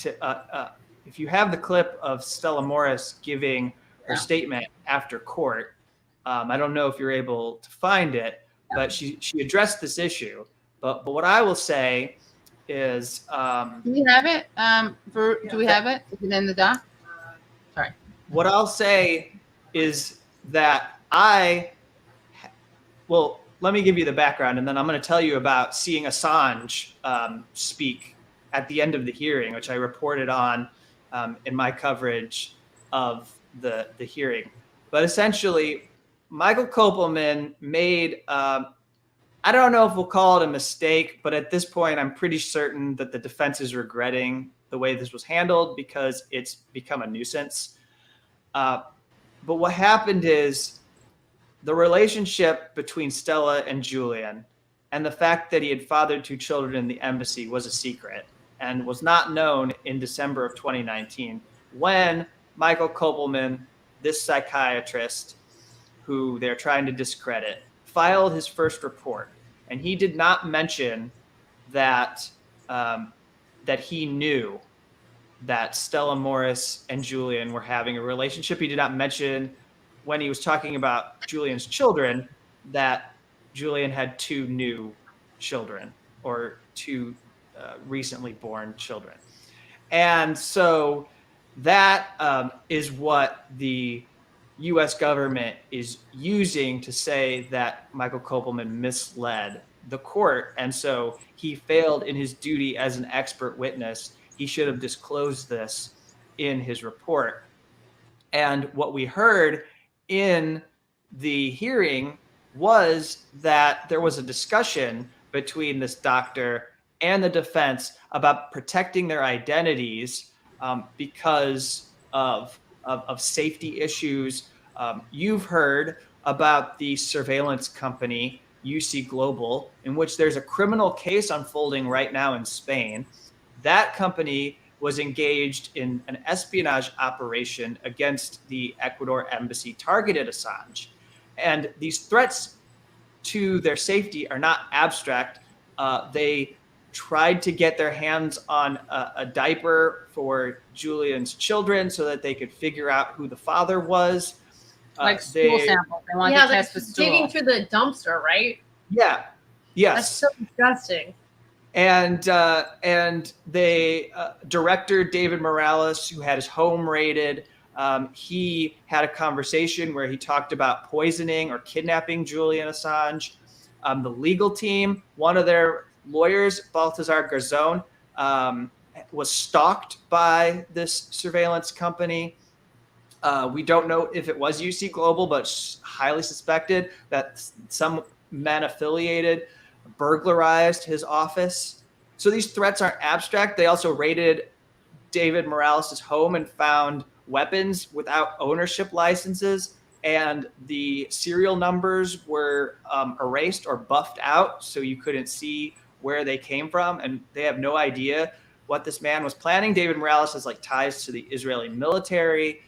if you have the clip of Stella Morris giving her statement after court, I don't know if you're able to find it, but she addressed this issue. But what I will say is, Do we have it? Do we have it? Is it in the doc? Sorry. What I'll say is that well, let me give you the background, and then I'm going to tell you about seeing Assange speak at the end of the hearing, which I reported on in my coverage of the hearing. But essentially, Michael Kopelman made, I don't know if we'll call it a mistake, but at this point, I'm pretty certain that the defense is regretting the way this was handled because it's become a nuisance. But what happened is the relationship between Stella and Julian and the fact that he had fathered 2 children in the embassy was a secret and was not known in December of 2019 when Michael Kopelman, this psychiatrist who they're trying to discredit, filed his first report. And he did not mention that that he knew that Stella Morris and Julian were having a relationship. He did not mention when he was talking about Julian's children that Julian had 2 new children or 2 recently born children. And so that is what the U.S. government is using to say that Michael Kopelman misled the court. And so he failed in his duty as an expert witness. He should have disclosed this in his report. And what we heard in the hearing was that there was a discussion between this doctor and the defense about protecting their identities because of safety issues. You've heard about the surveillance company, UC Global, in which there's a criminal case unfolding right now in Spain. That company was engaged in an espionage operation against the Ecuador embassy targeted Assange. And these threats to their safety are not abstract. They tried to get their hands on a diaper for Julian's children so that they could figure out who the father was. Like stool samples. They want to test the stool. Digging through the dumpster, right? Yeah. Yes. That's so disgusting. And they director David Morales, who had his home raided, he had a conversation where he talked about poisoning or kidnapping Julian Assange. The legal team, one of their lawyers, Baltazar Garzón, was stalked by this surveillance company. We don't know if it was UC Global, but highly suspected that some men affiliated burglarized his office. So these threats aren't abstract. They also raided David Morales' home and found weapons without ownership licenses, and the serial numbers were erased or buffed out, so you couldn't see where they came from, and they have no idea what this man was planning. David Morales has like ties to the Israeli military.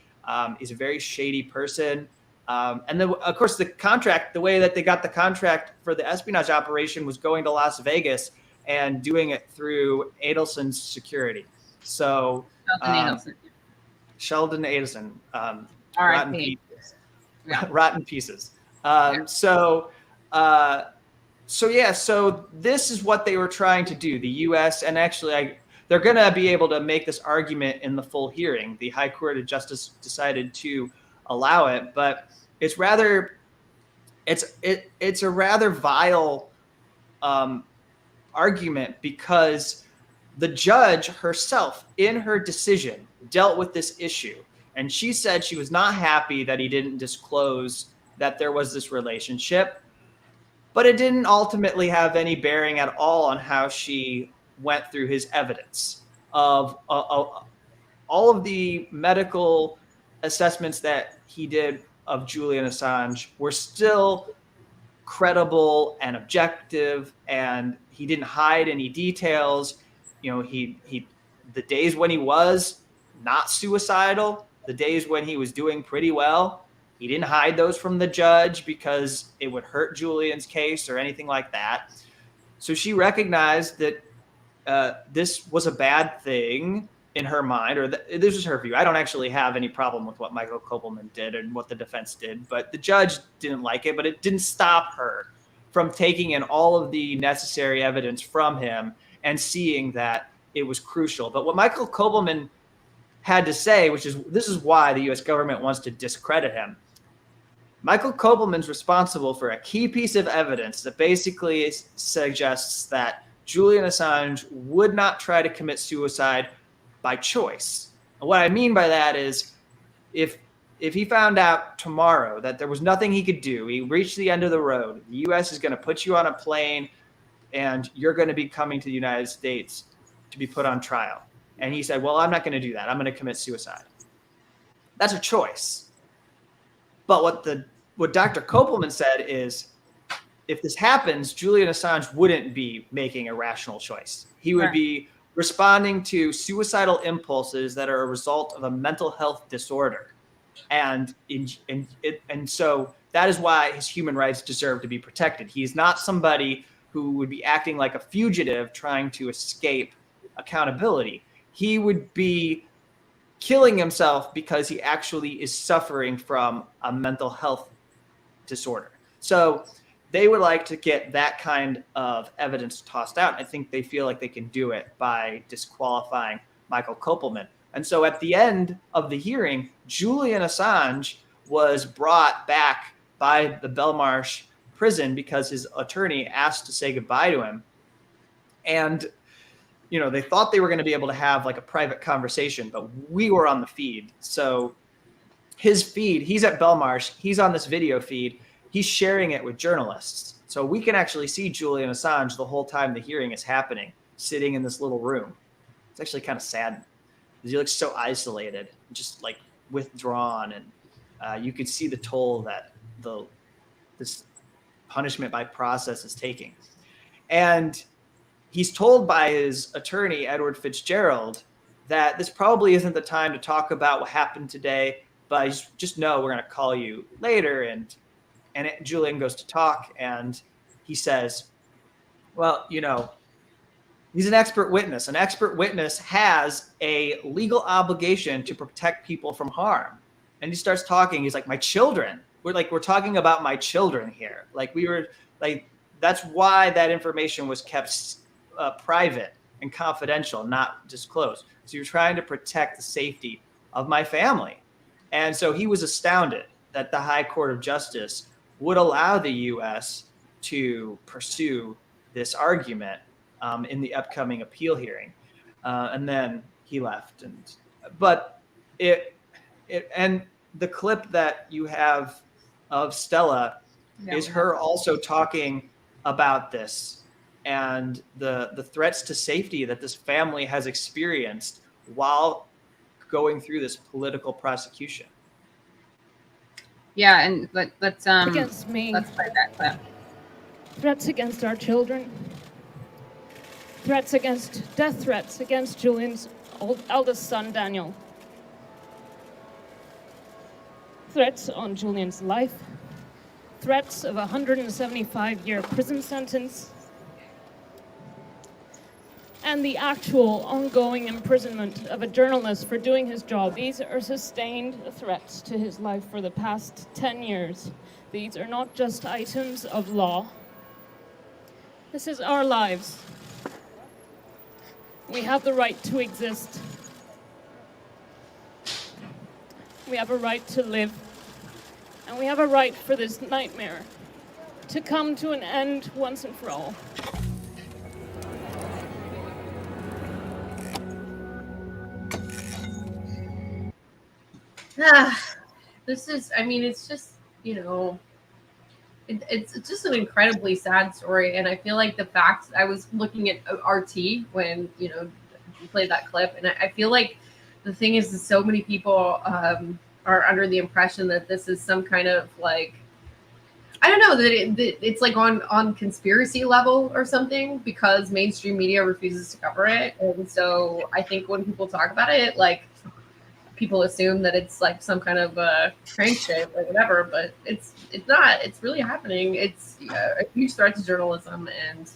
He's a very shady person. And then, of course, the contract, the way that they got the contract for the espionage operation was going to Las Vegas and doing it through Adelson's security. So Sheldon Adelson, rotten pieces. Yeah. Rotten pieces. So this is what they were trying to do. The U.S. and actually, they're going to be able to make this argument in the full hearing. The High Court of Justice decided to allow it, but it's a rather vile argument, because the judge herself in her decision dealt with this issue, and she said she was not happy that he didn't disclose that there was this relationship, but it didn't ultimately have any bearing at all on how she went through his evidence of all of the medical assessments that he did of Julian Assange were still credible and objective, and he didn't hide any details. You know, the days when he was not suicidal, the days when he was doing pretty well, he didn't hide those from the judge because it would hurt Julian's case or anything like that. So she recognized that this was a bad thing in her mind, or this is her view. I don't actually have any problem with what Michael Kopelman did and what the defense did, but the judge didn't like it, but it didn't stop her from taking in all of the necessary evidence from him and seeing that it was crucial. But what Michael Kopelman had to say, this is why the US government wants to discredit him. Michael Kopelman's responsible for a key piece of evidence that basically suggests that Julian Assange would not try to commit suicide by choice. And what I mean by that is if he found out tomorrow that there was nothing he could do, he reached the end of the road, the US is going to put you on a plane and you're going to be coming to the United States to be put on trial. And he said, well, I'm not going to do that. I'm going to commit suicide. That's a choice. But what Dr. Kopelman said is, if this happens, Julian Assange wouldn't be making a rational choice. He would be responding to suicidal impulses that are a result of a mental health disorder. And so that is why his human rights deserve to be protected. He's not somebody who would be acting like a fugitive trying to escape accountability. He would be killing himself because he actually is suffering from a mental health disorder. So they would like to get that kind of evidence tossed out. I think they feel like they can do it by disqualifying Michael Kopelman. And so at the end of the hearing, Julian Assange was brought back by the Belmarsh prison because his attorney asked to say goodbye to him. And, you know, they thought they were going to be able to have like a private conversation, but we were on the feed. So his feed, he's at Belmarsh, he's on this video feed. He's sharing it with journalists. So we can actually see Julian Assange the whole time the hearing is happening, sitting in this little room. It's actually kind of sad because he looks so isolated, just like withdrawn. And you could see the toll that this punishment by process is taking. And he's told by his attorney, Edward Fitzgerald, that this probably isn't the time to talk about what happened today, but just know we're going to call you later. And Julian goes to talk, and he says, well, you know, he's an expert witness. An expert witness has a legal obligation to protect people from harm. And he starts talking. He's like, my children. We're talking about my children here. That's why that information was kept private and confidential, not disclosed. So you're trying to protect the safety of my family. And so he was astounded that the High Court of Justice would allow the U.S. to pursue this argument in the upcoming appeal hearing. And then he left. But and the clip that you have of Stella is her also talking about this and the threats to safety that this family has experienced while going through this political prosecution. Yeah, and let's against me. Let's play that clip. Threats against our children. Death threats against Julian's eldest son, Daniel. Threats on Julian's life. Threats of a 175-year prison sentence. And the actual ongoing imprisonment of a journalist for doing his job. These are sustained threats to his life for the past 10 years. These are not just items of law. This is our lives. We have the right to exist. We have a right to live. And we have a right for this nightmare to come to an end once and for all. This is, I mean, it's just, it's just an incredibly sad story. And I feel like the fact, I was looking at RT when, you played that clip, and I feel like the thing is that so many people are under the impression that this is some kind of like, I don't know, that it's like on conspiracy level or something, because mainstream media refuses to cover it. And so I think when people talk about it, like, people assume that it's like some kind of prank shit or whatever, but it's not. It's really happening. It's a huge threat to journalism, and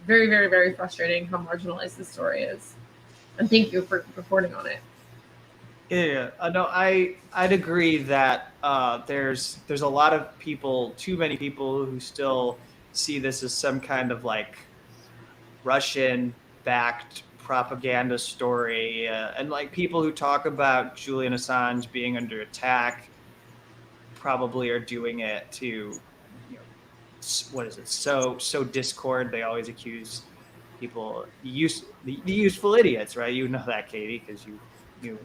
very, very, very frustrating how marginalized this story is. And thank you for reporting on it. Yeah, no, I'd agree that there's a lot of people, too many people, who still see this as some kind of like Russian-backed propaganda story, and like people who talk about Julian Assange being under attack probably are doing it to, what is it? So discord. They always accuse people, the useful idiots, right? You know that, Katie, because you.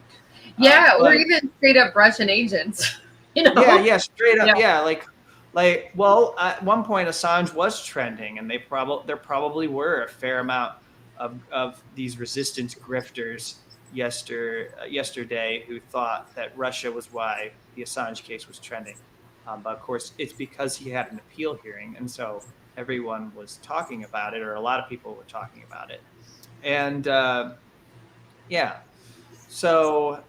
Yeah, or even straight up Russian agents. Yeah, straight up. Yeah, like well, at one point Assange was trending, and there probably were a fair amount of these resistance grifters yesterday who thought that Russia was why the Assange case was trending. But of course, it's because he had an appeal hearing, and so everyone was talking about it, or a lot of people were talking about it. And so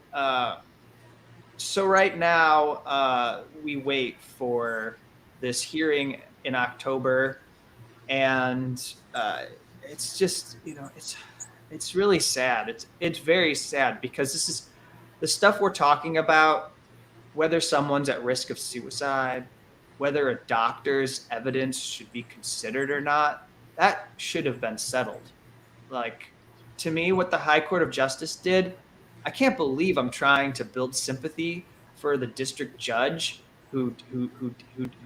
right now we wait for this hearing in October, and it's just, it's really sad. It's very sad, because this is the stuff we're talking about, whether someone's at risk of suicide, whether a doctor's evidence should be considered or not, that should have been settled. Like, to me, what the High Court of Justice did, I can't believe I'm trying to build sympathy for the district judge who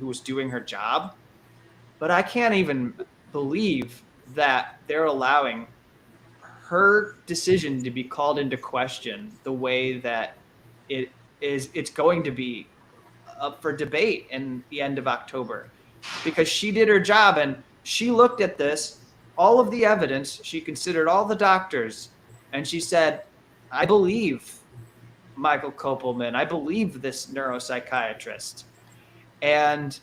was doing her job, but I can't even believe that they're allowing her decision to be called into question the way that it's going to be up for debate in the end of October, because she did her job and she looked at this, all of the evidence, she considered all the doctors, and she said, I believe Michael Kopelman, I believe this neuropsychiatrist. And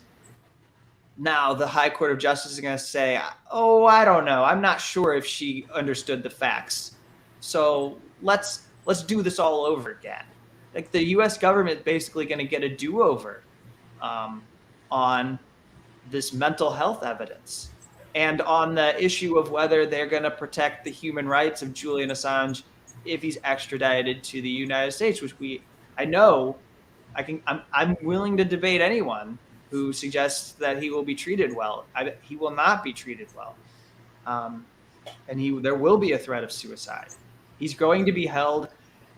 now the High Court of Justice is going to say, oh, I don't know. I'm not sure if she understood the facts. So let's do this all over again. Like, the U.S. government basically going to get a do-over on this mental health evidence, and on the issue of whether they're going to protect the human rights of Julian Assange if he's extradited to the United States, which I'm willing to debate anyone who suggests that he will be treated well. He will not be treated well. And there will be a threat of suicide. He's going to be held,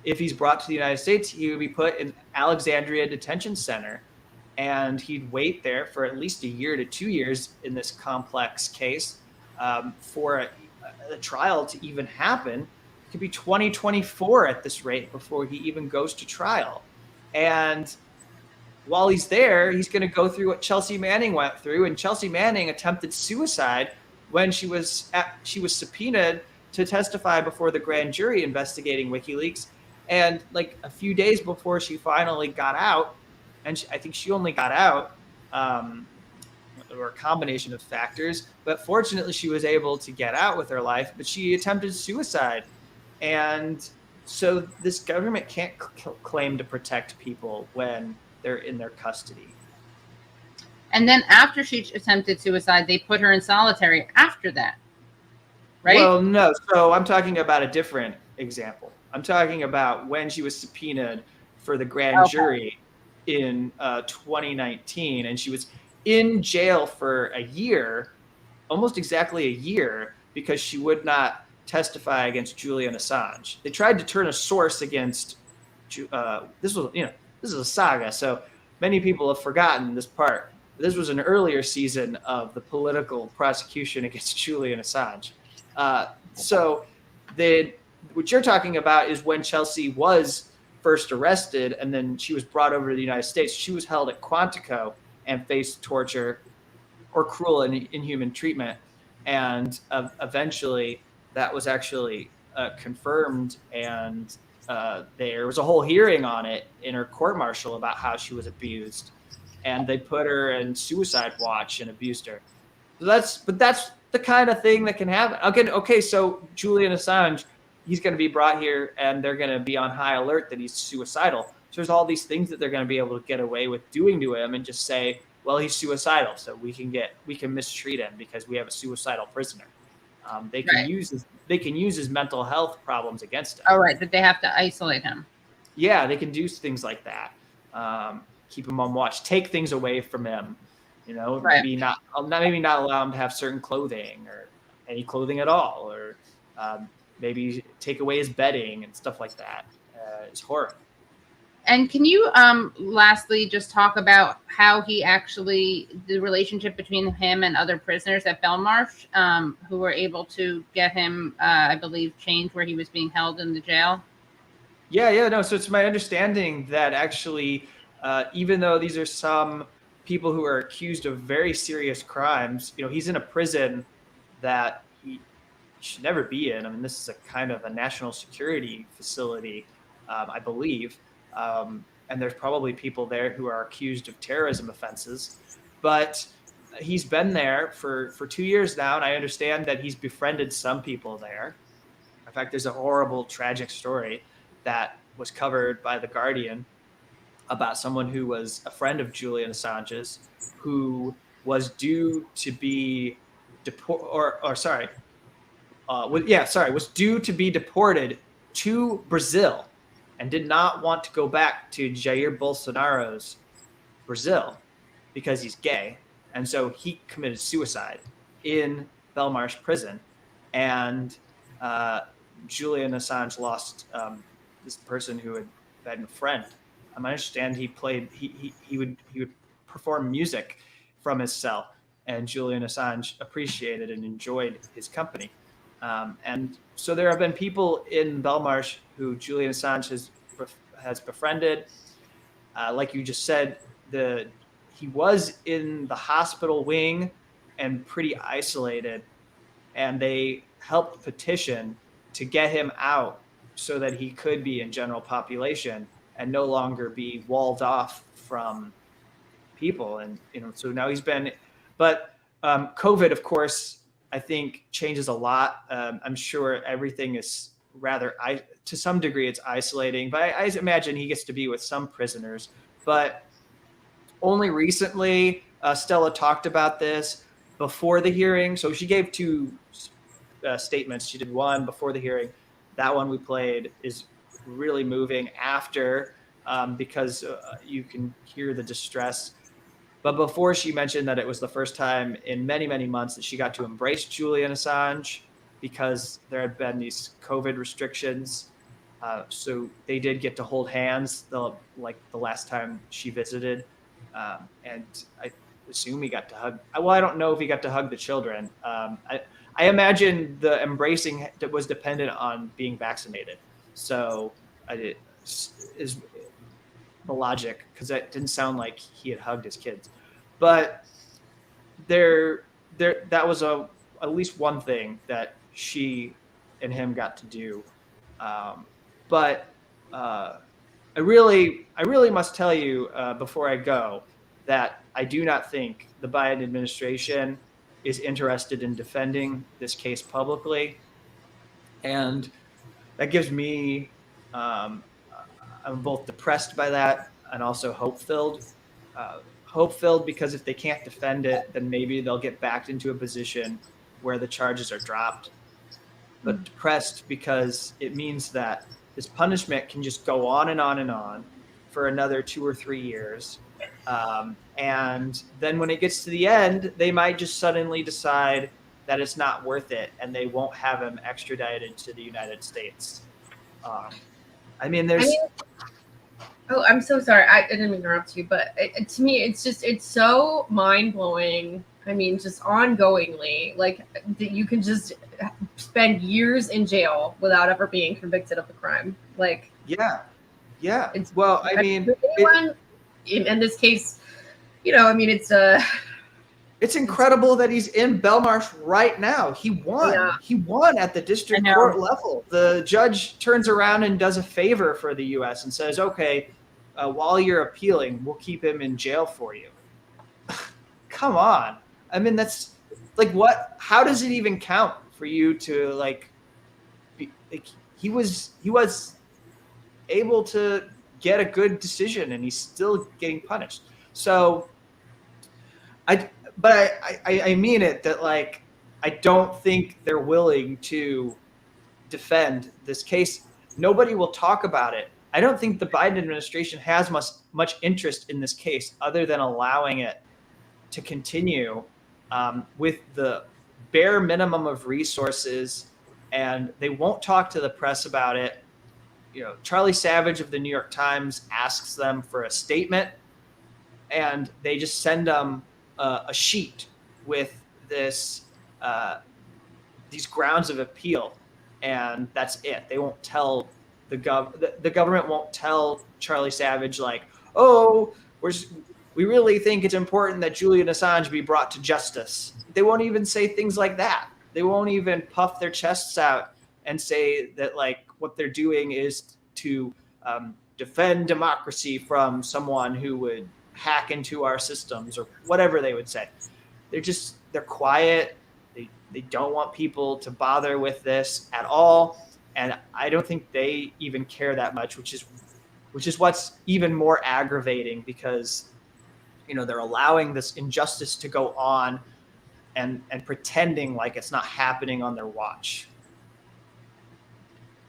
if he's brought to the United States, he will be put in Alexandria Detention Center, and he'd wait there for at least a year to 2 years in this complex case for a trial to even happen. It could be 2024 at this rate before he even goes to trial. And while he's there, he's going to go through what Chelsea Manning went through, and Chelsea Manning attempted suicide when she was subpoenaed to testify before the grand jury investigating WikiLeaks. And like a few days before she finally got out, and I think she only got out, or a combination of factors, but fortunately she was able to get out with her life, but she attempted suicide. And so this government can't claim to protect people when they're in their custody. And then after she attempted suicide, they put her in solitary after that, right? Well, no. So I'm talking about a different example. I'm talking about when she was subpoenaed for the grand jury in 2019, and she was in jail for a year, almost exactly a year, because she would not testify against Julian Assange. They tried to turn a source against. This is a saga, so many people have forgotten this part. This was an earlier season of the political prosecution against Julian Assange. So what you're talking about is when Chelsea was first arrested and then she was brought over to the United States. She was held at Quantico and faced torture or cruel and inhuman treatment. And eventually that was actually confirmed, and there was a whole hearing on it in her court-martial about how she was abused. And they put her in suicide watch and abused her. So that's the kind of thing that can happen. Okay, so Julian Assange, he's going to be brought here, and they're going to be on high alert that he's suicidal. So there's all these things that they're going to be able to get away with doing to him, and just say, well, he's suicidal, so we can mistreat him because we have a suicidal prisoner. They can use his mental health problems against him. Oh, right, that they have to isolate him. Yeah, they can do things like that. Keep him on watch, take things away from him, maybe not allow him to have certain clothing or any clothing at all, or maybe take away his bedding and stuff like that. It's horrible. And can you lastly just talk about how the relationship between him and other prisoners at Belmarsh who were able to get him, I believe, changed where he was being held in the jail? No. So it's my understanding that actually, even though these are some people who are accused of very serious crimes, he's in a prison that he should never be in. I mean, this is a kind of a national security facility, I believe. And there's probably people there who are accused of terrorism offenses, but he's been there for 2 years now. And I understand that he's befriended some people there. In fact, there's a horrible, tragic story that was covered by The Guardian about someone who was a friend of Julian Assange's, who was due to be was due to be deported to Brazil, and did not want to go back to Jair Bolsonaro's Brazil because he's gay. And so he committed suicide in Belmarsh prison. And Julian Assange lost this person who had been a friend. I understand he would perform music from his cell, and Julian Assange appreciated and enjoyed his company. And so there have been people in Belmarsh who Julian Assange has befriended. Like you just said, he was in the hospital wing and pretty isolated, and they helped petition to get him out so that he could be in general population and no longer be walled off from people. And so now he's been, but COVID, of course, I think changes a lot. I'm sure everything is to some degree it's isolating, but I imagine he gets to be with some prisoners. But only recently, Stella talked about this before the hearing. So she gave two statements. She did one before the hearing. That one we played is really moving after, because you can hear the distress. But before, she mentioned that it was the first time in many, many months that she got to embrace Julian Assange because there had been these COVID restrictions. So they did get to hold hands the last time she visited. And I assume he got to hug. Well, I don't know if he got to hug the children. I imagine the embracing was dependent on being vaccinated. So it is the logic, because that didn't sound like he had hugged his kids. But that was at least one thing that she and him got to do. But I really must tell you before I go that I do not think the Biden administration is interested in defending this case publicly, and that gives me I'm both depressed by that and also hope-filled. Hope-filled because if they can't defend it, then maybe they'll get backed into a position where the charges are dropped. But depressed because it means that this punishment can just go on and on and on for another 2 or 3 years. And then when it gets to the end, they might just suddenly decide that it's not worth it and they won't have him extradited to the United States. Oh, I'm so sorry. I didn't interrupt you, but to me, it's so mind-blowing. I mean, just ongoingly, like that you can just spend years in jail without ever being convicted of a crime. Like, yeah. It's, well, I mean, anyone in this case, it's incredible that he's in Belmarsh right now. He won. Yeah. He won at the district court level. The judge turns around and does a favor for the U.S. and says, okay, while you're appealing, we'll keep him in jail for you. Come on. I mean, that's like, what? How does it even count for you to he was able to get a good decision and he's still getting punished. So I mean it that I don't think they're willing to defend this case. Nobody will talk about it. I don't think the Biden administration has much interest in this case other than allowing it to continue with the bare minimum of resources, and they won't talk to the press about it. Charlie Savage of the New York Times asks them for a statement, and they just send them a sheet with these grounds of appeal, and that's it. They won't tell the government won't tell Charlie Savage we really think it's important that Julian Assange be brought to justice. They won't even say things like that. They won't even puff their chests out and say that what they're doing is to defend democracy from someone who would hack into our systems or whatever they would say. They're quiet. They don't want people to bother with this at all. And I don't think they even care that much, which is what's even more aggravating, because they're allowing this injustice to go on and pretending like it's not happening on their watch.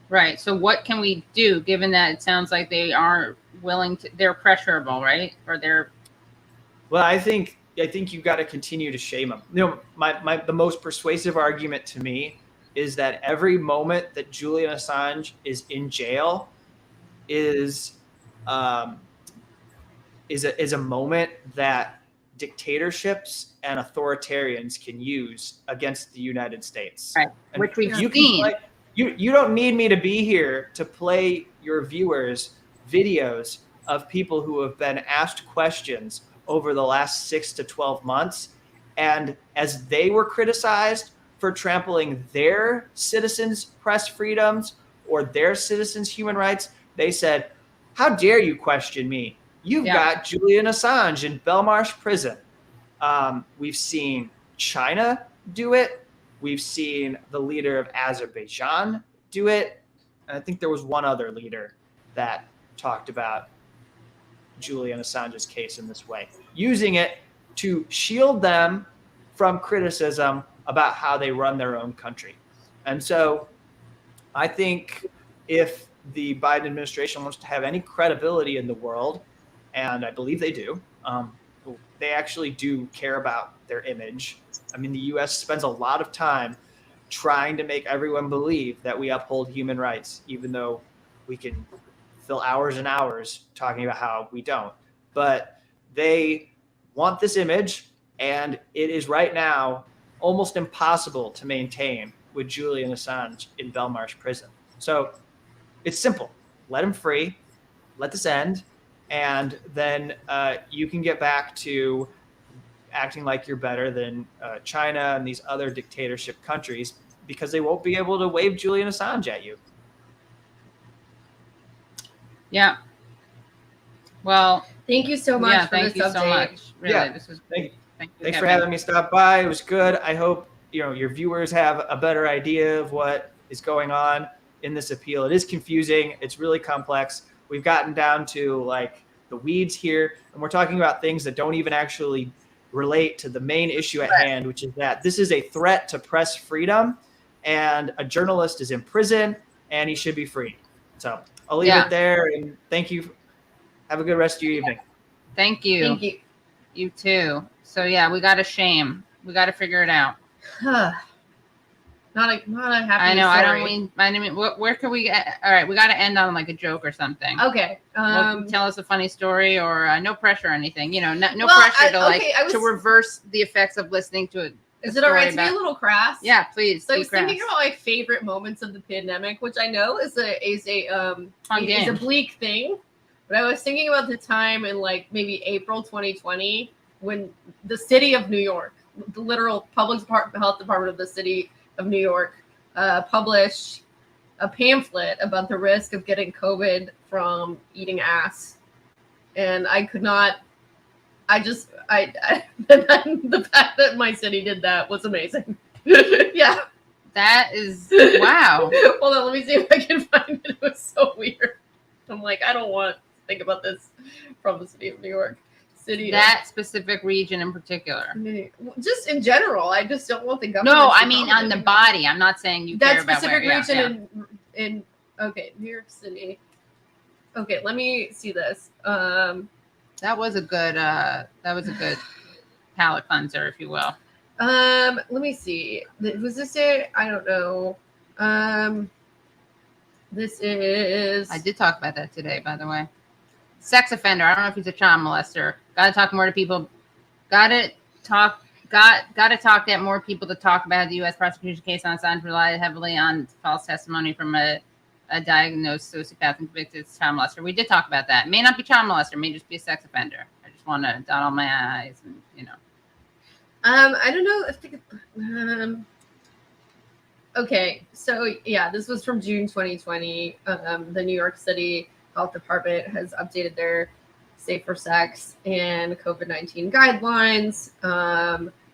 Right. So what can we do, given that it sounds like they are willing to, they're pressurable, right? Or they're. Well, I think you've got to continue to shame them. The most persuasive argument to me is that every moment that Julian Assange is in jail is a moment that dictatorships and authoritarians can use against the United States. Right. Which we've seen. You don't need me to be here to play your viewers videos of people who have been asked questions over the last 6 to 12 months. And as they were criticized for trampling their citizens' press freedoms or their citizens' human rights, they said, how dare you question me? You've got Julian Assange in Belmarsh prison. We've seen China do it. We've seen the leader of Azerbaijan do it. And I think there was one other leader that talked about Julian Assange's case in this way, using it to shield them from criticism about how they run their own country. And so I think if the Biden administration wants to have any credibility in the world, and I believe they do, they actually do care about their image. I mean, the U.S. spends a lot of time trying to make everyone believe that we uphold human rights, even though we can fill hours and hours talking about how we don't. But they want this image, and it is right now almost impossible to maintain with Julian Assange in Belmarsh prison. So it's simple. Let him free. Let this end. And then you can get back to acting like you're better than China and these other dictatorship countries, because they won't be able to wave Julian Assange at you. Yeah. Well, thank you so much for thank this you update. so much. Really, Yeah. this was Thanks Kevin. for having me stop by. It was good. I hope your viewers have a better idea of what is going on in this appeal. It is confusing. It's really complex. We've gotten down to like the weeds here, and we're talking about things that don't even actually relate to the main issue at hand, which is that this is a threat to press freedom, and a journalist is in prison, and he should be free. So I'll leave it there, and thank you. Have a good rest of your evening. Thank you. Thank you. You too. So yeah, we got a shame. We got to figure it out. Not a happy I know. story. I mean, where can we get? All right, we got to end on like a joke or something. Okay. Tell us a funny story, or no pressure or anything. No Well, pressure to to reverse the effects of listening to it. Is it all right to be a little crass? Yeah, please. So I was thinking about my favorite moments of the pandemic, which I know is a bleak thing, but I was thinking about the time in like maybe April 2020 when the city of New York, the literal public health department of the city of New York, published a pamphlet about the risk of getting COVID from eating ass, and I could not. The fact that my city did that was amazing. Yeah. That is wow. Hold on, let me see if I can find it. It was so weird. I'm like, I don't want to think about this from the city of New York. Specific region in particular. Just in general, I just don't want the government. No, I mean on the body. I'm not saying you care about specific region in okay, New York City. Okay, let me see this. That was a good palate cleanser, if you will. Let me see. Was this it? I don't know. This is. I did talk about that today, by the way. Sex offender. I don't know if he's a child molester. Got to talk more to people. Got to get more people to talk about the U.S. prosecution case on Assange relied heavily on false testimony from a diagnosed sociopath and convicted child molester. We did talk about that. May not be child molester. May just be a sex offender. I just want to dot all my I's and I don't know if okay, so yeah, this was from June 2020. The New York City Health Department has updated their safer sex and COVID-19 guidelines.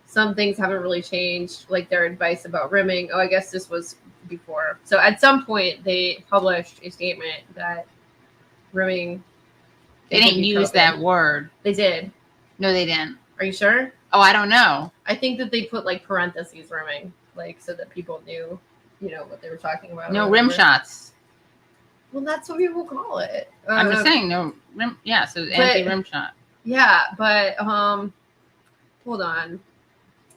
Some things haven't really changed, like their advice about rimming. Oh, I guess this was before. So at some point they published a statement that rimming. They didn't use that word. They did. No, they didn't. Are you sure? Oh, I don't know. I think that they put like parentheses rimming, like so that people knew, what they were talking about. No rim shots. Well, that's what people call it. I'm just saying no rim. Yeah, so anti-rim shot. Yeah, but hold on.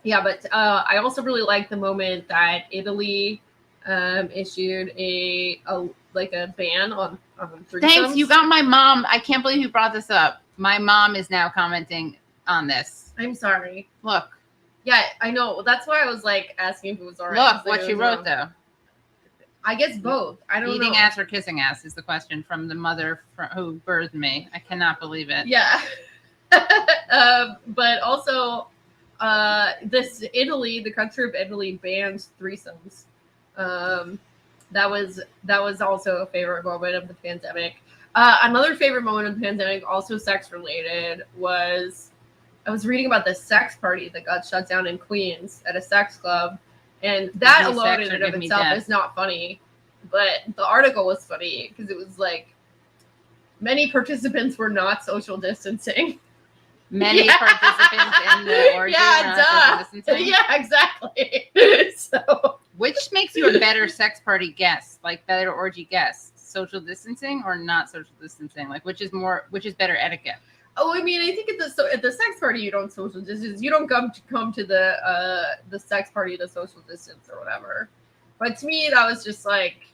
Yeah, but I also really like the moment that Italy issued a ban on threesomes. Thanks, you got my mom. I can't believe you brought this up. My mom is now commenting on this. I'm sorry. Look. Yeah, I know. That's why I was like asking if it was all right. Look what she wrote though. I guess both. I don't know. Eating ass or kissing ass is the question from the mother who birthed me. I cannot believe it. Yeah. But also, the country of Italy bans threesomes. That was also a favorite moment of the pandemic. Another favorite moment of the pandemic, also sex related, was I was reading about the sex party that got shut down in Queens at a sex club, and that alone in and of itself is not funny, but the article was funny because it was like many participants were not social distancing. Many participants in the orgy were not social distancing. Yeah, exactly. So, which makes you a better sex party guest, like better orgy guest? Social distancing or not social distancing? Like which is better etiquette? Oh, I mean, I think at the sex party you don't social distance. You don't come to the sex party to social distance or whatever. But to me, that was just like,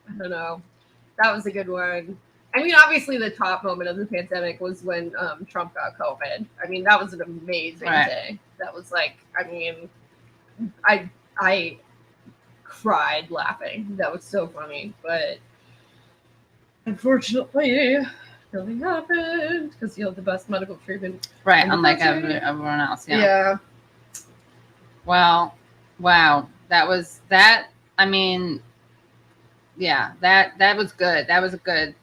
I don't know. That was a good one. I mean, obviously, the top moment of the pandemic was when Trump got COVID. I mean, that was an amazing day. That was like, I mean, I cried laughing. That was so funny. But unfortunately, nothing happened because you have the best medical treatment. Right, unlike everyone else. Yeah. Yeah. Well, wow. That. I mean, yeah, that was good. That was a good,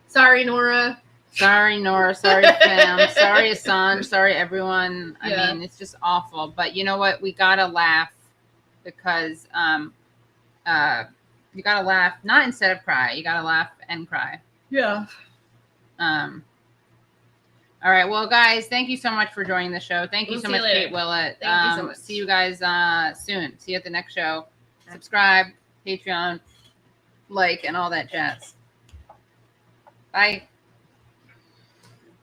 Sorry, Nora. Sorry, Nora. Sorry, fam. Sorry, Assange. Sorry, everyone. Yeah. I mean, it's just awful. But you know what? We gotta laugh because you gotta laugh, not instead of cry. You gotta laugh and cry. Yeah. All right. Well, guys, thank you so much for joining the show. Thank you so much, Kate Willett. Thank you so much. See you guys soon. See you at the next show. Subscribe, Patreon, like, and all that jazz. Bye.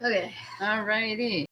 Okay. All righty.